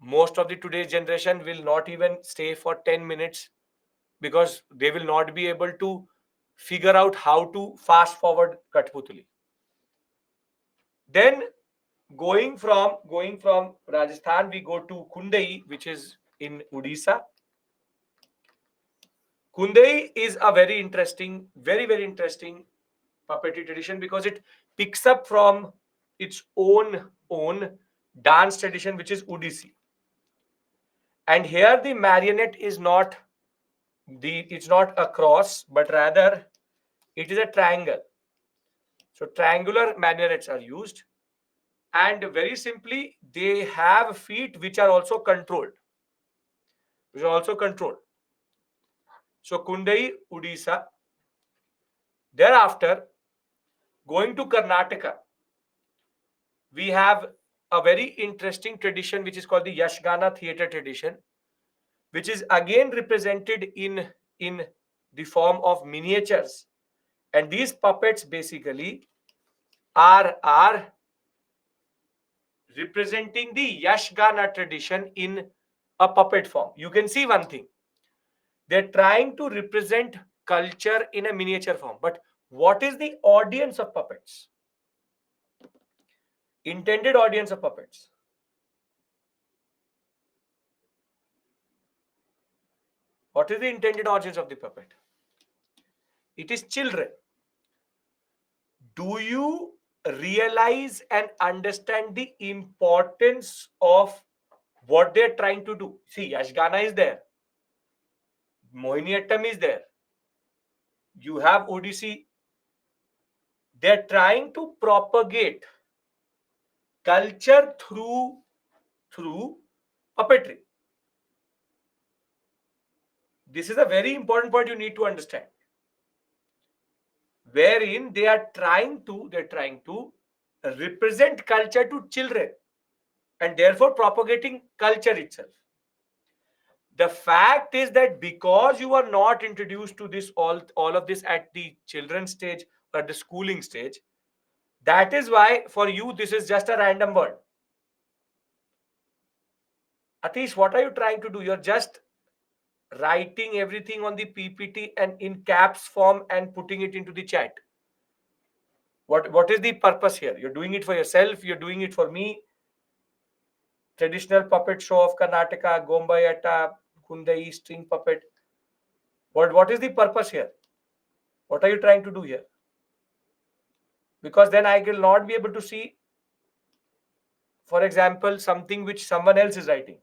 Most of the today's generation will not even stay for 10 minutes because they will not be able to figure out how to fast forward Katputli. Then going from Rajasthan, we go to Kundai, which is in Odisha. Kundai is a very interesting, very interesting puppetry tradition because it picks up from its own dance tradition, which is Odissi. And here the marionette is not it's not a cross, but rather it is a triangle. So triangular marionettes are used, and very simply they have feet which are also controlled, So Kundai, Odisha. Thereafter, going to Karnataka, we have a very interesting tradition which is called the Yashgana theatre tradition, which is again represented in the form of miniatures. And these puppets basically are representing the Yashgana tradition in a puppet form. You can see one thing. They're trying to represent culture in a miniature form. But what is the audience of puppets? Intended audience of puppets. What is the intended audience of the puppet? It is children. Do you realize and understand the importance of what they're trying to do? See, Yashgana is there, Mohiniyattam is there, you have Odissi. They're trying to propagate culture through puppetry. This is a very important point you need to understand. wherein they're trying to represent culture to children, and therefore propagating culture itself. The fact is that because you are not introduced to this all of this at the children's stage or the schooling stage, that is why for you this is just a random word. Atish, what are you trying to do? You're just writing everything on the PPT and in caps form and putting it into the chat. What is the purpose here? You're doing it for yourself, you're doing it for me. Traditional puppet show of Karnataka, Gombayata, Kundai, string puppet. What is the purpose here? What are you trying to do here? Because then I will not be able to see, for example, something which someone else is writing.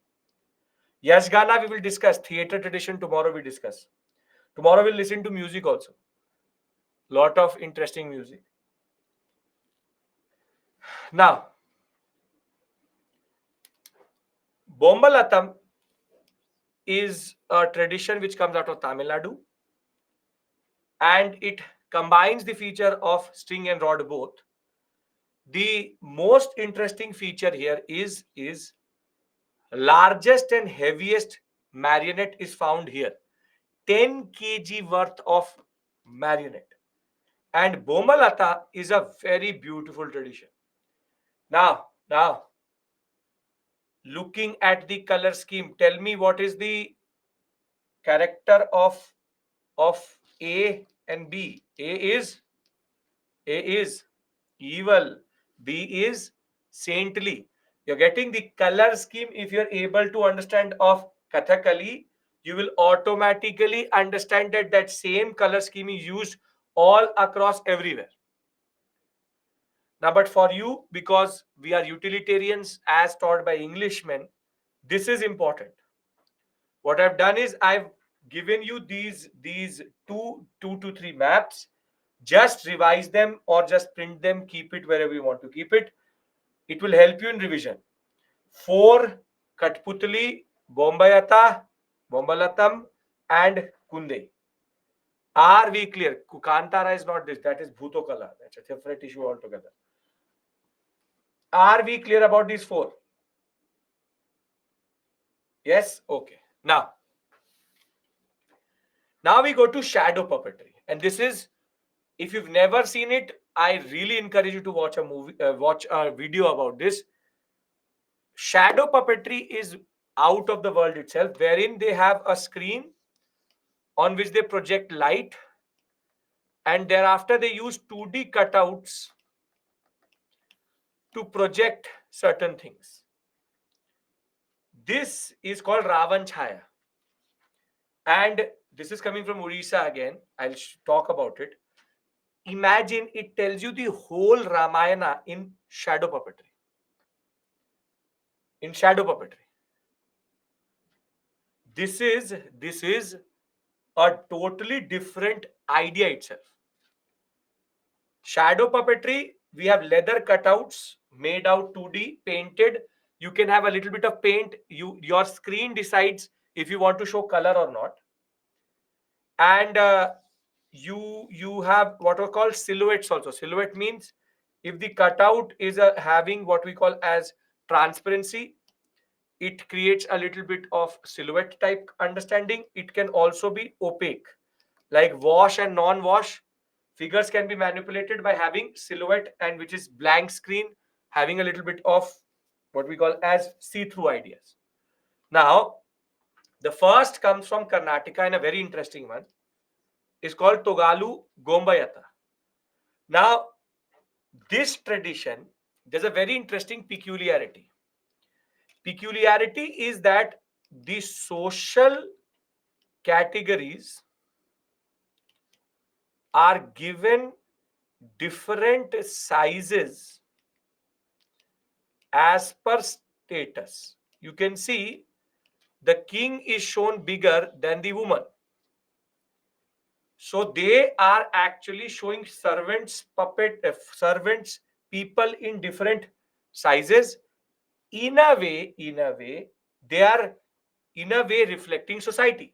Yes, Gana, we will discuss. Theatre tradition, tomorrow we discuss. Tomorrow we'll listen to music also. Lot of interesting music. Now, Bombalatam is a tradition which comes out of Tamil Nadu, and it combines the feature of string and rod both. The most interesting feature here is largest and heaviest marionette is found here. 10 kg worth of marionette. And Bomalata is a very beautiful tradition. Now, looking at the color scheme, tell me what is the character of A and B. A is evil. B is saintly. You're getting the color scheme. If you're able to understand of Kathakali, you will automatically understand that that same color scheme is used all across everywhere. Now, but for you, because we are utilitarians as taught by Englishmen, this is important. What I've done is I've given you these two to three maps. Just revise them or just print them, keep it wherever you want to keep it. It will help you in revision. 4 Katputli, Bombayata, Bombalatam, and Kunde. Are we clear? Kukantara is not this, that is Bhutokala. That's a separate issue altogether. Are we clear about these 4? Yes? Okay. Now we go to shadow puppetry. And this is, if you've never seen it, I really encourage you to watch watch a video about this. Shadow puppetry is out of the world itself, wherein they have a screen on which they project light, and thereafter they use 2D cutouts to project certain things. This is called Ravan Chhaya. And this is coming from Orissa again. I'll talk about it. Imagine it tells you the whole Ramayana in shadow puppetry. In shadow puppetry. This is a totally different idea itself. Shadow puppetry, we have leather cutouts made out 2D, painted. You can have a little bit of paint. Your screen decides if you want to show color or not. And you have what are called silhouettes also. Silhouette means if the cutout is having what we call as transparency, it creates a little bit of silhouette type understanding. It can also be opaque, like wash and non-wash. Figures can be manipulated by having silhouette, and which is blank screen, having a little bit of what we call as see-through ideas. Now, the first comes from Karnataka, and a very interesting one is called Togalu Gombayata. Now, this tradition, there's a very interesting peculiarity. Peculiarity is that the social categories are given different sizes as per status. You can see the king is shown bigger than the woman. So they are actually showing servants, servants, people in different sizes. In a way, they are in a way reflecting society.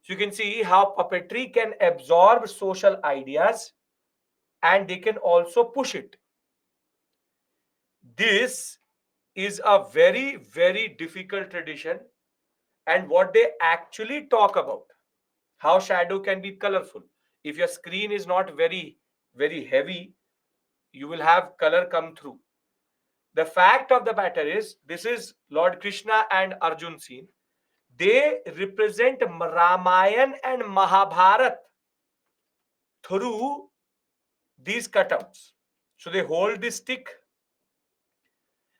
So you can see how puppetry can absorb social ideas and they can also push it. This is a very, very difficult tradition. And what they actually talk about, how shadow can be colorful. If your screen is not very, very heavy, you will have color come through. The fact of the matter is, this is Lord Krishna and Arjun scene. They represent Ramayana and Mahabharat through these cutouts. So they hold this stick,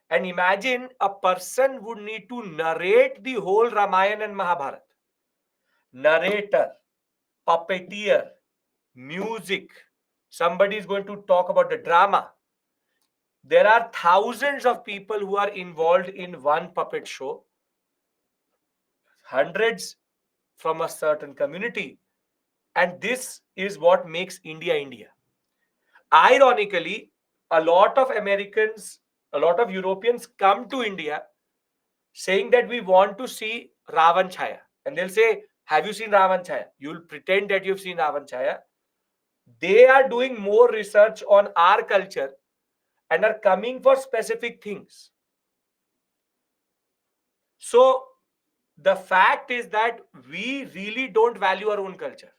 and imagine a person would need to narrate the whole Ramayana and Mahabharat. Narrator, puppeteer, music. Somebody is going to talk about the drama. There are thousands of people who are involved in one puppet show, hundreds from a certain community. And this is what makes India India. Ironically, a lot of Americans, a lot of Europeans come to India saying that we want to see Ravan Chaya. And they'll say, have you seen Ravan Chaya? You'll pretend that you've seen Ravan Chaya. They are doing more research on our culture and are coming for specific things. So the fact is that we really don't value our own culture.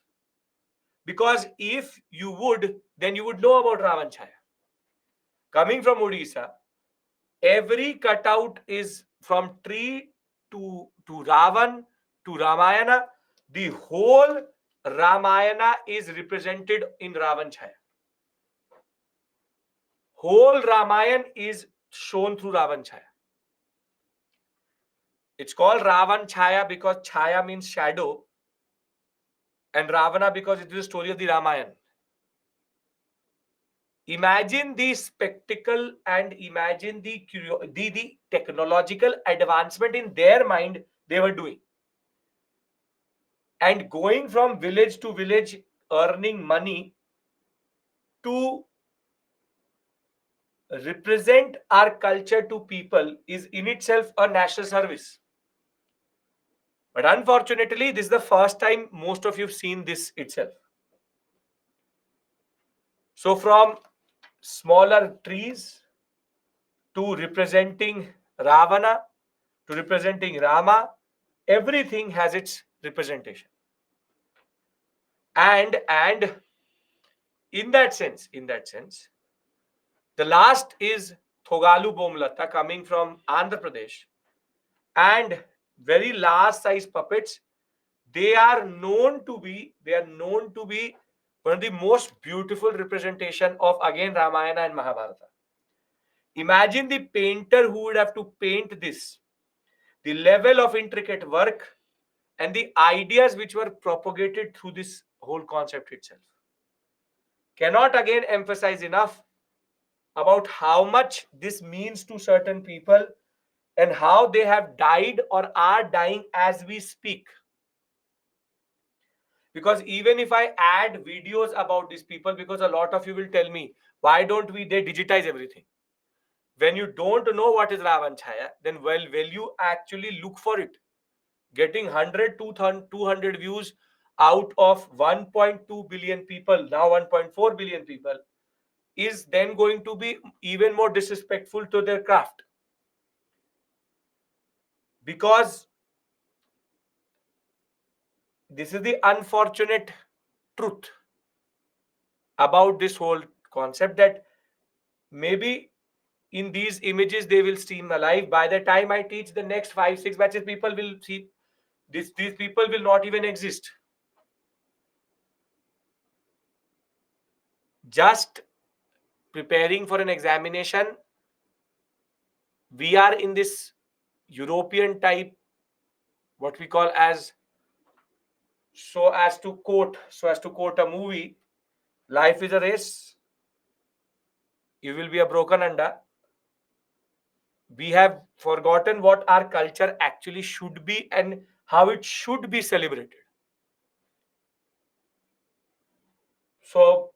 Because if you would, then you would know about Ravan Chaya. Coming from Odisha, every cutout is from tree to Ravan to Ramayana. The whole Ramayana is represented in Ravan Chaya. Whole Ramayana is shown through Ravan Chaya. It's called Ravan Chaya because Chaya means shadow, and Ravana because it is the story of the Ramayana. Imagine the spectacle and imagine the technological advancement in their mind they were doing. And going from village to village, earning money to represent our culture to people is in itself a national service. But unfortunately, this is the first time most of you have seen this itself. So from smaller trees to representing Ravana to representing Rama, everything has its representation. And in that sense, the last is Thogalu Bomlata coming from Andhra Pradesh, and very large size puppets. They are known to be one of the most beautiful representation of again Ramayana and Mahabharata. Imagine the painter who would have to paint this, the level of intricate work and the ideas which were propagated through this whole concept itself. Cannot again emphasize enough about how much this means to certain people and how they have died or are dying as we speak. Because even if I add videos about these people, because a lot of you will tell me, why don't we they digitize everything? When you don't know what is Ravan Chaya, then will you actually look for it? Getting 100 to 200 views out of 1.2 billion people, now 1.4 billion people, is then going to be even more disrespectful to their craft. Because this is the unfortunate truth about this whole concept, that maybe in these images they will seem alive. By the time I teach the next 5 6 batches, people will see these people will not even exist. Just preparing for an examination, we are in this European type, what we call as, so as to quote a movie, life is a race, you will be a broken under. We have forgotten what our culture actually should be and how it should be celebrated. So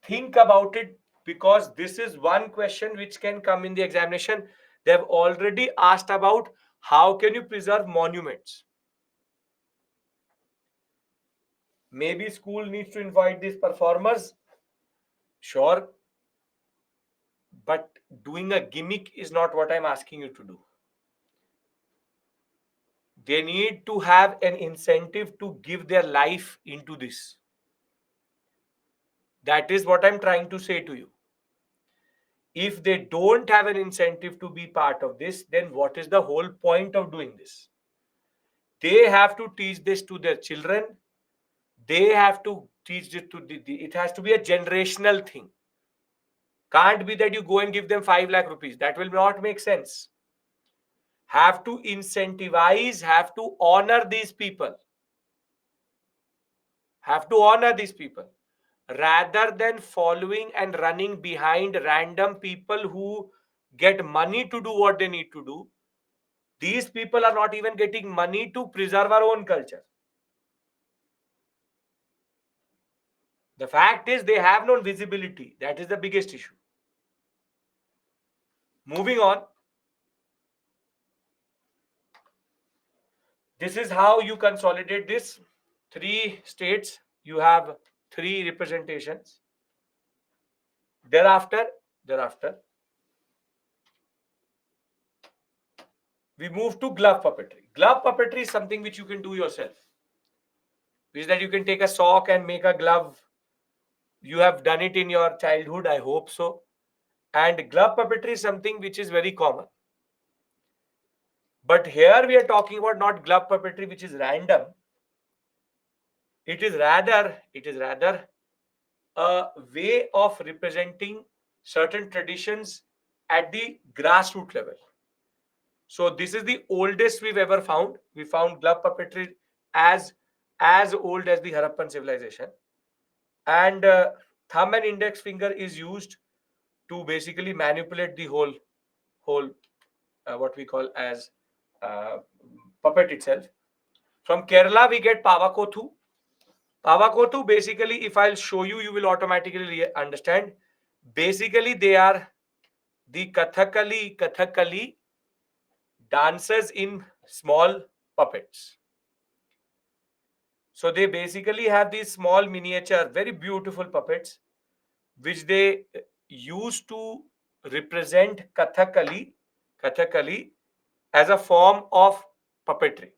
think about it, because this is one question which can come in the examination. They have already asked about how can you preserve monuments. Maybe school needs to invite these performers Sure, but doing a gimmick is not what I'm asking you to do. They need to have an incentive to give their life into this. That is what I'm trying to say to you. If they don't have an incentive to be part of this, then what is the whole point of doing this? They have to teach this to their children. They have to teach it to it has to be a generational thing. Can't be that you go and give them 5 lakh rupees. That will not make sense. Have to incentivize, have to honor these people. Have to honor these people. Rather than following and running behind random people who get money to do what they need to do, these people are not even getting money to preserve our own culture. The fact is, they have no visibility. That is the biggest issue. Moving on. This is how you consolidate this. 3 states, you have 3 representations. Thereafter, we move to glove puppetry. Glove puppetry is something which you can do yourself. Which is that you can take a sock and make a glove. You have done it in your childhood, I hope so. And glove puppetry is something which is very common. But here we are talking about not glove puppetry, which is random. It is rather a way of representing certain traditions at the grassroots level. So this is the oldest we've ever found. We found glove puppetry as old as the Harappan civilization, and thumb and index finger is used to basically manipulate the whole what we call as uh, puppet itself. From Kerala, we get Pavakothu. Pavakothu, basically, if I'll show you, you will automatically understand. Basically, they are the Kathakali dancers in small puppets. So they basically have these small miniature, very beautiful puppets, which they use to represent Kathakali as a form of puppetry.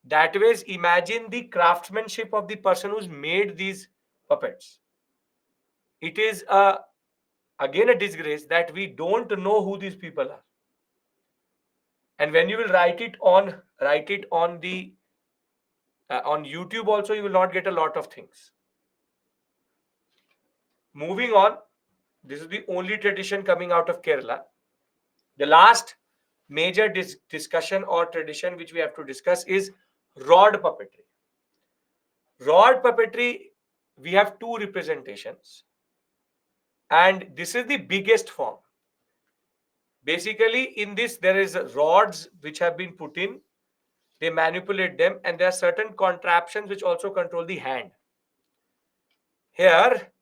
That way, imagine the craftsmanship of the person who's made these puppets. It is again a disgrace that we don't know who these people are. And when you will write it on the on YouTube also, you will not get a lot of things. Moving on, this is the only tradition coming out of Kerala. The last major discussion or tradition which we have to discuss is rod puppetry. Rod puppetry, we have 2 representations, and this is the biggest form. Basically, in this, there is rods which have been put in, they manipulate them, and there are certain contraptions which also control the hand. Here,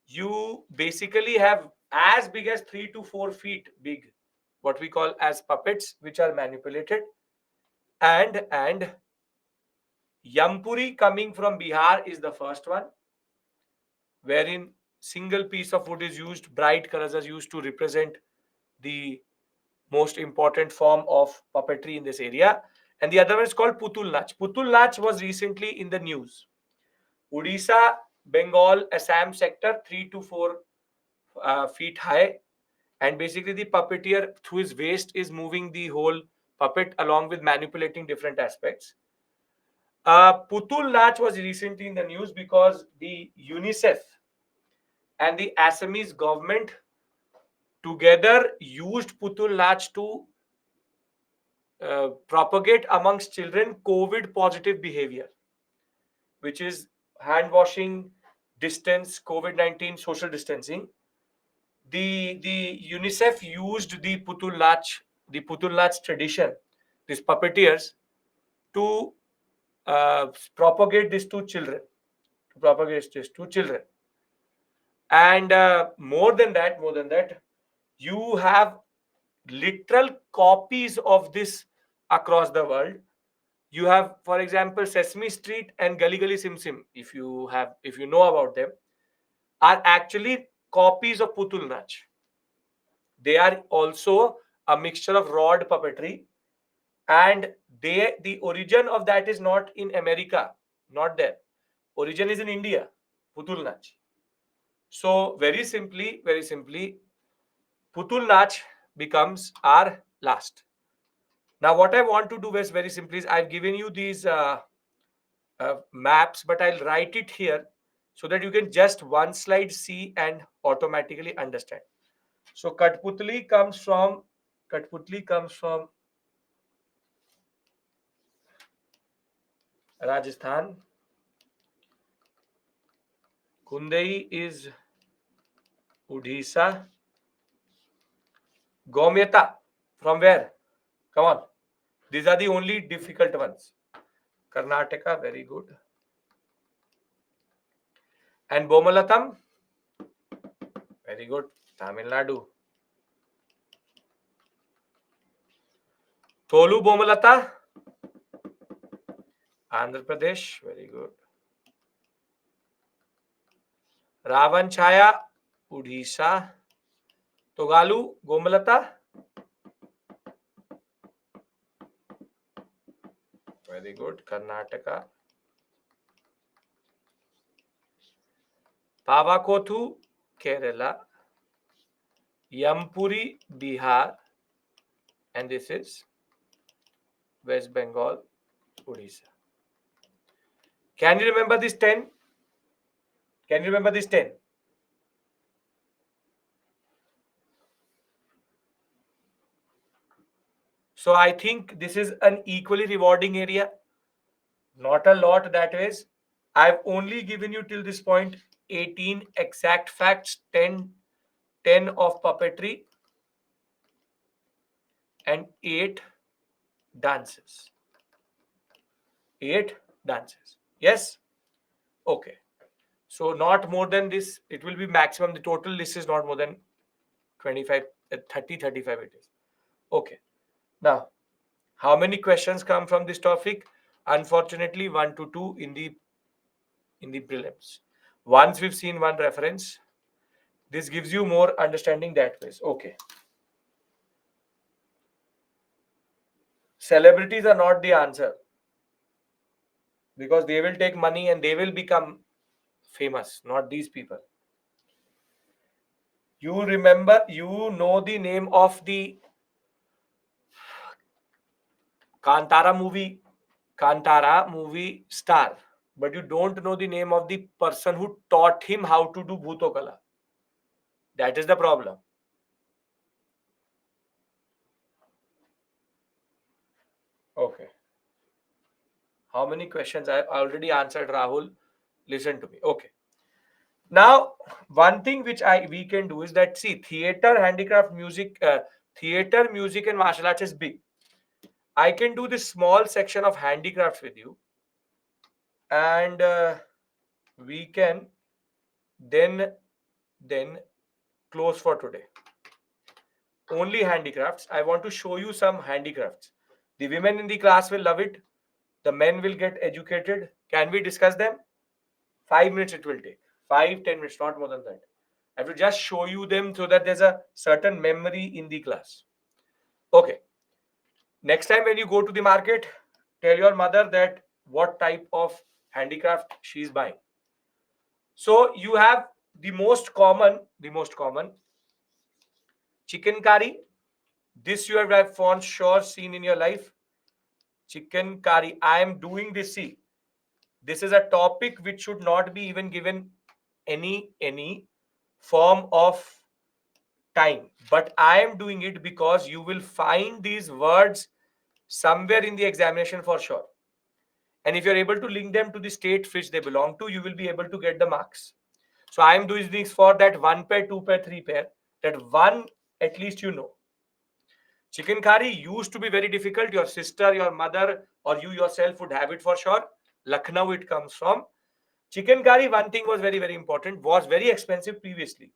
you basically have as big as 3 to 4 feet big, what we call as puppets, which are manipulated. And Yampuri coming from Bihar is the first one, wherein single piece of wood is used, bright colors are used to represent the most important form of puppetry in this area. And the other one is called Putul Nach. Putul Nach was recently in the news. Odisha, Bengal, Assam sector, 3 to 4 feet high. And basically, the puppeteer through his waist is moving the whole puppet along with manipulating different aspects. Putul Nach was recently in the news because the UNICEF and the Assamese government together used Putul Nach to propagate amongst children COVID positive behavior, which is hand washing, distance, COVID-19, social distancing. The UNICEF used the Putul Nach tradition, these puppeteers, to propagate this to children, and more than that, you have literal copies of this across the world. You have, for example, Sesame Street and Gully Gully Sim Sim. If you know about them, are actually copies of Putul Nach. They are also a mixture of rod puppetry, and the origin of that is not in America, not there. Origin is in India, Putul Nach. So very simply, Putul Nach becomes our last. Now, what I want to do is very simply is I've given you these maps, but I'll write it here so that you can just one slide see and automatically understand. So Katputli comes from Rajasthan. Kundai is Odisha. Gomyata from where? Come on. These are the only difficult ones. Karnataka, very good. And Bomalatam, very good. Tamil Nadu. Tolu Bomalata, Andhra Pradesh, very good. Ravan Chaya, Odisha. Togalu Gomalata, very good. Karnataka. Pavakothu, Kerala. Yampuri, Bihar. And this is West Bengal, Odisha. Can you remember this 10? Can you remember this 10? So I think this is an equally rewarding area. Not a lot that is. I've only given you till this point 18 exact facts, 10 of puppetry, and 8 dances. 8 dances. Yes? Okay. So not more than this. It will be maximum. The total list is not more than 25, 30, 35 it is. Okay. Now, how many questions come from this topic? Unfortunately, 1 to 2 in the prelims. Once we've seen one reference, this gives you more understanding that way. Okay. Celebrities are not the answer because they will take money and they will become famous, not these people. You know the name of the Kantara movie star, but you don't know the name of the person who taught him how to do Bhutokala. That is the problem. Okay. How many questions? I already answered, Rahul. Listen to me. Okay. Now, one thing which we can do is that, see, theater, music, and martial arts is big. I can do this small section of handicrafts with you, and we can then close for today. Only handicrafts. I want to show you some handicrafts. The women in the class will love it. The men will get educated. Can we discuss them? 5 minutes it will take. 5-10 minutes, not more than that. I will just show you them so that there's a certain memory in the class. Okay. Next time when you go to the market, tell your mother that what type of handicraft she's buying. So you have the most common chicken curry. This you have for sure seen in your life. Chicken curry. I am doing this. See, this is a topic which should not be even given any form of time, but I am doing it because you will find these words somewhere in the examination for sure, and if you're able to link them to the state which they belong to, you will be able to get the marks. So I am doing this for that 1 pair, 2 pair, 3 pair, that one at least you know. Chicken curry used to be very difficult. Your sister, your mother, or you yourself would have it for sure. Lucknow it comes from. Chicken curry, one thing was very important, was very expensive previously.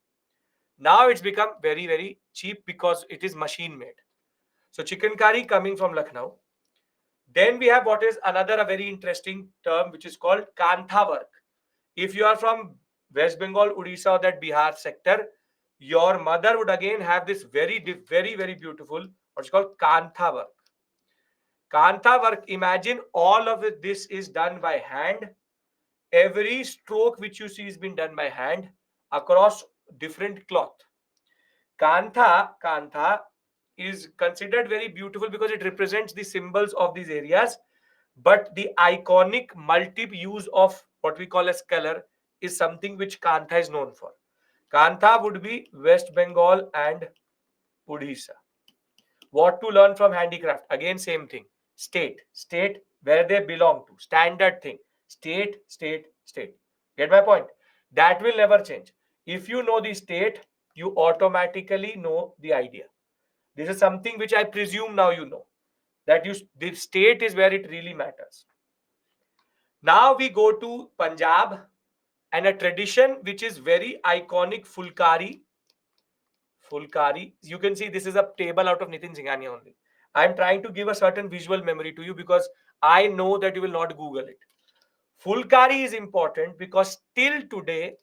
Now it's become very cheap because it is machine made. So chicken curry coming from Lucknow. Then we have what is another a very interesting term which is called kantha work. If you are from West Bengal, Odisha, or that Bihar sector, your mother would again have this very beautiful what's called Kantha work. Kantha work, imagine all of this is done by hand. Every stroke which you see has been done by hand across different cloth. Kantha is considered very beautiful because it represents the symbols of these areas. But the iconic multi-use of what we call as color is something which Kantha is known for. Kantha would be West Bengal and Odisha. What to learn from handicraft? Again, same thing. State, where they belong to. Standard thing. State. Get my point? That will never change. If you know the state, you automatically know the idea. This is something which I presume now you know. That the state is where it really matters. Now we go to Punjab and a tradition which is very iconic, Fulkari. Fulkari. You can see this is a table out of Nitin Singhania only. I'm trying to give a certain visual memory to you because I know that you will not Google it. Fulkari is important because till today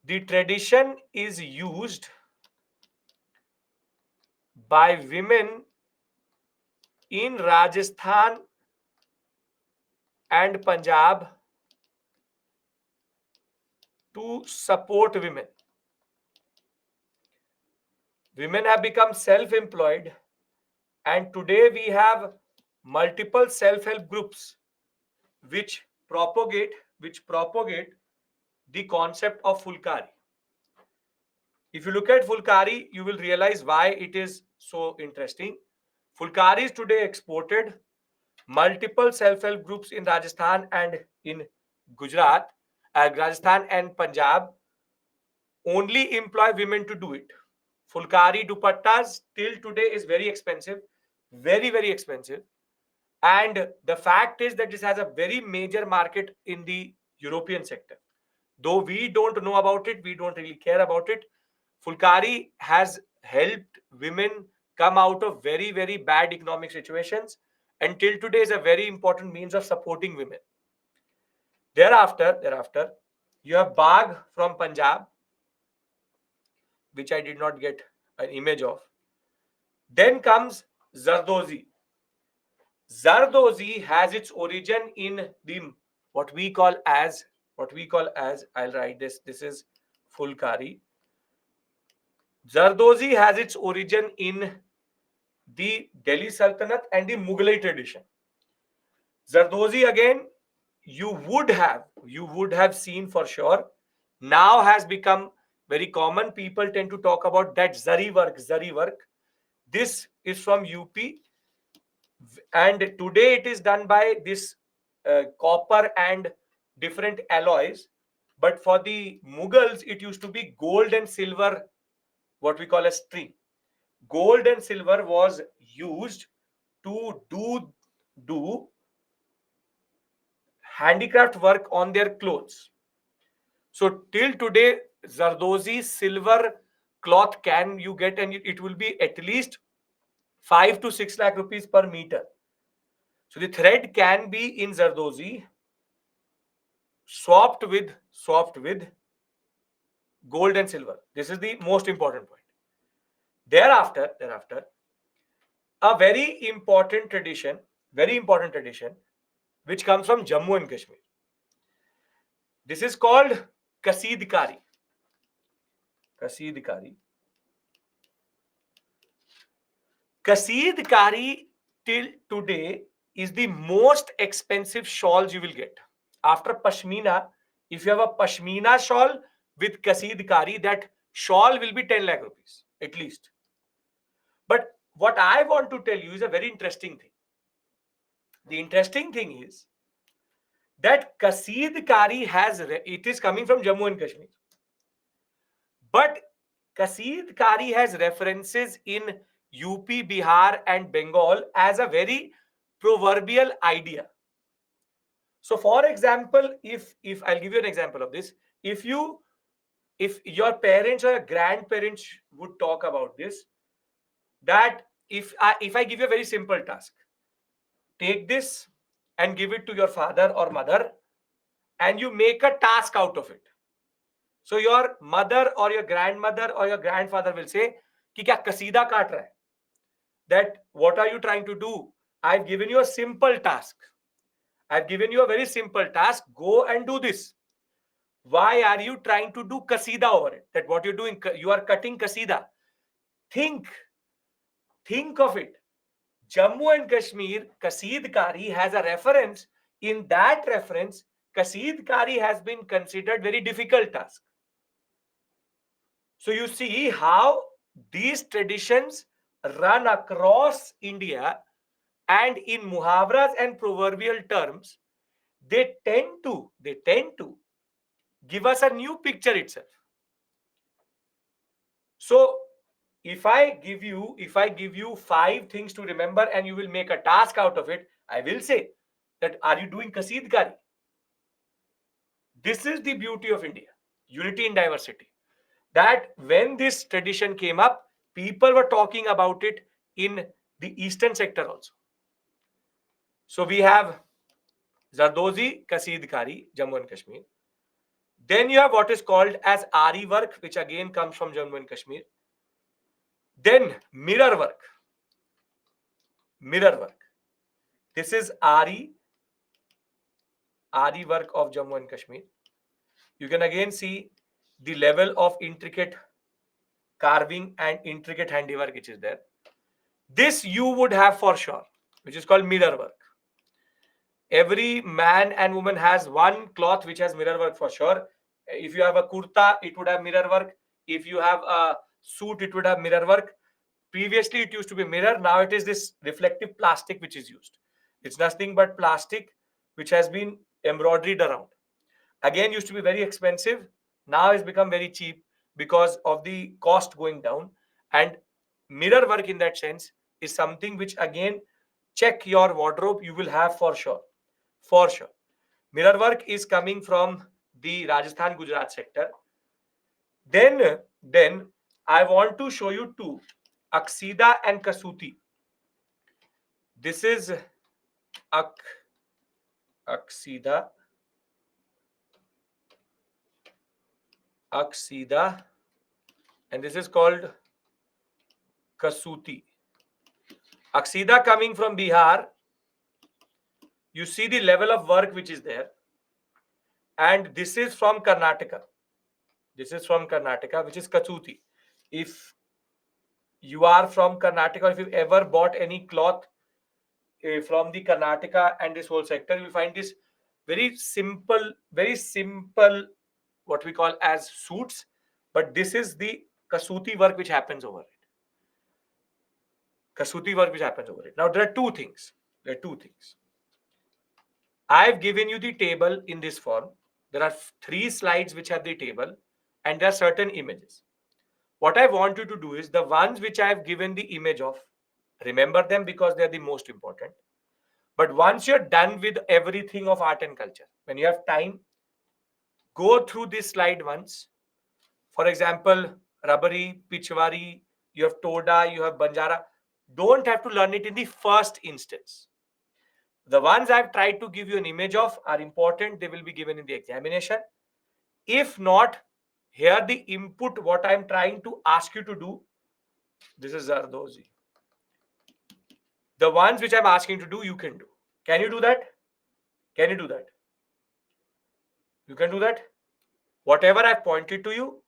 the tradition is used by women in Rajasthan and Punjab to support women. Women have become self-employed, and today we have multiple self-help groups which propagate the concept of Fulkari. If you look at Fulkari, you will realize why it is so interesting. Fulkari is today exported. Multiple self-help groups in Rajasthan and in Gujarat, Rajasthan and Punjab only employ women to do it. Fulkari dupattas till today is very expensive, very expensive. And the fact is that this has a very major market in the European sector. Though we don't know about it, we don't really care about it. Fulkari has helped women come out of very bad economic situations, and till today is a very important means of supporting women. Thereafter, you have Bagh from Punjab, which I did not get an image of. Then comes Zardozi. Zardozi has its origin in the what we call as I'll write this. This is Fulkari. Zardozi has its origin in the Delhi Sultanate and the Mughalai tradition. Zardozi again, you would have seen for sure. Now has become very common. People tend to talk about that zari work. This is from UP, and today it is done by this copper and different alloys. But for the Mughals, it used to be gold and silver, what we call a string. Gold and silver was used to do handicraft work on their clothes. So till today, Zardozi silver cloth can you get, and it will be at least 5 to 6 lakh rupees per meter. So the thread can be in Zardozi swapped with gold and silver. This is the most important point. Thereafter, a very important tradition, which comes from Jammu and Kashmir. This is called Kasidkari. Kasidkari. Kasidkari till today is the most expensive shawls you will get. After Pashmina, if you have a Pashmina shawl with Kasidkari, that shawl will be 10 lakh rupees at least. But what I want to tell you is a very interesting thing. The interesting thing is that Kasidkari it is coming from Jammu and Kashmir. But Kasidkari has references in UP, Bihar, and Bengal as a very proverbial idea. So, for example, if I'll give you an example of this, if your parents or grandparents would talk about this, that if I give you a very simple task, take this and give it to your father or mother, and you make a task out of it. So your mother or your grandmother or your grandfather will say कि क्या कसीदा काट रहा है? That what are you trying to do? I've given you a simple task. I've given you a very simple task. Go and do this. Why are you trying to do kasida over it? That what you're doing, you are cutting kasida. Think of it. Jammu and Kashmir, Kasidkari has a reference. In that reference, Kasidkari has been considered very difficult task. So you see how these traditions run across India, and in muhavras and proverbial terms, they tend to give us a new picture itself. So if I give you 5 things to remember and you will make a task out of it, I will say that are you doing kasidkari? This is the beauty of India, unity in diversity. That when this tradition came up, people were talking about it in the eastern sector also. So we have Zardozi Kasidkari, Jammu and Kashmir. Then you have what is called as Ari work, which again comes from Jammu and Kashmir. Then mirror work. This is Ari work of Jammu and Kashmir. You can again see the level of intricate carving and intricate handiwork which is there. This you would have for sure, which is called mirror work. Every man and woman has one cloth which has mirror work for sure. If you have a kurta, it would have mirror work. If you have a suit, it would have mirror work. Previously, it used to be mirror. Now it is this reflective plastic which is used. It's nothing but plastic which has been embroidered around. Again, used to be very expensive. Now it's become very cheap because of the cost going down. And mirror work in that sense is something which again, check your wardrobe, you will have for sure. For sure. Mirror work is coming from the Rajasthan Gujarat sector. Then I want to show you two, Aksida and Kasuti. This is Aksida, and this is called Kasuti. Aksida coming from Bihar. You see the level of work which is there. And this is from Karnataka. Which is Kasuti. If you are from Karnataka, if you've ever bought any cloth from the Karnataka and this whole sector, you will find this very simple, what we call as suits. But this is the Kasuti work which happens over it. Now there are two things. I've given you the table in this form. There are 3 slides which have the table, and there are certain images. What I want you to do is the ones which I have given the image of, remember them because they are the most important. But once you're done with everything of art and culture, when you have time, go through this slide once. For example, Rabari, Pichwari, you have Toda, you have Banjara. Don't have to learn it in the first instance. The ones I've tried to give you an image of are important. They will be given in the examination. If not, here the input, what I'm trying to ask you to do. This is Zardozi. The ones which I'm asking to do, you can do. Can you do that? You can do that. Whatever I've pointed to you,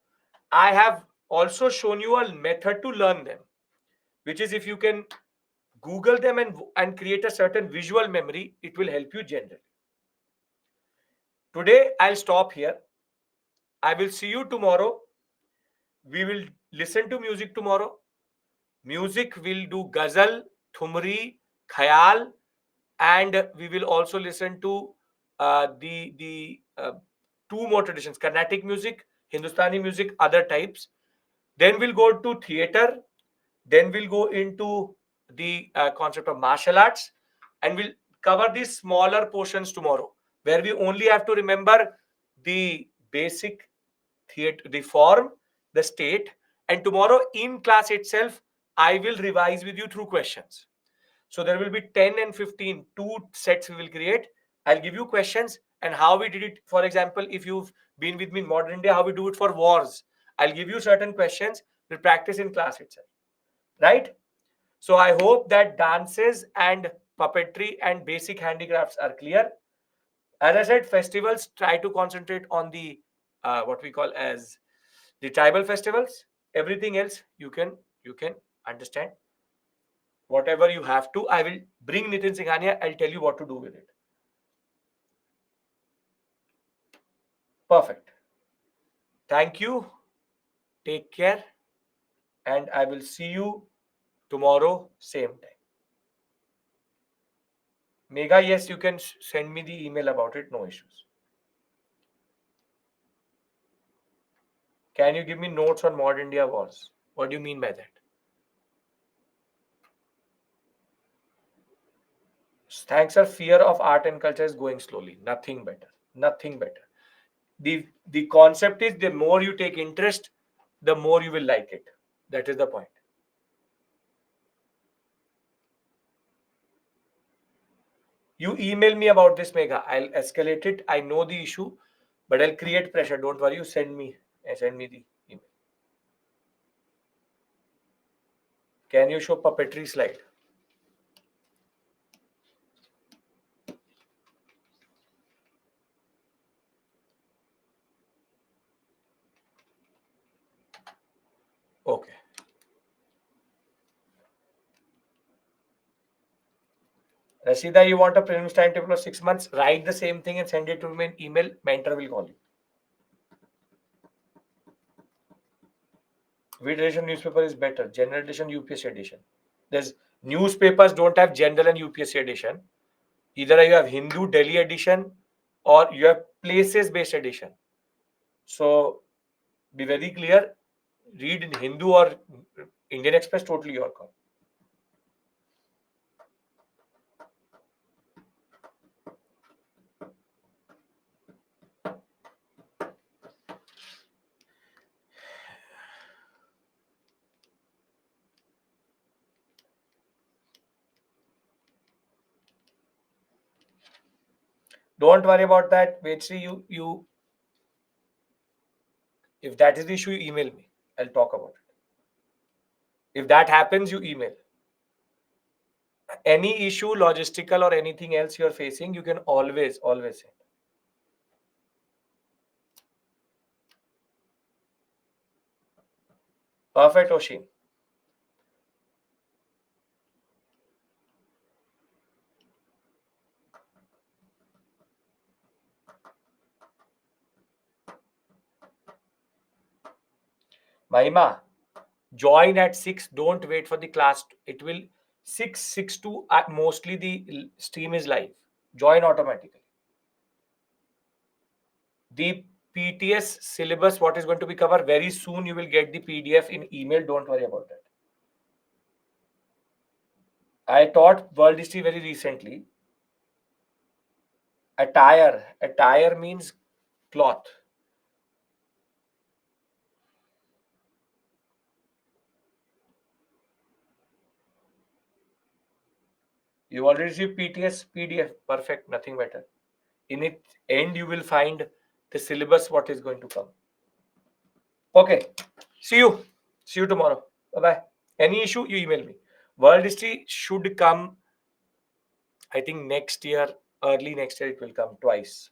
I have also shown you a method to learn them, which is if you can Google them and create a certain visual memory, it will help you generally. Today, I'll stop here. I will see you tomorrow. We will listen to music tomorrow. Music will do ghazal, thumri, khayal, and we will also listen to the 2 more traditions: Carnatic music, Hindustani music, other types. Then we'll go to theater. Then we'll go into the concept of martial arts, and we'll cover these smaller portions tomorrow, where we only have to remember the basic theater, the form, the state, and tomorrow in class itself, I will revise with you through questions. So there will be 10 and 15, 2 sets we will create. I'll give you questions and how we did it. For example, if you've been with me in modern India, how we do it for wars. I'll give you certain questions. We practice in class itself, right? So I hope that dances and puppetry and basic handicrafts are clear. As I said, festivals, try to concentrate on the what we call as the tribal festivals. Everything else you can understand. Whatever you have to, I will bring Nitin Singhania. I'll tell you what to do with it. Perfect. Thank you. Take care, and I will see you tomorrow, same time. Mega, yes, you can send me the email about it, no issues. Can you give me notes on modern India wars? What do you mean by that? Thanks, sir. Fear of art and culture is going slowly. Nothing better. Nothing better. The concept is the more you take interest, the more you will like it. That is the point. You email me about this, Mega. I'll escalate it. I know the issue, but I'll create pressure. Don't worry. You send me the email. Can you show puppetry slide? Okay. Rashida, you want a prelims timetable of 6 months? Write the same thing and send it to me in email. Mentor will call you. Which edition newspaper is better? General edition, UPSC edition. There's newspapers don't have general and UPSC edition. Either you have Hindu Delhi edition or you have places based edition. So be very clear. Read in Hindu or Indian Express, totally your call. Don't worry about that. Wait, see you if that is the issue, you email me. I'll talk about it. If that happens, you email. Any issue, logistical or anything else you're facing, you can always say. Perfect, Oshin. Mahima, join at 6. Don't wait for the class. It will 6 to mostly the stream is live. Join automatically. The PTS syllabus, what is going to be covered very soon, you will get the PDF in email. Don't worry about that. I taught world history very recently. Attire means cloth. You already received PTS PDF. Perfect. Nothing better. In it end, you will find the syllabus, what is going to come. Okay. See you. See you tomorrow. Bye bye. Any issue, you email me. World history should come, I think next year, early next year, it will come twice.